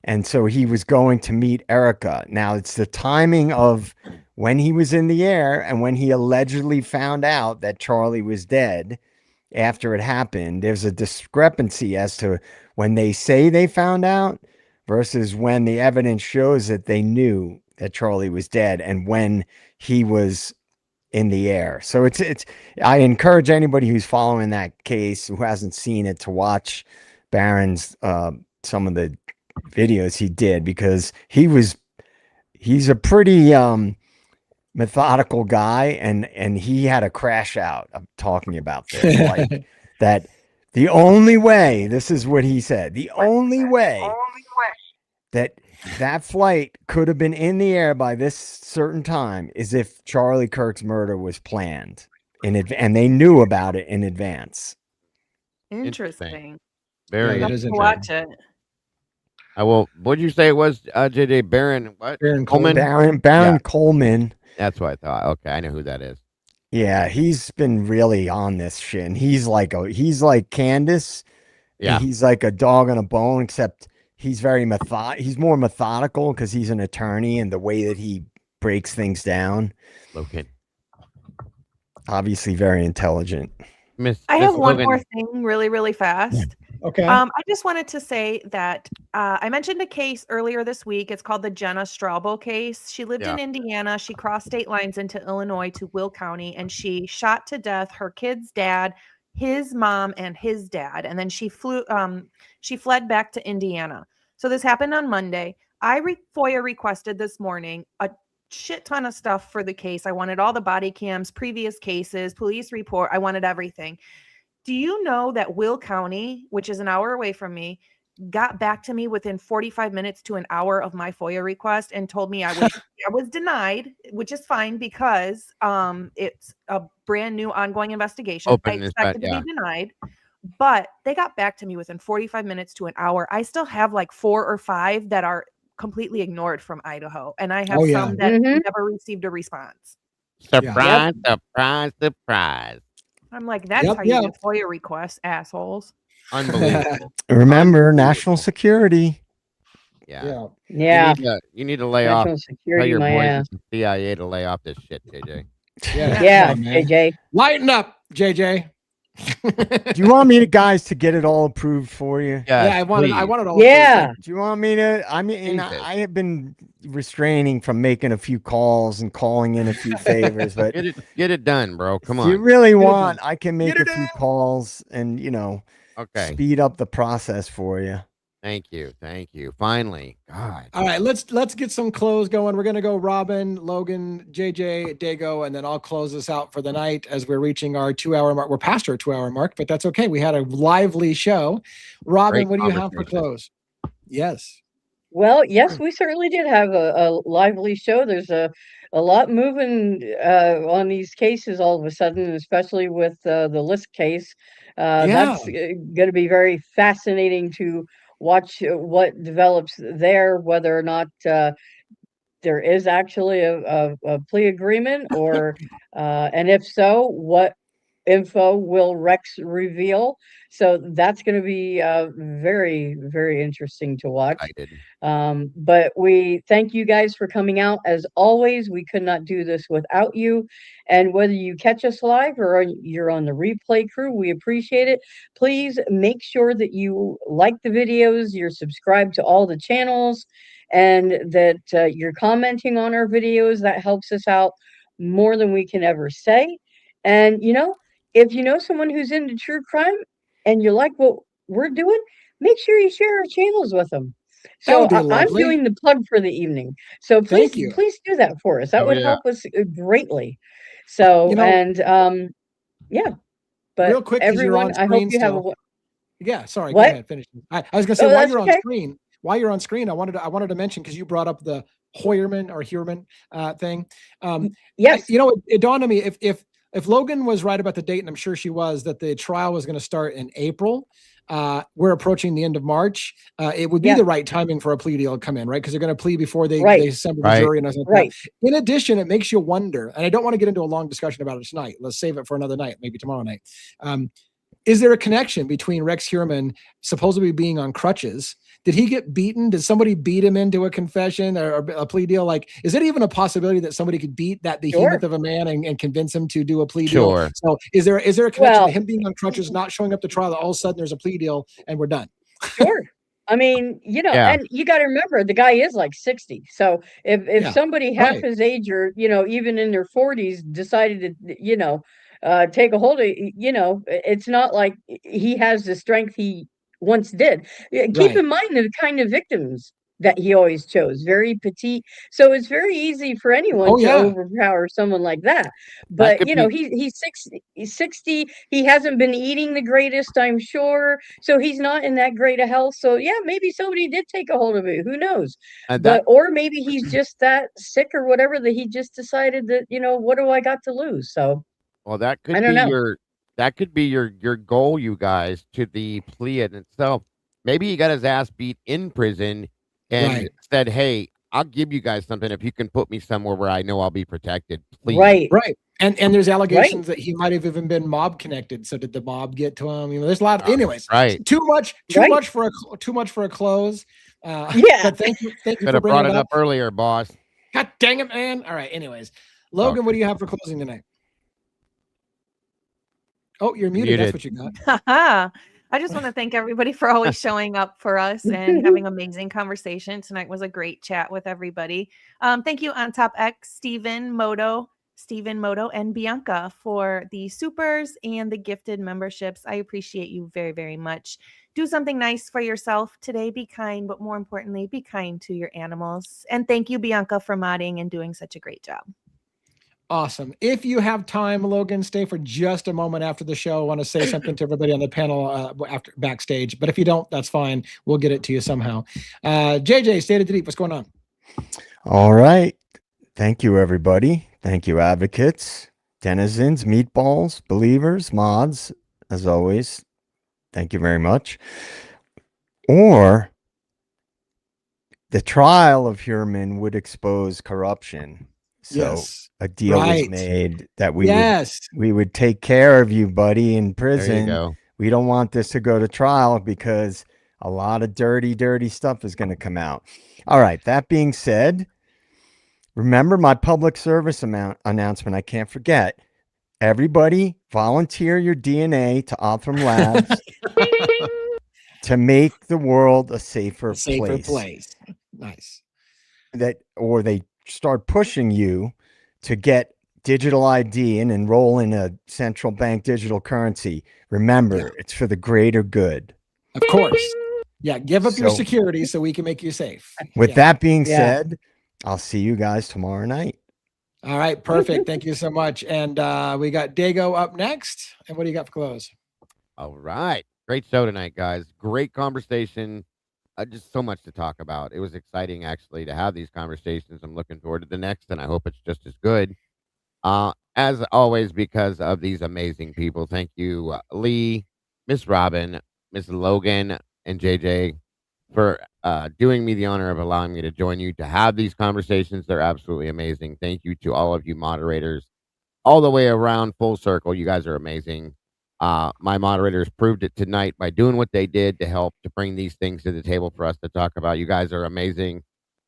And so he was going to meet Erica. Now it's the timing of when he was in the air and when he allegedly found out that Charlie was dead after it happened. There's a discrepancy as to when they say they found out versus when the evidence shows that they knew that Charlie was dead and when he was in the air. So I encourage anybody who's following that case who hasn't seen it to watch Barron's some of the videos he did, because he's a pretty methodical guy, and he had a crash out of talking about this. Like that the only way, this is what he said, the only way that flight could have been in the air by this certain time is if Charlie Kirk's murder was planned and they knew about it in advance. Interesting. Very Yeah, I'll it is have to watch interesting. it. I will. What'd you say it was, JJ? Baron what? Baron Coleman? Coleman. Baron Yeah. Coleman. That's what I thought. Okay, I know who that is. Yeah, he's been really on this shit. And he's like Candace. Yeah. And he's like a dog on a bone, except he's very he's more methodical because he's an attorney, and the way that he breaks things down. Logan. Obviously very intelligent. I have one more thing really, really fast. Okay. I just wanted to say that I mentioned a case earlier this week. It's called the Jenna Straubel case. She lived in Indiana. She crossed state lines into Illinois to Will County, and she shot to death her kid's dad, his mom, and his dad. And then she fled back to Indiana. So this happened on Monday. I FOIA requested this morning a shit ton of stuff for the case. I wanted all the body cams, previous cases, police report. I wanted everything. Do you know that Will County, which is an hour away from me, got back to me within 45 minutes to an hour of my FOIA request and told me I was denied, which is fine because it's a brand new ongoing investigation. I expected to be denied, but they got back to me within 45 minutes to an hour. I still have like 4 or 5 that are completely ignored from Idaho, and I have some that never received a response. Surprise, surprise, surprise. I'm like, that's Yep, how you yep. do FOIA requests, assholes. Unbelievable. Remember, Unbelievable. national security. Yeah. Yeah. You need to lay off. National Tell security, your my boys ass. at the CIA to lay off this shit, JJ. Yeah, Yeah, come on, man. JJ. Lighten up, JJ. Do you want me to, guys, to get it all approved for you? Yes, I wanted please. all of Yeah. Do you want me to? I mean, Jesus. I have been refraining from making a few calls and calling in a few favors, but Get it done, bro. Come if you on. really it want, done. I can make Get a it few done. calls and, Okay. speed up the process for you. Thank you. Thank you. Finally. God. All right, let's get some close going. We're gonna go Robin, Logan, JJ, Dago, and then I'll close this out for the night as we're reaching our 2-hour mark. We're past our 2-hour mark, but that's okay. We had a lively show. Robin, Great what do you have for conversation. close? Yes. Well, yes, we certainly did have a lively show. There's a lot moving on these cases all of a sudden, especially with the list case. Yeah. That's going to be very fascinating to watch what develops there, whether or not there is actually a plea agreement, or and if so, what info will Rex reveal? So that's going to be very, very interesting to watch. Excited. But we thank you guys for coming out. As always, we could not do this without you. And whether you catch us live or you're on the replay crew, we appreciate it. Please make sure that you like the videos, you're subscribed to all the channels, and that you're commenting on our videos. That helps us out more than we can ever say. And, if you know someone who's into true crime and you like what we're doing, make sure you share our channels with them. That So would be I'm lovely. doing the plug for the evening. So please, Thank you. please do that for us. That Oh, would yeah. help us greatly. So, yeah. But real quick, because you're on everyone, I hope screen you have still. Yeah, sorry. What? Go ahead, finish. I was gonna say Oh, while that's you're on okay. screen, I wanted to mention, because you brought up the Heuermann thing. Yes. It dawned on me, if Logan was right about the date, and I'm sure she was, that the trial was going to start in April. We're approaching the end of March. It would be Yeah. the right timing for a plea deal to come in, right? Because they're going to plea before they assemble the Right. jury and everything like Right. that. In addition, it makes you wonder, and I don't want to get into a long discussion about it tonight. Let's save it for another night, maybe tomorrow night. Is there a connection between Rex Heuermann supposedly being on crutches? Did he get beaten? Did somebody beat him into a confession or a plea deal? Like, is it even a possibility that somebody could beat that behemoth of a man and convince him to do a plea deal? So is there a connection Well, to him being on crutches, not showing up to trial, that all of a sudden there's a plea deal and we're done? Sure. I mean, Yeah. and you got to remember the guy is like 60. So if somebody half Right. his age, or even in their 40s, decided to take a hold of, it's not like he has the strength he once did. Keep Right. in mind the kind of victims that he always chose, very petite. So it's very easy for anyone to overpower someone like that. But could be- he's 60. He's 60. He hasn't been eating the greatest, I'm sure. So he's not in that great a health. So yeah, maybe somebody did take a hold of it. Who knows? Or maybe he's just that sick or whatever, that he just decided that, what do I got to lose? So Well, that I could don't be know. your goal, you guys, to the plea in itself. Maybe he got his ass beat in prison and said, "Hey, I'll give you guys something if you can put me somewhere where I know I'll be protected." Please. Right. And there's allegations that he might have even been mob connected. So did the mob get to him? There's a lot of, anyways. Right. Too much for a close. Yeah. But thank you Could for have bringing brought it it up earlier, boss. God dang it, man! All right. Anyways, Logan, what do you have for closing tonight? Oh, you're muted. That's what you got. I just want to thank everybody for always showing up for us and having amazing conversation. Tonight was a great chat with everybody. Thank you on Top X, Stephen Moto, and Bianca for the supers and the gifted memberships. I appreciate you very, very much. Do something nice for yourself today. Be kind, but more importantly, be kind to your animals. And thank you, Bianca, for modding and doing such a great job. Awesome. If you have time, Logan, stay for just a moment after the show. I want to say something to everybody on the panel after backstage. But if you don't, that's fine. We'll get it to you somehow. JJ, State of the Deep, what's going on? All right. Thank you, everybody. Thank you, advocates, denizens, meatballs, believers, mods, as always. Thank you very much. Or the trial of Heuermann would expose corruption. So Yes. a deal was Right. made that we Yes. would take care of you, buddy, in There you prison. go. We don't want this to go to trial because a lot of dirty stuff is going to come out. All right. That being said, remember my public service announcement. I can't forget. Everybody volunteer your DNA to Othram Labs to make the world a safer, A safer place. place. Nice. Or they start pushing you to get digital ID and enroll in a central bank digital currency. Remember, it's for the greater good. Of course. Yeah. Give up your So- security so we can make you safe. With Yeah. that being Yeah. said, I'll see you guys tomorrow night. All right. Perfect. Thank you so much. And we got Dago up next. And what do you got for close? All right. Great show tonight, guys. Great conversation. Just so much to talk about. It was exciting, actually, to have these conversations. I'm looking forward to the next, and I hope it's just as good. As always, because of these amazing people. Thank you, Lee, Miss Robin, Miss Logan, and JJ for doing me the honor of allowing me to join you to have these conversations. They're absolutely amazing. Thank you to all of you moderators all the way around, full circle. You guys are amazing. My moderators proved it tonight by doing what they did to help to bring these things to the table for us to talk about. You guys are amazing.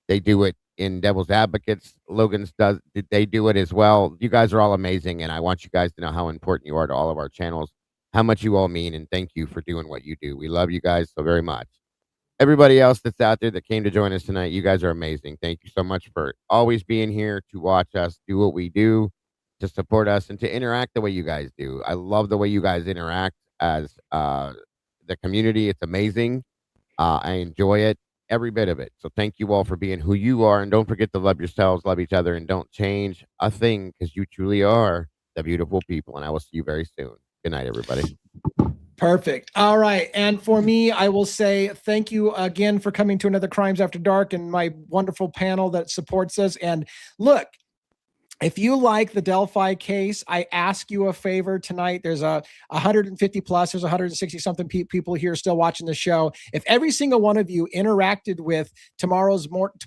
They do it in Devil's Advocates. Logan's does. They do it as well. You guys are all amazing, and I want you guys to know how important you are to all of our channels, how much you all mean, and thank you for doing what you do. We love you guys so very much. Everybody else that's out there that came to join us tonight, you guys are amazing. Thank you so much for always being here to watch us do what we do, to support us, and to interact the way you guys do. I love the way you guys interact as the community. It's amazing. I enjoy it, every bit of it. So thank you all for being who you are. And don't forget to love yourselves, love each other, and don't change a thing because you truly are the beautiful people. And I will see you very soon. Good night, everybody. Perfect. All right. And for me, I will say thank you again for coming to another Crimes After Dark and my wonderful panel that supports us. And look, if you like the Delphi case, I ask you a favor tonight. There's 150 plus, there's 160 something people here still watching the show. If every single one of you interacted with tomorrow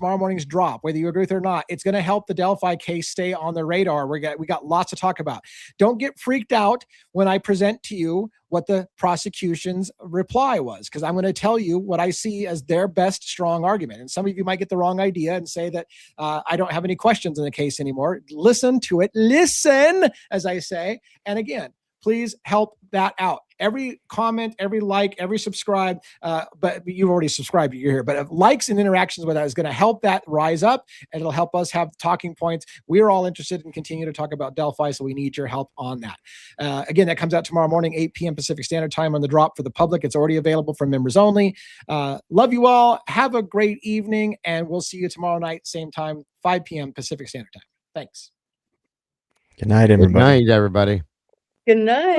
morning's drop, whether you agree with it or not, it's going to help the Delphi case stay on the radar. We got lots to talk about. Don't get freaked out when I present to you what the prosecution's reply was, because I'm going to tell you what I see as their best strong argument. And some of you might get the wrong idea and say that I don't have any questions in the case anymore. Listen to it. Listen, as I say. And again, please help that out. Every comment, every like, every subscribe, but you've already subscribed, you're here, but likes and interactions with that is going to help that rise up, and it'll help us have talking points. We're all interested in continuing to talk about Delphi, so we need your help on that. Again, that comes out tomorrow morning, 8 p.m. Pacific Standard Time on the drop for the public. It's already available for members only. Love you all. Have a great evening, and we'll see you tomorrow night, same time, 5 p.m. Pacific Standard Time. Thanks. Good night, everybody. Good night, everybody. Good night.